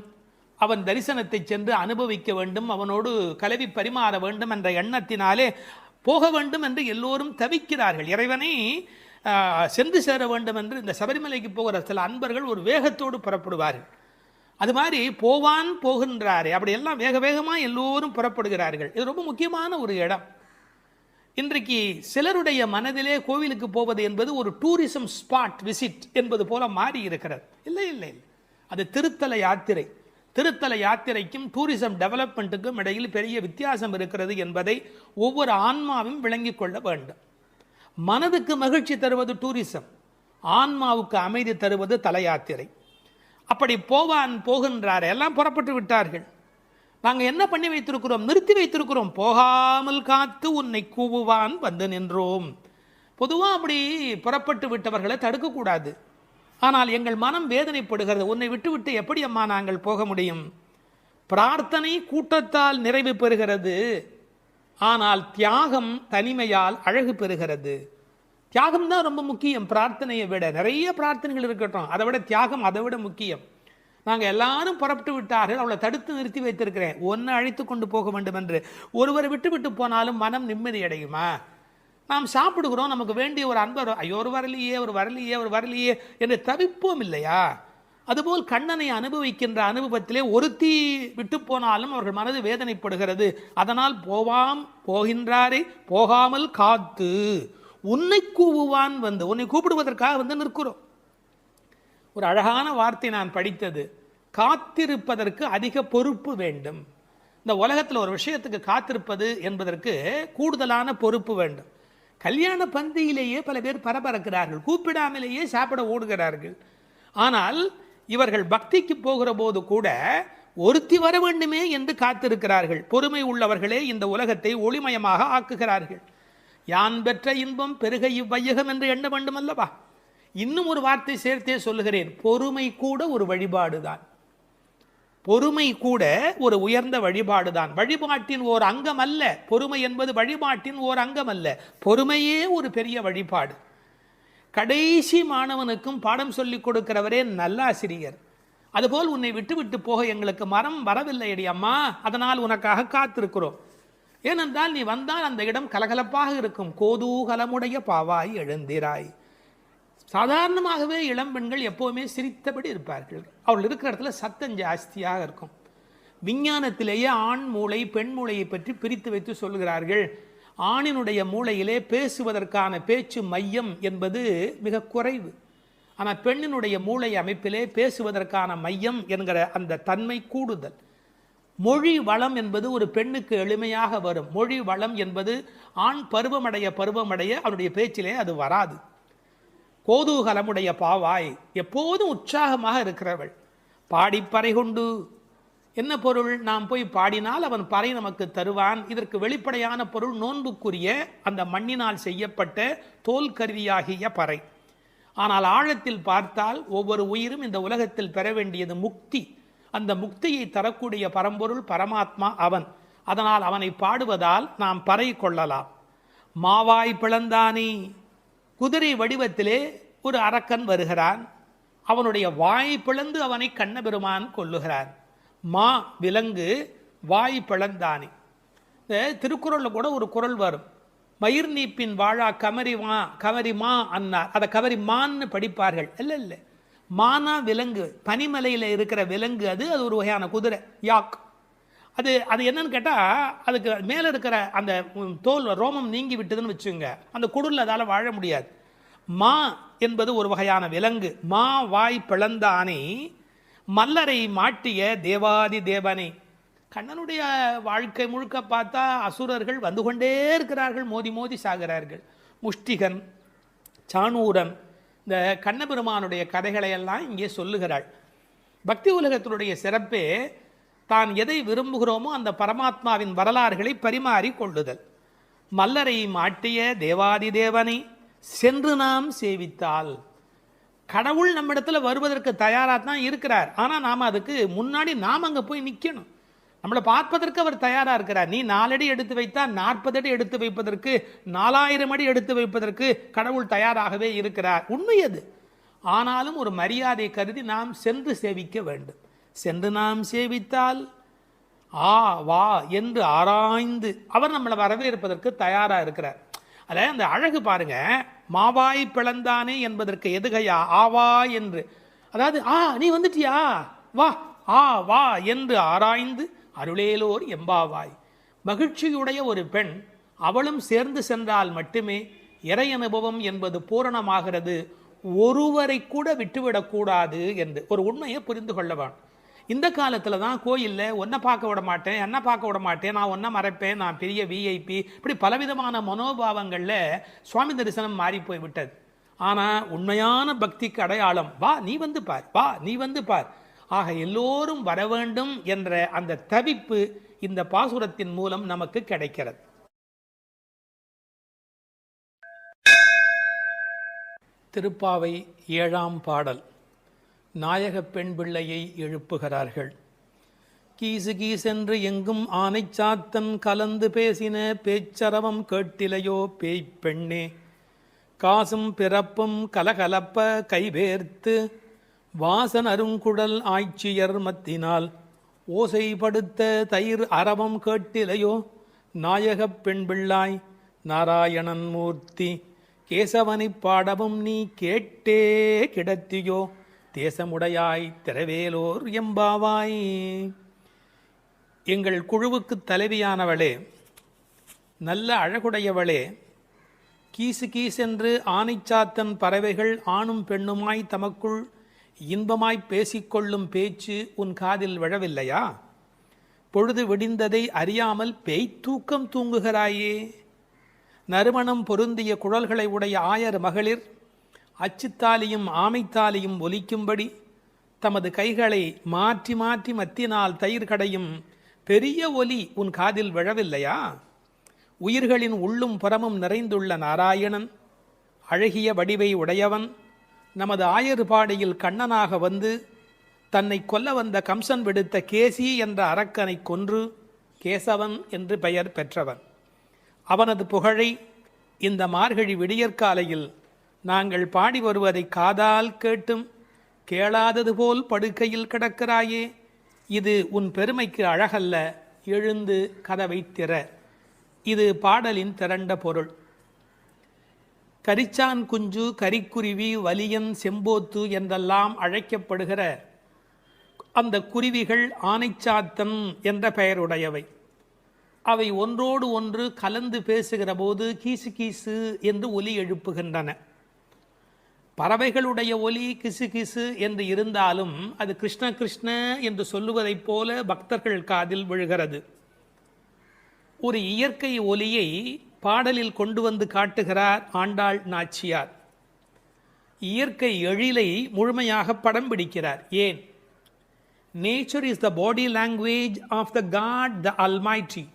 அவன் தரிசனத்தை சென்று அனுபவிக்க வேண்டும், அவனோடு கலவி பரிமாற வேண்டும் என்ற எண்ணத்தினாலே போக வேண்டும் என்று எல்லோரும் தவிக்கிறார்கள். இறைவனை சென்று சேர வேண்டும் என்று இந்த சபரிமலைக்கு போகிற சில அன்பர்கள் ஒரு வேகத்தோடு புறப்படுவார்கள். அது மாதிரி போவான் போகின்றாரே, அப்படி எல்லாம் வேக வேகமாக எல்லோரும் புறப்படுகிறார்கள். இது ரொம்ப முக்கியமான ஒரு இடம். இன்றைக்கு சிலருடைய மனதிலே கோவிலுக்கு போவது என்பது ஒரு டூரிசம் ஸ்பாட் விசிட் என்பது போல மாறி இருக்கிறது. இல்லை இல்லை இல்லை, அது திருத்தல யாத்திரை. திருத்தல யாத்திரைக்கும் டூரிசம் டெவலப்மெண்ட்டுக்கும் இடையில் பெரிய வித்தியாசம் இருக்கிறது என்பதை ஒவ்வொரு ஆன்மாவும் விளங்கிக் கொள்ள வேண்டும். மனதுக்கு மகிழ்ச்சி தருவது டூரிசம், ஆன்மாவுக்கு அமைதி தருவது தல யாத்திரை. அப்படி போவான் போகின்றார், எல்லாம் புறப்பட்டு விட்டார்கள். நாங்கள் என்ன பண்ணி வைத்திருக்கிறோம்? நிறுத்தி வைத்திருக்கிறோம். போகாமல் காத்து உன்னை கூவுவான் வந்து நின்றோம். பொதுவாக அப்படி புறப்பட்டு விட்டவர்களை தடுக்கக்கூடாது. ஆனால் எங்கள் மனம் வேதனைப்படுகிறது. உன்னை விட்டுவிட்டு எப்படி அம்மா நாங்கள் போக முடியும்? பிரார்த்தனை கூட்டத்தால் நிறைவு பெறுகிறது, ஆனால் தியாகம் தனிமையால் அழகு பெறுகிறது. தியாகம் தான் ரொம்ப முக்கியம். பிரார்த்தனையை விட நிறைய பிரார்த்தனைகள் இருக்கட்டும், அதை விட தியாகம் அதை விட முக்கியம். நாங்கள் எல்லாரும் புறப்பட்டு விட்டார்கள், அவளை தடுத்து நிறுத்தி வைத்திருக்கிறேன், ஒன்று அழைத்து கொண்டு போக வேண்டும் என்று. ஒருவரை விட்டு விட்டு போனாலும் மனம் நிம்மதி அடையுமா? நாம் சாப்பிடுகிறோம், நமக்கு வேண்டிய ஒரு அன்பர், ஐயோ ஒரு வரலையே ஒரு வரலையே ஒரு வரலையே என்று தவிப்போம் இல்லையா? அதுபோல் கண்ணனை அனுபவிக்கின்ற அனுபவத்திலே ஒருத்தி விட்டு போனாலும் அவர்கள் மனது வேதனைப்படுகிறது. அதனால் போகின்றாரே போகாமல் காத்து உன்னை கூவுவான் வந்து, உன்னை கூப்பிடுவதற்காக வந்து நிற்கிறோம். ஒரு அழகான வார்த்தை நான் படித்தது, காத்திருப்பதற்கு அதிக பொறுப்பு வேண்டும். இந்த உலகத்தில் ஒரு விஷயத்துக்கு காத்திருப்பது என்பதற்கு கூடுதலான பொறுப்பு வேண்டும். கல்யாண பந்தியிலேயே பல பேர் பரபரக்கிறார்கள், கூப்பிடாமலேயே சாப்பிட ஓடுகிறார்கள். ஆனால் இவர்கள் பக்திக்கு போகிற போது கூட ஒருத்தி வர வேண்டுமே என்று காத்திருக்கிறார்கள். பொறுமை உள்ளவர்களே இந்த உலகத்தை ஒளிமயமாக ஆக்குகிறார்கள். யான் பெற்ற இன்பம் பெருக இவ்வையகம் என்று எண்ண வேண்டும் அல்லவா? இன்னும் ஒரு வார்த்தை சேர்த்தே சொல்லுகிறேன், பொறுமை கூட ஒரு வழிபாடுதான். பொறுமை கூட ஒரு உயர்ந்த வழிபாடுதான். வழிபாட்டின் ஓர் அங்கம் அல்ல பொறுமை என்பது, வழிபாட்டின் ஓர் அங்கம் அல்ல, பொறுமையே ஒரு பெரிய வழிபாடு. கடைசி மாணவனுக்கும் பாடம் சொல்லிக் கொடுக்கிறவரே நல்லாசிரியர். அதுபோல் உன்னை விட்டு விட்டு போக எங்களுக்கு மரம் வரவில்லையடி அம்மா, அதனால் உனக்காக காத்திருக்கிறோம். ஏனென்றால் நீ வந்தால் அந்த இடம் கலகலப்பாக இருக்கும். கோதூகலமுடைய பாவாய் எழுந்திராய். சாதாரணமாகவே இளம்பெண்கள் எப்போவுமே சிரித்தபடி இருப்பார்கள். அவர்கள் இருக்கிற இடத்துல சத்தம் ஜாஸ்தியாக இருக்கும். விஞ்ஞானத்திலேயே ஆண் மூளை பெண் மூளையை பற்றி பிரித்து வைத்து சொல்கிறார்கள். ஆணினுடைய மூளையிலே பேசுவதற்கான பேச்சு மையம் என்பது மிக குறைவு. ஆனால் பெண்ணினுடைய மூளை அமைப்பிலே பேசுவதற்கான மையம் என்கிற அந்த தன்மை கூடுதல். மொழி வளம் என்பது ஒரு பெண்ணுக்கு எளிமையாக வரும். மொழி வளம் என்பது ஆண் பருவமடைய அவனுடைய பேச்சிலே அது வராது. கோதூகலமுடைய பாவாய், எப்போதும் உற்சாகமாக இருக்கிறவள். பாடிப்பறை கொண்டு, என்ன பொருள்? நாம் போய் பாடினால் அவன் பறை நமக்கு தருவான். இதற்கு வெளிப்படையான பொருள் நோன்புக்குரிய அந்த மண்ணினால் செய்யப்பட்ட தோல் கருவியாகிய பறை. ஆனால் ஆழத்தில் பார்த்தால் ஒவ்வொரு உயிரும் இந்த உலகத்தில் பெற வேண்டியது முக்தி. அந்த முக்தியை தரக்கூடிய பரம்பொருள் பரமாத்மா அவன். அதனால் அவனை பாடுவதால் நாம் பறை கொள்ளலாம். மாவாய் பிளந்தானே, குதிரை வடிவத்திலே ஒரு அரக்கன் வருகிறான். அவனுடைய வாய் பிளந்து அவனை கண்ணபெருமான் கொல்லுகிறான். மா விலங்கு, வாய் பிளந்தானே. இந்த திருக்குறளில் கூட ஒரு குறள் வரும், மயிர் நீப்பின் வாழா கவரி மா அன்னார். அதை கவரி மான்னு படிப்பார்கள். இல்லை இல்லை, மானா விலங்கு, பனிமலையில் இருக்கிற விலங்கு. அது ஒரு வகையான குதிரை, யாக். அது என்னன்னு கேட்டால், அதுக்கு மேலே இருக்கிற அந்த தோல் ரோமம் நீங்கி விட்டதுன்னு வச்சுங்க, அந்த குடில் அதால் வாழ முடியாது. மா என்பது ஒரு வகையான விலங்கு. மா வாய் பிளந்தானே மல்லரை மாட்டிய தேவாதி தேவனே. கண்ணனுடைய வாழ்க்கை முழுக்க பார்த்தா அசுரர்கள் வந்து கொண்டே இருக்கிறார்கள், மோதி மோதி சாகிறார்கள். முஷ்டிகன், சாணூரன், இந்த கண்ணபெருமானுடைய கதைகளையெல்லாம் இங்கே சொல்லுகிறாள். பக்தி உலகத்தினுடைய சிறப்பே தான் எதை விரும்புகிறோமோ அந்த பரமாத்மாவின் வரலாறுகளை பரிமாறி கொள்ளுதல். மல்லரை மாட்டிய தேவாதி தேவனை சென்று நாம் சேவித்தால், கடவுள் நம்மிடத்துல வருவதற்கு தயாராக தான் இருக்கிறார். ஆனால் நாம் அதுக்கு முன்னாடி நாம் அங்கே போய் நிற்கணும். நம்மளை பார்ப்பதற்கு அவர் தயாராக இருக்கிறார். நீ 4 அடி எடுத்து வைத்தால் 40 அடி எடுத்து வைப்பதற்கு, 4000 அடி எடுத்து வைப்பதற்கு கடவுள் தயாராகவே இருக்கிறார். உண்மை அது. ஆனாலும் ஒரு மரியாதை கருதி நாம் சென்று சேவிக்க வேண்டும். சென்று நாம் சேவித்தால் வா என்று ஆராய்ந்து அவர் நம்மளை வரவேற்பதற்கு தயாராக இருக்கிறார். அதில் அந்த அழகு பாருங்க, மாவாய் பிளந்தானே என்பதற்கு எதுகையா ஆவா என்று. அதாவது நீ வந்துட்டியா, வா ஆ வா என்று ஆராய்ந்து அருளேலோர் எம்பாவாய். மகிழ்ச்சியுடைய ஒரு பெண் அவளும் சேர்ந்து சென்றால் மட்டுமே இறை அனுபவம் என்பது பூரணமாகிறது. ஒருவரை கூட விட்டுவிடக்கூடாது என்று ஒரு உண்மையை புரிந்து கொள்ளவான். இந்த காலத்தில் தான் கோயிலில் ஒன்றை பார்க்க விட மாட்டேன், என்ன பார்க்க விட மாட்டேன், நான் ஒன்றை மறைப்பேன், நான் பெரிய விஐபி, இப்படி பலவிதமான மனோபாவங்களில் சுவாமி தரிசனம் மாறி போய் விட்டது. ஆனால் உண்மையான பக்திக்கு அடையாளம் வா நீ வந்து பார், வா நீ வந்து பார். ஆக எல்லோரும் வர வேண்டும் என்ற அந்த தவிப்பு இந்த பாசுரத்தின் மூலம் நமக்கு கிடைக்கிறது. திருப்பாவை 7ஆம் பாடல். நாயகப் பெண் பிள்ளையை எழுப்புகிறார்கள். கீசு கீசென்று எங்கும் ஆனைச் சாத்தன் கலந்து பேசின பேச்சரவம் கேட்டிலையோ பேய்ப் பெண்ணே. காசும் பிறப்பும் கலகலப்ப கைவேர்த்து வாசன் அருங்குடல் ஆய்ச்சியர் மத்தினால் ஓசைப்படுத்த தயிர் அரவம் கேட்டிலையோ நாயகப் பெண் பிள்ளாய் நாராயணன் மூர்த்தி. கேசவனைப் பாடவும் நீ கேட்டே கிடத்தியோ தேசமுடையாய் திரவேலோர் எம்பாவாய். எங்கள் குழுவுக்கு தலைவியானவளே, நல்ல அழகுடையவளே, கீசு கீசென்று ஆனைச்சாத்தன் பறவைகள் ஆணும் பெண்ணுமாய் தமக்குள் இன்பமாய் பேசிக்கொள்ளும் பேச்சு உன் காதில் விழவில்லையா? பொழுது விடிந்ததை அறியாமல் பேய்த்தூக்கம் தூங்குகிறாயே. நறுமணம் பொருந்திய குழல்களை உடைய ஆயர் மகளிர் அச்சுத்தாலியும் ஆமைத்தாலியும் ஒலிக்கும்படி தமது கைகளை மாற்றி மாற்றி மத்தினால் தயிர் கடையும் பெரிய ஒலி உன் காதில் விழவில்லையா? உயிர்களின் உள்ளும் புறமும் நிறைந்துள்ள நாராயணன், அழகிய வடிவை உடையவன், நமது ஆயர்பாடியில் கண்ணனாக வந்து தன்னை கொல்ல வந்த கம்சன் விடுத்த கேசி என்ற அரக்கனை கொன்று கேசவன் என்று பெயர் பெற்றவன். அவனது புகழை இந்த மார்கழி விடியற்காலையில் நாங்கள் பாடி வருவதை காதால் கேட்டும் கேளாதது போல் படுக்கையில் கிடக்கிறாயே. இது உன் பெருமைக்கு அழகல்ல, எழுந்து கதவை திற. இது பாடலின் திரண்ட பொருள். கரிச்சான் குஞ்சு, கரிக்குருவி, வலியன், செம்போத்து என்றெல்லாம் அழைக்கப்படுகிற அந்த குருவிகள் ஆனைச்சாத்தன் என்ற பெயருடையவை. அவை ஒன்றோடு ஒன்று கலந்து பேசுகிற போது கீசு கீசு என்று ஒலி எழுப்புகின்றன. பறவைகளுடைய ஒலி கிசு கிசு என்று இருந்தாலும் அது கிருஷ்ண கிருஷ்ண என்று சொல்லுவதைப் போல பக்தர்கள் காதில் விழுகிறது. ஒரு இயற்கை ஒலியை பாடலில் கொண்டு வந்து காட்டுகிறார் ஆண்டாள் நாச்சியார். இயற்கை எழிலை முழுமையாக படம் பிடிக்கிறார். ஏன்? Nature is the body language of the god the almighty.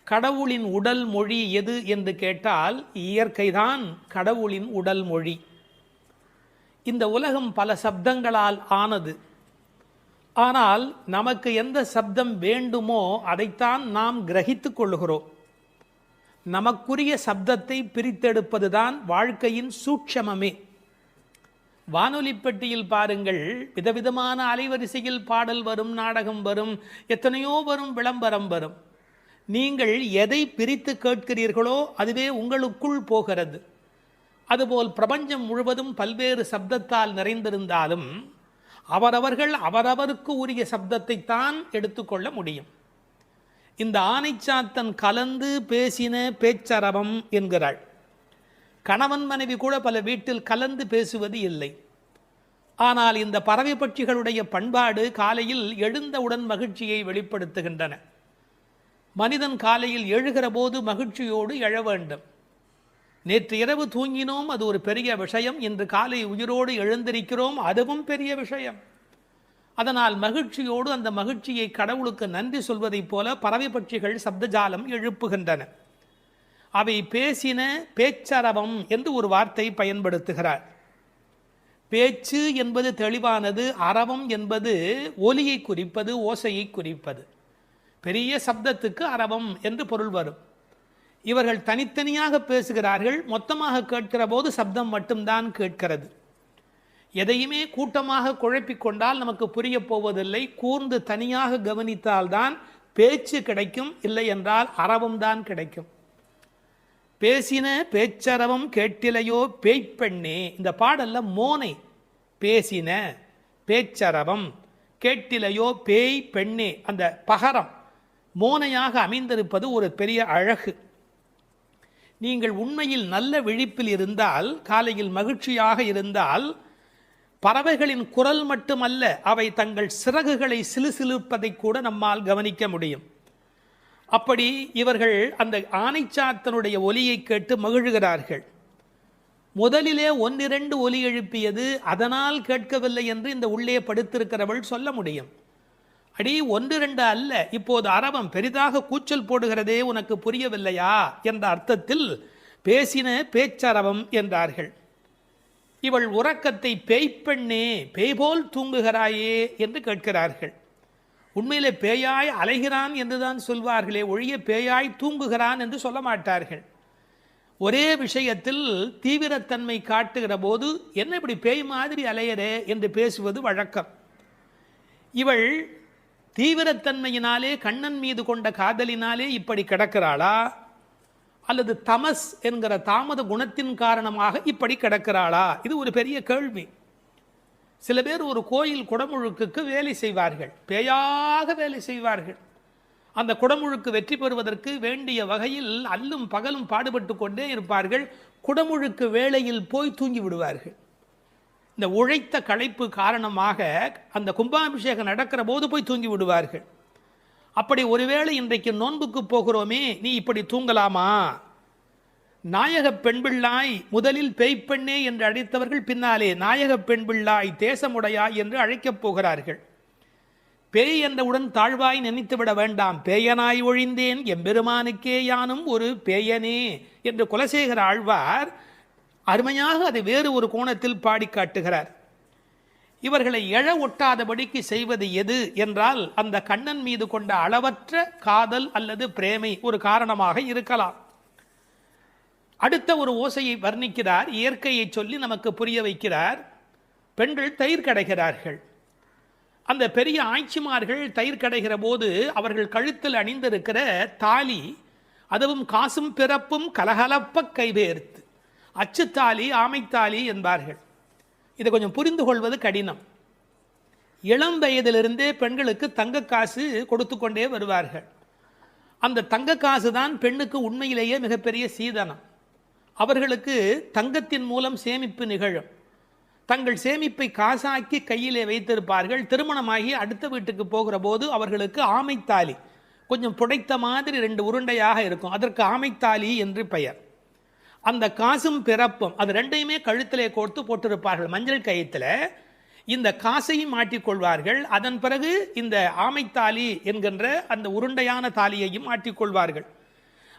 கடவுளின் உடல் மொழி எது என்று கேட்டால் இயற்கைதான் கடவுளின் உடல் மொழி. இந்த உலகம் பல சப்தங்களால் ஆனது. ஆனால் நமக்கு எந்த சப்தம் வேண்டுமோ அதைத்தான் நாம் கிரகித்துக் கொள்ளுகிறோம். நமக்குரிய சப்தத்தை பிரித்தெடுப்பதுதான் வாழ்க்கையின் சூட்சமமே. வானொலி பெட்டியில் பாருங்கள், விதவிதமான அலைவரிசையில் பாடல் வரும், நாடகம் வரும், எத்தனையோ வரும், விளம்பரம் வரும். நீங்கள் எதை பிரித்து கேட்கிறீர்களோ அதுவே உங்களுக்குள் போகிறது. அதுபோல் பிரபஞ்சம் முழுவதும் பல்வேறு சப்தத்தால் நிறைந்திருந்தாலும் அவரவர்கள் அவரவருக்கு உரிய சப்தத்தை தான் எடுத்துக்கொள்ள முடியும். இந்த ஆனைச்சாத்தன் கலந்து பேசின பேச்சரவம் என்கிறாள். கணவன் மனைவி கூட பல வீட்டில் கலந்து பேசுவது இல்லை. ஆனால் இந்த பறவை பட்சிகளுடைய பண்பாடு காலையில் எழுந்தவுடன் மகிழ்ச்சியை வெளிப்படுத்துகின்றன. மனிதன் காலையில் எழுகிற போது மகிழ்ச்சியோடு எழ வேண்டும். நேற்று இரவு தூங்கினோம், அது ஒரு பெரிய விஷயம். இன்று காலை உயிரோடு எழுந்திருக்கிறோம், அதுவும் பெரிய விஷயம். அதனால் மகிழ்ச்சியோடு அந்த மகிழ்ச்சியை கடவுளுக்கு நன்றி சொல்வதைப் போல பறவை பட்சிகள் சப்தஜாலம் எழுப்புகின்றன. அவை பேசின பேச்சரவம் என்று ஒரு வார்த்தை பயன்படுத்துகிறார். பேச்சு என்பது தெளிவானது, அரவம் என்பது ஒலியை குறிப்பது, ஓசையை குறிப்பது. பெரிய சப்தத்துக்கு அரவம் என்று பொருள் வரும். இவர்கள் தனித்தனியாக பேசுகிறார்கள், மொத்தமாக கேட்கிற போது சப்தம் மட்டும்தான் கேட்கிறது. எதையுமே கூட்டமாக குழப்பிக்கொண்டால் நமக்கு புரிய போவதில்லை. கூர்ந்து தனியாக கவனித்தால்தான் பேச்சு கிடைக்கும், இல்லை என்றால் அரவம் தான் கிடைக்கும். பேசின பேச்சரவம் கேட்டிலையோ பேய்ப்பெண்ணே. இந்த பாடல்ல மோனை பேசின பேச்சரவம் கேட்டிலையோ பேய் பெண்ணே, அந்த பகரம் மோனையாக அமைந்திருப்பது ஒரு பெரிய அழகு. நீங்கள் உண்மையில் நல்ல விழிப்பில் இருந்தால், காலையில் மகிழ்ச்சியாக இருந்தால், பறவைகளின் குரல் மட்டுமல்ல, அவை தங்கள் சிறகுகளை சிலுசிலுப்பதை கூட நம்மால் கவனிக்க முடியும். அப்படி இவர்கள் அந்த ஆனைச்சாத்தனுடைய ஒலியை கேட்டு மகிழ்கிறார்கள். முதலிலே 1-2 ஒலி எழுப்பியது, அதனால் கேட்கவில்லை என்று இந்த உள்ளே படுத்திருக்கிறவள் சொல்ல முடியும். அடி 1-2 அல்ல, இப்போது அரவம் பெரிதாக கூச்சல் போடுகிறதே, உனக்கு புரியவில்லையா என்ற அர்த்தத்தில் பேசின பேச்சரவம் என்றார்கள். இவள் உறக்கத்தை பேய்ப்பெண்ணே, பேய்போல் தூங்குகிறாயே என்று கேட்கிறார்கள். உண்மையிலே பேயாய் அலைகிறான் என்றுதான் சொல்வார்களே ஒழிய பேயாய் தூங்குகிறான் என்று சொல்ல மாட்டார்கள். ஒரே விஷயத்தில் தீவிரத்தன்மை காட்டுகிற போது என்ன இப்படி பேய் மாதிரி அலையரே என்று பேசுவது வழக்கம். இவள் தீவிரத்தன்மையினாலே, கண்ணன் மீது கொண்ட காதலினாலே இப்படி கிடக்கிறாளா, அல்லது தமஸ் என்கிற தாமத குணத்தின் காரணமாக இப்படி கிடக்கிறாளா? இது ஒரு பெரிய கேள்வி. சில பேர் ஒரு கோயில் குடமுழுக்குக்கு வேலை செய்வார்கள், பேயாக வேலை செய்வார்கள். அந்த குடமுழுக்கு வெற்றி பெறுவதற்கு வேண்டிய வகையில் அல்லும் பகலும் பாடுபட்டு கொண்டே இருப்பார்கள். குடமுழுக்கு வேளையில் போய் தூங்கி விடுவார்கள். இந்த உழைத்த களைப்பு காரணமாக அந்த கும்பாபிஷேகம் நடக்கிற போது போய் தூங்கி விடுவார்கள். அப்படி ஒருவேளை இன்றைக்கு நோன்புக்கு போகிறோமே, நீ இப்படி தூங்கலாமா? நாயக பெண்பிள்ளாய் முதலில் பேய்ப்பெண்ணே என்று அழைத்தவர்கள் பின்னாலே நாயக பெண்பிள்ளாய் தேசமுடையாய் என்று அழைக்கப் போகிறார்கள். பேய் என்றவுடன் தாழ்வாய் நினைத்துவிட வேண்டாம். பேயனாய் ஒழிந்தேன் எம்பெருமானுக்கே யானும் ஒரு பேயனே என்று குலசேகர ஆழ்வார் அருமையாக அதை வேறு ஒரு கோணத்தில் பாடி காட்டுகிறார். இவர்களை எழ ஒட்டாதபடிக்கு செய்வது எது என்றால், அந்த கண்ணன் மீது கொண்ட அளவற்ற காதல் அல்லது பிரேமை ஒரு காரணமாக இருக்கலாம். அடுத்த ஒரு ஓசையை வர்ணிக்கிறார், இயற்கையை சொல்லி நமக்கு புரிய வைக்கிறார். பெண்கள் தயிர் கடைகிறார்கள். அந்த பெரிய ஆய்ச்சிமார்கள் தயிர் கடைகிற போது அவர்கள் கழுத்தில் அணிந்திருக்கிற தாலி, அதுவும் காசும் பிறப்பும் கலகலப்ப கைவேர்த்து, அச்சுத்தாலி ஆமைத்தாலி என்பார்கள். இதை கொஞ்சம் புரிந்து கொள்வது கடினம். இளம் வயதிலிருந்தே பெண்களுக்கு தங்க காசு கொடுத்து கொண்டே வருவார்கள். அந்த தங்க காசு தான் பெண்ணுக்கு உண்மையிலேயே மிகப்பெரிய சீதனம். அவர்களுக்கு தங்கத்தின் மூலம் சேமிப்பு நிகழும். தங்கள் சேமிப்பை காசாக்கி கையிலே வைத்திருப்பார்கள். திருமணமாகி அடுத்த வீட்டுக்கு போகிற போது அவர்களுக்கு ஆமைத்தாலி, கொஞ்சம் புடைத்த மாதிரி 2 உருண்டையாக இருக்கும், அதற்கு ஆமைத்தாலி என்று பெயர். அந்த காசும் பிறப்பும் அது ரெண்டையுமே கழுத்திலே கோர்த்து போட்டிருப்பார்கள். மஞ்சள் கயிற்றில் இந்த காசையும் மாட்டிக்கொள்வார்கள். அதன் பிறகு இந்த ஆமைத்தாலி என்கின்ற அந்த உருண்டையான தாலியையும் மாட்டிக்கொள்வார்கள்.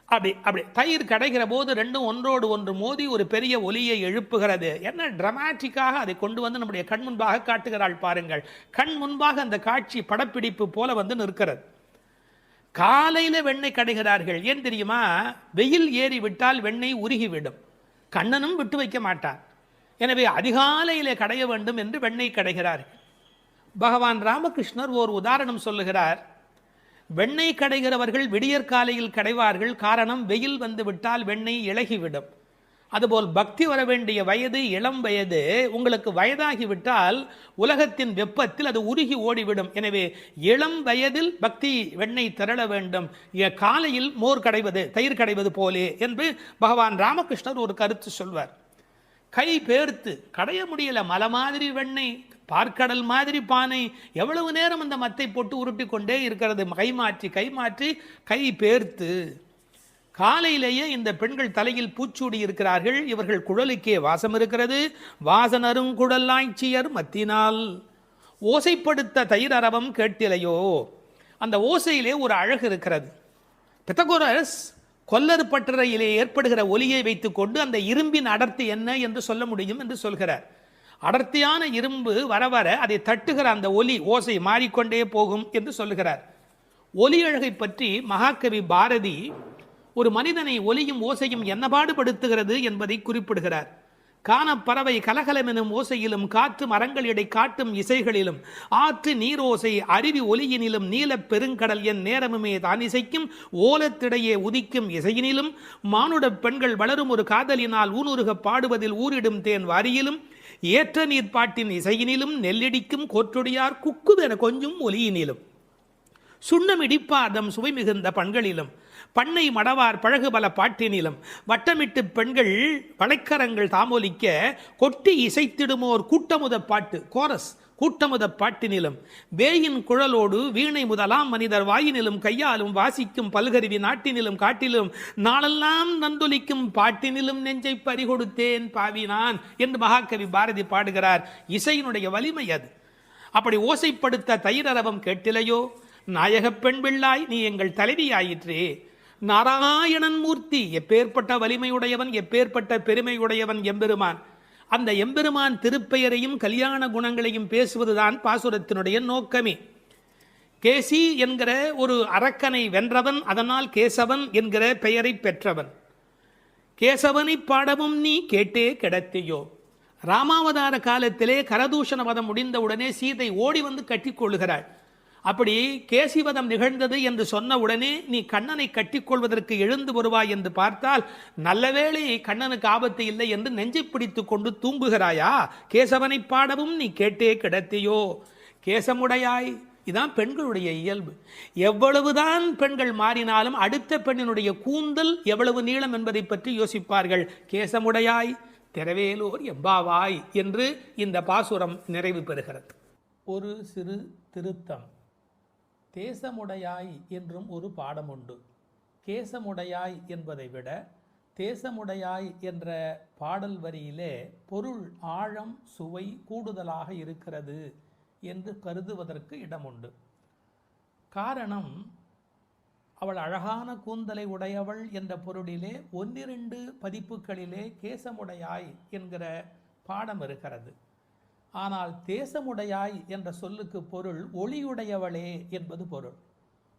அப்படி தயிர் கடைகிற போது ரெண்டும் ஒன்றோடு ஒன்று மோதி ஒரு பெரிய ஒலியை எழுப்புகிறது. என்ன டிராமாட்டிக்காக அதை கொண்டு வந்து நம்முடைய கண் முன்பாக காட்டுகிறாள் பாருங்கள். கண் முன்பாக அந்த காட்சி படப்பிடிப்பு போல வந்து நிற்கிறது. காலையில் வெண்ணெய் கடைகிறார்கள். ஏன் தெரியுமா? வெயில் ஏறி விட்டால் வெண்ணெய் உருகிவிடும், கண்ணனும் விட்டு வைக்க மாட்டார். எனவே அதிகாலையிலே கடைய வேண்டும் என்று வெண்ணெய் கடைகிறார்கள். பகவான் ராமகிருஷ்ணர் ஓர் உதாரணம் சொல்லுகிறார். வெண்ணெய் கடைகிறவர்கள் விடியற்காலையில் கடைவார்கள். காரணம், வெயில் வந்து விட்டால் வெண்ணெய் இளகிவிடும். அதுபோல் பக்தி வர வேண்டிய வயது இளம் வயது. உங்களுக்கு வயதாகிவிட்டால் உலகத்தின் வெப்பத்தில் அது உருகி ஓடிவிடும். எனவே இளம் வயதில் பக்தி வெண்ணெய் திரள வேண்டும். காலையில் மோர் கடைவது தயிர் கடைவது போலே என்று பகவான் ராமகிருஷ்ணர் ஒரு கருத்து சொல்வார். கை பேர்த்து கடைய முடியல, மலை மாதிரி வெண்ணெய், பார்க்கடல் மாதிரி பானை, எவ்வளவு நேரம் அந்த மத்தை போட்டு உருட்டி கொண்டே இருக்கிறது. கை மாற்றி கை பேர்த்து. காலையிலேயே இந்த பெண்கள் தலையில் பூச்சூடி இருக்கிறார்கள். இவர்கள் குழலுக்கே வாசம் இருக்கிறது. வாசனரும் குழலாய்ச்சியர் மத்தினால் ஓசைப்படுத்த தயிர் அரவம் கேட்டிலையோ. அந்த ஓசையிலே ஒரு அழகு இருக்கிறது. பித்தகோரஸ் கொல்லர் பட்டறையிலே ஏற்படுகிற ஒலியை வைத்துக்கொண்டு அந்த இரும்பின் அடர்த்தி என்ன என்று சொல்ல முடியும் என்று சொல்கிறார். அடர்த்தியான இரும்பு வர வர அதை தட்டுகிற அந்த ஒலி ஓசை மாறிக்கொண்டே போகும் என்று சொல்லுகிறார். ஒலி அழகை பற்றி மகாகவி பாரதி ஒரு மனிதனை ஒலியும் ஓசையும் என்ன பாடுபடுத்துகிறது என்பதை குறிப்பிடுகிறார். காணப்பறவை கலகலமெனும் ஓசையிலும், காற்று மரங்களிடை காட்டும் இசைகளிலும், ஆற்று நீரோசை அருவி ஒலியினிலும், நீலப் பெருங்கடல் என் நேரமுமே தான் இசைக்கும் ஓலத்திடையே உதிக்கும் இசையினிலும், மானுட பெண்கள் வளரும் ஒரு காதலினால் ஊனுருக பாடுவதில் ஊரிடும் தேன் வாரியிலும், ஏற்ற நீர்ப்பாட்டின் இசையினிலும் நெல்லிடிக்கும் கோற்றொடியார் குக்குவென கொஞ்சம் ஒலியினிலும் சுண்ணமிடிப்பாதம் சுவை மிகுந்த பண்களிலும் பண்ணை மடவார் பழகு பல பாட்டினிலும் வட்டமிட்டு பெண்கள் வளைக்கரங்கள் தாமொலிக்க கொட்டி இசைத்திடுமோர் கூட்டமுத பாட்டு கோரஸ் கூட்டமுத பாட்டினிலும் வேயின் குழலோடு வீணை முதலாம் மனிதர் வாயினிலும் கையாலும் வாசிக்கும் பல்கருவி நாட்டினிலும் காட்டிலும் நாளெல்லாம் நந்தொலிக்கும் பாட்டினிலும் நெஞ்சை பறிகொடுத்தேன் பாவினான் என்று மகாகவி பாரதி பாடுகிறார். இசையினுடைய வலிமை அது. அப்படி ஓசைப்படுத்த தயிரரவம் கேட்டிலையோ, நாயகப் பெண் பிள்ளாய் நீ எங்கள் தலைவியாயிற்றே. நாராயணன் மூர்த்தி எப்பேற்பட்ட வலிமையுடையவன், எப்பேற்பட்ட பெருமையுடையவன் எம்பெருமான். அந்த எம்பெருமான் திருப்பெயரையும் கல்யாண குணங்களையும் பேசுவதுதான் பாசுரத்தினுடைய நோக்கமே. கேசி என்கிற ஒரு அரக்கனை வென்றவன், அதனால் கேசவன் என்கிற பெயரை பெற்றவன். கேசவனை பாடவும் நீ கேட்டே கிடத்தியோ. ராமாவதார காலத்திலே கரதூஷண வதம் முடிந்தவுடனே சீதை ஓடி வந்து கட்டிக்கொள்கிறாள். அப்படி கேசிவதம் நிகழ்ந்தது என்று சொன்ன உடனே நீ கண்ணனை கட்டிக்கொள்வதற்கு எழுந்து வருவாய் என்று பார்த்தால், நல்லவேளை கண்ணனுக்கு ஆபத்து இல்லை என்று நெஞ்சை பிடித்து கொண்டு தூங்குகிறாயா? கேசவனை பாடவும் நீ கேட்டே கிடத்தியோ. கேசமுடையாய், இதான் பெண்களுடைய இயல்பு. எவ்வளவுதான் பெண்கள் மாறினாலும் அடுத்த பெண்ணினுடைய கூந்தல் எவ்வளவு நீளம் என்பதை பற்றி யோசிப்பார்கள். கேசமுடையாய் திரவேலோர் எம்பாவாய் என்று இந்த பாசுரம் நிறைவு பெறுகிறது. ஒரு சிறு திருத்தம். தேசமுடையாய் என்றும் ஒரு பாடம் உண்டு. கேசமுடையாய் என்பதை விட தேசமுடையாய் என்ற பாடல் வரியிலே பொருள் ஆழம் சுவை கூடுதலாக இருக்கிறது என்று கருதுவதற்கு இடமுண்டு. காரணம், அவள் அழகான கூந்தலை உடையவள் என்ற பொருளிலே 1-2 பதிப்புகளிலே கேசமுடையாய் என்கிற பாடம் இருக்கிறது. ஆனால் தேசமுடையாய் என்ற சொல்லுக்கு பொருள் ஒளியுடையவளே என்பது பொருள்.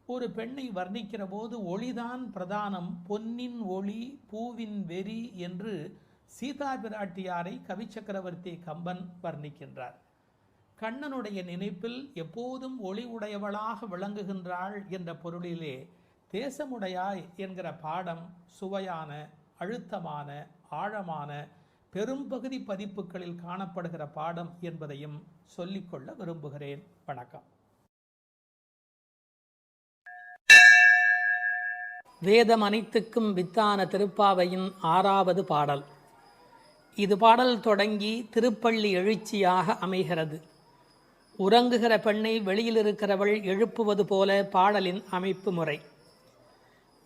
ஒரு பெண்ணை வர்ணிக்கிற போது ஒளிதான் பிரதானம், பொன்னின் ஒளி பூவின் வெறி என்று சீதா பிராட்டியாரை கவிச்சக்கரவர்த்தி கம்பன் வர்ணிக்கின்றார். கண்ணனுடைய நினைப்பில் எப்போதும் ஒளி உடையவளாக விளங்குகின்றாள் என்ற பொருளிலே தேசமுடையாய் என்கிற பாடம் சுவையான, அழுத்தமான, ஆழமான, பெரும்பகுதி பதிப்புகளில் காணப்படுகிற பாடம் என்பதையும் சொல்லிக்கொள்ள விரும்புகிறேன். வணக்கம். வேதம் அனைத்துக்கும் வித்தான திருப்பாவையின் 6வது பாடல். இது பாடல் தொடங்கி திருப்பள்ளி எழுச்சியாக அமைகிறது. உறங்குகிற பெண்ணை வெளியில் இருக்கிறவள் எழுப்புவது போல பாடலின் அமைப்பு முறை.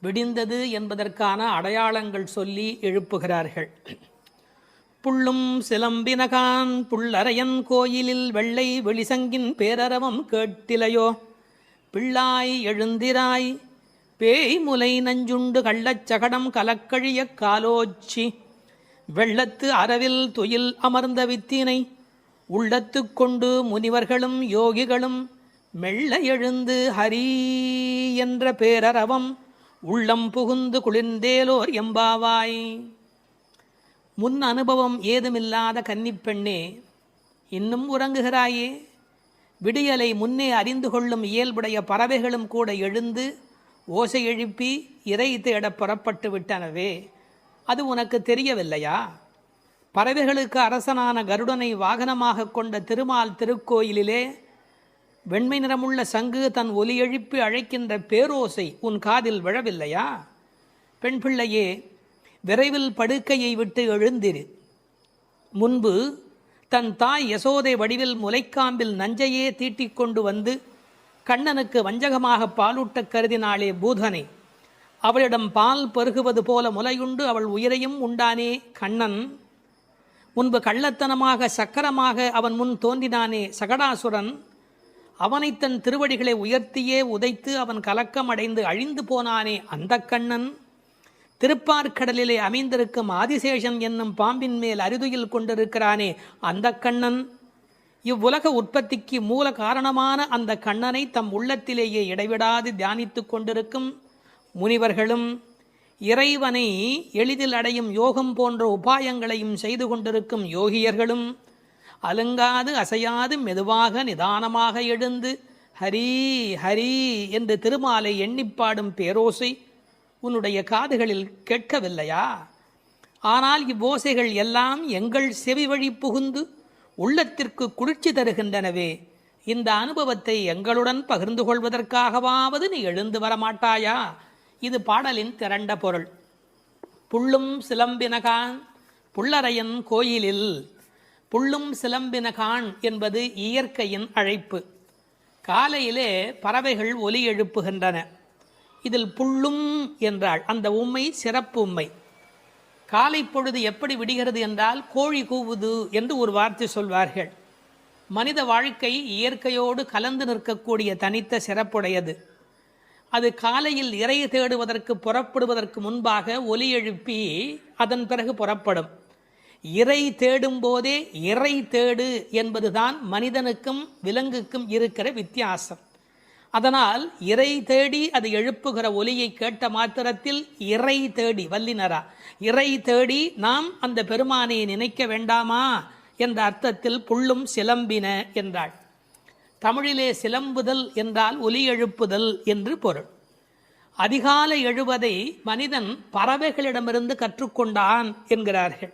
விடிந்தது என்பதற்கான அடையாளங்கள் சொல்லி எழுப்புகிறார்கள். புள்ளும் சிலம்பினகான் புள்ளரையன் கோயிலில் வெள்ளை வெளிசங்கின் பேரரவம் கேட்டிலையோ. பிள்ளாய் எழுந்திராய் பேய் முலை நஞ்சுண்டு கள்ளச்சகடம் கலக்கழிய காலோச்சி வெள்ளத்து அரவில் துயில் அமர்ந்த வித்தினை உள்ளத்து கொண்டு முனிவர்களும் யோகிகளும் மெல்ல எழுந்து ஹரி என்ற பேரரவம் உள்ளம் புகுந்து குளிர்ந்தேலோர் எம்பாவாய். முன் அனுபவம் ஏதுமில்லாத கன்னிப்பெண்ணே, இன்னும் உறங்குகிறாயே? விடியலை முன்னே அறிந்து கொள்ளும் இயல்புடைய பறவைகளும் கூட எழுந்து ஓசை எழுப்பி இறை தேட புறப்பட்டு விட்டனவே, அது உனக்கு தெரியவில்லையா? பறவைகளுக்கு அரசனான கருடனை வாகனமாக கொண்ட திருமால் திருக்கோயிலிலே வெண்மை நிறமுள்ள சங்கு தன் ஒலி எழுப்பி அழைக்கின்ற பேரோசை உன் காதில் விழவில்லையா? பெண் பிள்ளையே, விரைவில் படுக்கையை விட்டு எழுந்திரு. முன்பு தன் தாய் யசோதை வடிவில் முலைக்காம்பில் நஞ்சையே தீட்டிக் கொண்டு வந்து கண்ணனுக்கு வஞ்சகமாக பாலூட்ட கருதினாளே பூதனை. அவளிடம் பால் பருகுவது போல முலையுண்டு அவள் உயிரையும் உண்டானே கண்ணன். முன்பு கள்ளத்தனமாக சக்கரமாக அவன் முன் தோன்றினானே சகடாசுரன். அவனை தன் திருவடிகளை உயர்த்தியே உதைத்து அவன் கலக்கம் அடைந்து அழிந்து போனானே அந்த கண்ணன். திருப்பார்கடலிலே அமைந்திருக்கும் ஆதிசேஷன் என்னும் பாம்பின் மேல் அரிதுயில் கொண்டிருக்கிறானே அந்த கண்ணன். இவ்வுலக உற்பத்திக்கு மூல காரணமான அந்த கண்ணனை தம் உள்ளத்திலேயே இடைவிடாது தியானித்து கொண்டிருக்கும் முனிவர்களும், இறைவனை எளிதில் அடையும் யோகம் போன்ற உபாயங்களையும் செய்து கொண்டிருக்கும் யோகியர்களும் அலுங்காது அசையாது மெதுவாக நிதானமாக எழுந்து ஹரி ஹரி என்று திருமாலை எண்ணிப்பாடும் பேரோசை உன்னுடைய காதுகளில் கேட்கவில்லையா? ஆனால் இவ்வோசைகள் எல்லாம் எங்கள் செவி வழி புகுந்து உள்ளத்திற்கு குளிர்ச்சி தருகின்றனவே. இந்த அனுபவத்தை எங்களுடன் பகிர்ந்து கொள்வதற்காகவாவது நீ எழுந்து வரமாட்டாயா? இது பாடலின் திரண்ட பொருள். புள்ளும் சிலம்பினகான் புள்ளரையன் கோயிலில். புள்ளும் சிலம்பினகான் என்பது இயற்கையின் அழைப்பு. காலையிலே பறவைகள் ஒலி எழுப்புகின்றன. இதில் புள்ளும் என்றால் அந்த உம்மை சிறப்பு உம்மை. காலை பொழுது எப்படி விடுகிறது என்றால் கோழி கூவுது என்று ஒரு வார்த்தை சொல்வார்கள். மனித வாழ்க்கை இயற்கையோடு கலந்து நிற்கக்கூடிய தனித்த சிறப்புடையது. அது காலையில் இறை தேடுவதற்கு புறப்படுவதற்கு முன்பாக ஒலி எழுப்பி அதன் பிறகு புறப்படும். இறை தேடும் போதே இறை தேடு என்பதுதான் மனிதனுக்கும் விலங்குக்கும் இருக்கிற வித்தியாசம். அதனால் இறை தேடி அது எழுப்புகிற ஒலியை கேட்ட மாத்திரத்தில் இறை தேடி வல்லினரா இறை தேடி நாம் அந்த பெருமானை நினைக்க வேண்டாமா என்ற அர்த்தத்தில் புள்ளும் சிலம்பின என்றாள். தமிழிலே சிலம்புதல் என்றால் ஒலி எழுப்புதல் என்று பொருள். அதிகாலை எழுவதை மனிதன் பறவைகளிடமிருந்து கற்றுக்கொண்டான் என்கிறார்கள்.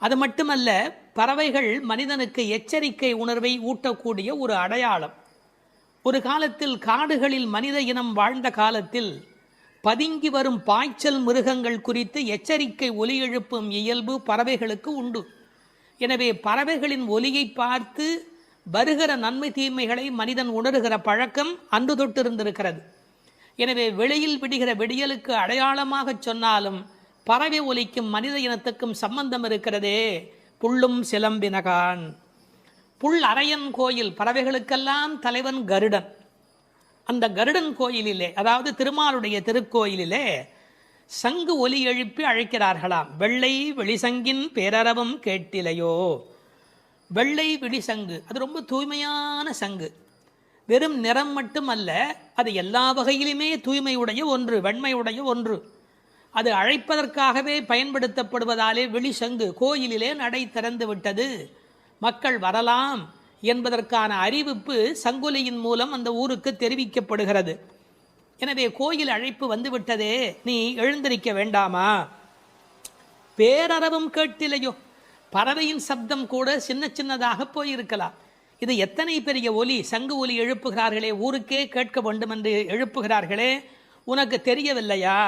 அது மட்டுமல்ல, பறவைகள் மனிதனுக்கு எச்சரிக்கை உணர்வை ஊட்டக்கூடிய ஒரு அடையாளம். ஒரு காலத்தில் காடுகளில் மனித இனம் வாழ்ந்த காலத்தில் பதுங்கி வரும் பாய்ச்சல் மிருகங்கள் குறித்து எச்சரிக்கை ஒலி எழுப்பும் இயல்பு பறவைகளுக்கு உண்டு. எனவே பறவைகளின் ஒலியை பார்த்து வருகிற நன்மை தீமைகளை மனிதன் உணர்கிற பழக்கம் அன்று தொட்டிருந்திருக்கிறது. எனவே வெளியில் விடுகிற விடியலுக்கு அடையாளமாக சொன்னாலும் பறவை ஒலிக்கும் மனித இனத்துக்கும் சம்பந்தம் இருக்கிறதே. புள்ளும் சிலம்பினகான். புல் அரையன் கோயில், பறவைகளுக்கெல்லாம் தலைவன் கருடன். அந்த கருடன் கோயிலிலே, அதாவது திருமாலுடைய திருக்கோயிலிலே சங்கு ஒலி எழுப்பி அழைக்கிறார்களாம். வெள்ளை வெளிசங்கின் பேரரவம் கேட்டிலையோ. வெள்ளை வெளிசங்கு அது ரொம்ப தூய்மையான சங்கு. வெறும் நிறம் மட்டுமல்ல, அது எல்லா வகையிலுமே தூய்மையுடைய ஒன்று, வெண்மையுடைய ஒன்று. அது அழைப்பதற்காகவே பயன்படுத்தப்படுவதாலே வெளிசங்கு கோயிலிலே நடை திறந்து விட்டது, மக்கள் வரலாம் என்பதற்கான அறிவிப்பு சங்கொலியின் மூலம் அந்த ஊருக்கு தெரிவிக்கப்படுகிறது. எனவே கோயில் அழைப்பு வந்துவிட்டதே, நீ எழுந்திருக்க வேண்டாமா? பேரரவம் கேட்டிலையோ. பறவையின் சப்தம் கூட சின்ன சின்னதாக போயிருக்கலாம். இது எத்தனை பெரிய ஒலி, சங்கு ஒலி எழுப்புகிறார்களே, ஊருக்கே கேட்க வேண்டும் என்று எழுப்புகிறார்களே, உனக்கு தெரியவில்லையா?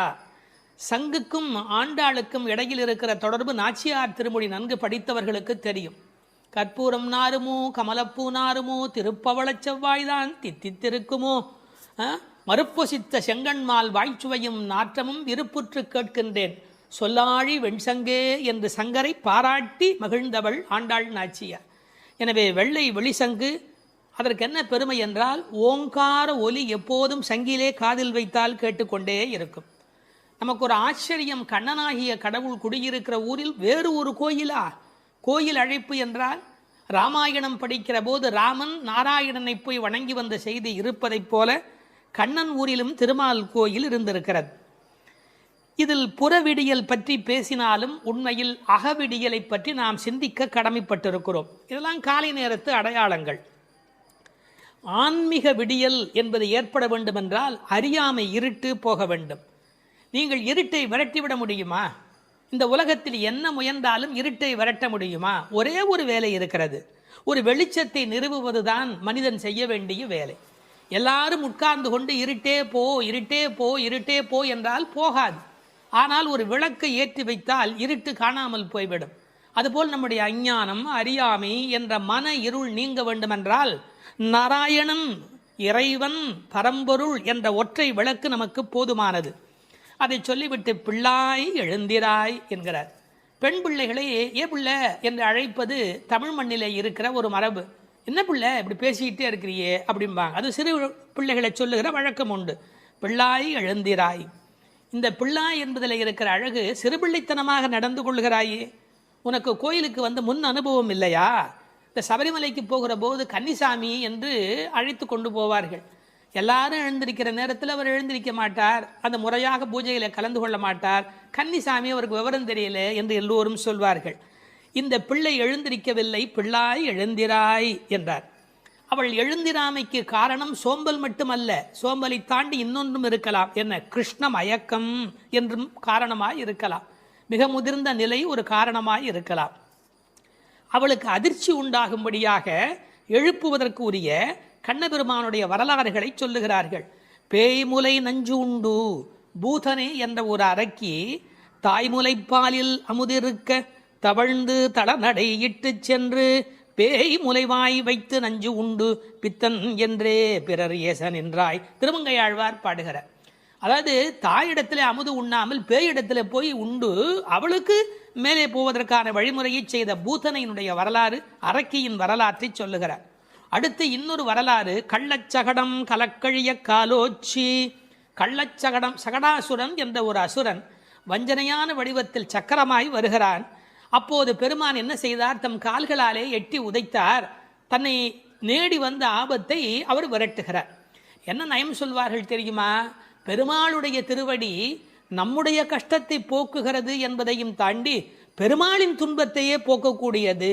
சங்குக்கும் ஆண்டாளுக்கும் இடையில் இருக்கிற தொடர்பு நாச்சியார் திருமொழி நன்கு படித்தவர்களுக்கு தெரியும். கற்பூரம் நாருமோ கமலப்பூ நாருமோ திருப்பவளச் செவ்வாய்தான் தித்தித்திருக்குமோ, மறுப்பொசித்த செங்கண்மால் வாய்ச்சுவையும் நாற்றமும் விருப்புற்று கேட்கின்றேன் சொல்லாழி வெண்சங்கே என்று சங்கரை பாராட்டி மகிழ்ந்தவள் ஆண்டாள் நாச்சியார். எனவே வெள்ளை வெளிசங்கு அதற்கு என்ன பெருமை என்றால், ஓங்கார ஒலி எப்போதும் சங்கிலே காதில் வைத்தால் கேட்டுக்கொண்டே இருக்கும். நமக்கு ஒரு ஆச்சரியம், கண்ணனாகிய கடவுள் குடியிருக்கிற ஊரில் வேறு ஒரு கோயிலா? கோயில் அழைப்பு என்றால் ராமாயணம் படிக்கிற போது ராமன் நாராயணனை போய் வணங்கி வந்த செய்தி இருப்பதைப் போல கண்ணன் ஊரிலும் திருமால் கோயில் இருந்திருக்கிறது. இதில் புறவிடியல் பற்றி பேசினாலும் உண்மையில் அகவிடியலை பற்றி நாம் சிந்திக்க கடமைப்பட்டிருக்கிறோம். இதெல்லாம் காலை நேரத்து அடையாளங்கள். ஆன்மீக விடியல் என்பது ஏற்பட வேண்டும் என்றால் அறியாமை, இருட்டு போக வேண்டும். நீங்கள் இருட்டை விரட்டிவிட முடியுமா? இந்த உலகத்தில் என்ன முயன்றாலும் இருட்டை விரட்ட முடியுமா? ஒரே ஒரு வேலை இருக்கிறது, ஒரு வெளிச்சத்தை நிறுவுவதுதான் மனிதன் செய்ய வேண்டிய வேலை. எல்லாரும் உட்கார்ந்து கொண்டு இருட்டே போ இருட்டே போ இருட்டே போ என்றால் போகாது. ஆனால் ஒரு விளக்கை ஏற்றி வைத்தால் இருட்டு காணாமல் போய்விடும். அதுபோல் நம்முடைய அஞ்ஞானம், அறியாமை என்ற மன இருள் நீங்க வேண்டுமென்றால் நாராயணன், இறைவன், பரம்பொருள் என்ற ஒற்றை விளக்கு நமக்கு போதுமானது. அதை சொல்லிவிட்டு பிள்ளாய் எழுந்திராய் என்கிறார். பெண் பிள்ளைகளை ஏ பிள்ளை என்று அழைப்பது தமிழ் மண்ணிலே இருக்கிற ஒரு மரபு. என்ன பிள்ளை இப்படி பேசிக்கிட்டே இருக்கிறியே அப்படிம்பாங்க. அது சிறு பிள்ளைகளை சொல்லுகிற வழக்கம் உண்டு. பிள்ளாய் எழுந்திராய். இந்த பிள்ளாய் என்பதில் இருக்கிற அழகு, சிறுபிள்ளைத்தனமாக நடந்து கொள்கிறாயே. உனக்கு கோயிலுக்கு வந்து முன் அனுபவம் இல்லையா? இந்த சபரிமலைக்கு போகிற போது கன்னிசாமி என்று அழைத்து கொண்டு போவார்கள். எல்லாரும் எழுந்திருக்கிற நேரத்தில் அவர் எழுந்திருக்க மாட்டார், அந்த முறையாக பூஜையில் கலந்து கொள்ள மாட்டார். கன்னிசாமி அவருக்கு விவரம் தெரியல என்று எல்லோரும் சொல்வார்கள். இந்த பிள்ளை எழுந்திருக்கவில்லை, பிள்ளாய் எழுந்திராய் என்றார். அவள் எழுந்திராமைக்கு காரணம் சோம்பல் மட்டுமல்ல, சோம்பலை தாண்டி இன்னொன்றும் இருக்கலாம். என்ன? கிருஷ்ண மயக்கம் என்றும் காரணமாய் இருக்கலாம். மிக முதிர்ந்த நிலை ஒரு காரணமாய் இருக்கலாம். அவளுக்கு அதிர்ச்சி உண்டாகும்படியாக எழுப்புவதற்கு உரிய கண்ணபெருமானுடைய வரலாறுகளை சொல்லுகிறார்கள். பேய்முலை நஞ்சு உண்டு பூதனே என்ற ஒரு அரக்கி தாய்முலைப்பாலில் அமுதிருக்க தவழ்ந்து தளநடை இட்டு சென்று பேய் முலைவாய் வைத்து நஞ்சு உண்டு பித்தன் என்றே பிறர் ஏசன் என்றாய் திருமங்கையாழ்வார் பாடுகிறார். அதாவது தாயிடத்திலே அமுது உண்ணாமல் பேயிடத்திலே போய் உண்டு அவளுக்கு மேலே போவதற்கான வழிமுறையை செய்த பூதனையினுடைய வரலாறு, அரக்கியின் வரலாற்றை சொல்லுகிறார். அடுத்து இன்னொரு வரலாறு, கள்ளச்சகடம் கலக்கழிய காலோச்சி. கள்ளச்சகடம், சகடாசுரன் என்ற ஒரு அசுரன் வஞ்சனையான வடிவத்தில் சக்கரமாய் வருகிறான். அப்போது பெருமான் என்ன செய்தார்? தம் கால்களாலே எட்டி உதைத்தார். தன்னை நேடி வந்த ஆபத்தை அவர் விரட்டுகிறார். என்ன நயம் சொல்வார்கள் தெரியுமா? பெருமாளுடைய திருவடி நம்முடைய கஷ்டத்தை போக்குகிறது என்பதையும் தாண்டி பெருமாளின் துன்பத்தையே போக்கக்கூடியது.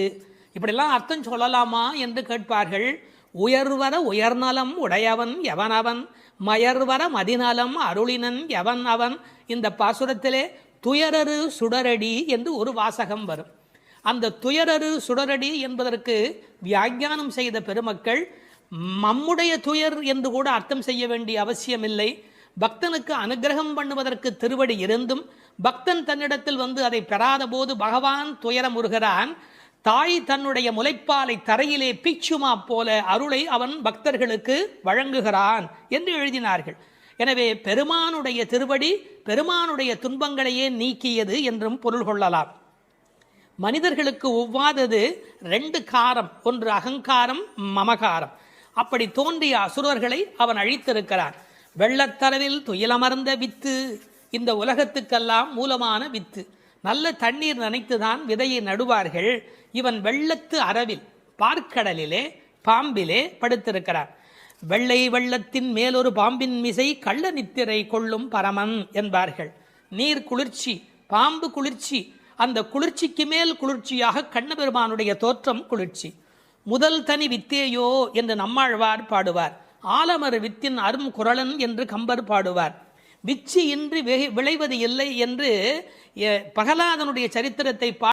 இப்படிலாம் அர்த்தம் சொல்லலாமா என்று கேட்பார்கள். உயர்வர உயர்நலம் உடையவன் எவனவன், மயர்வர மதிநலம் அருளினன் எவன் அவன். இந்த பாசுரத்திலே துயரரு சுடரடி என்று ஒரு வாசகம் வரும். அந்த துயரரு சுடரடி என்பதற்கு வியாக்கியானம் செய்த பெருமக்கள் நம்முடைய துயர் என்று கூட அர்த்தம் செய்ய வேண்டிய அவசியமில்லை. பக்தனுக்கு அனுகிரகம் பண்ணுவதற்கு திருவடி இருந்தும் பக்தன் தன்னிடத்தில் வந்து அதை பெறாத போது பகவான் துயரமுறுகிறான். தாய் தன்னுடைய முலைப்பாலை தரையிலே பீச்சுமா போல அருளை அவன் பக்தர்களுக்கு வழங்குகிறான் என்று எழுதினார்கள். எனவே பெருமானுடைய திருவடி பெருமானுடைய துன்பங்களையே நீக்கியது என்றும் பொருள் கொள்ளலாம். மனிதர்களுக்கு ஒவ்வாதது ரெண்டு காரம், ஒன்று அகங்காரம், மமகாரம். அப்படி தோன்றிய அசுரர்களை அவன் அழித்திருக்கிறான். வெள்ளத்தரவில் துயிலமர்ந்த வித்து, இந்த உலகத்துக்கெல்லாம் மூலமான வித்து. நல்ல தண்ணீர் நனைத்துதான் விதையை நடுவார்கள். இவன் வெள்ளத்து அரவில் பார்க்கடலிலே பாம்பிலே படுத்திருக்கிறான். வெள்ளை வெள்ளத்தின் மேலொரு பாம்பின் மிசை கள்ள நித்திரை கொள்ளும் பரமன் என்பார்கள். நீர் குளிர்ச்சி, பாம்பு குளிர்ச்சி, அந்த குளிர்ச்சிக்கு மேல் குளிர்ச்சியாக கண்ணபெருமானுடைய தோற்றம் குளிர்ச்சி. முதல் தனி வித்தேயோ என்று நம்மாழ்வார் பாடுவார். ஆலமர் வித்தின் அரும் குரலன் என்று கம்பர் பாடுவார். விச்சி இன்றி விளைவது இல்லை என்று பிரகலாதனுடைய சரித்திரத்தை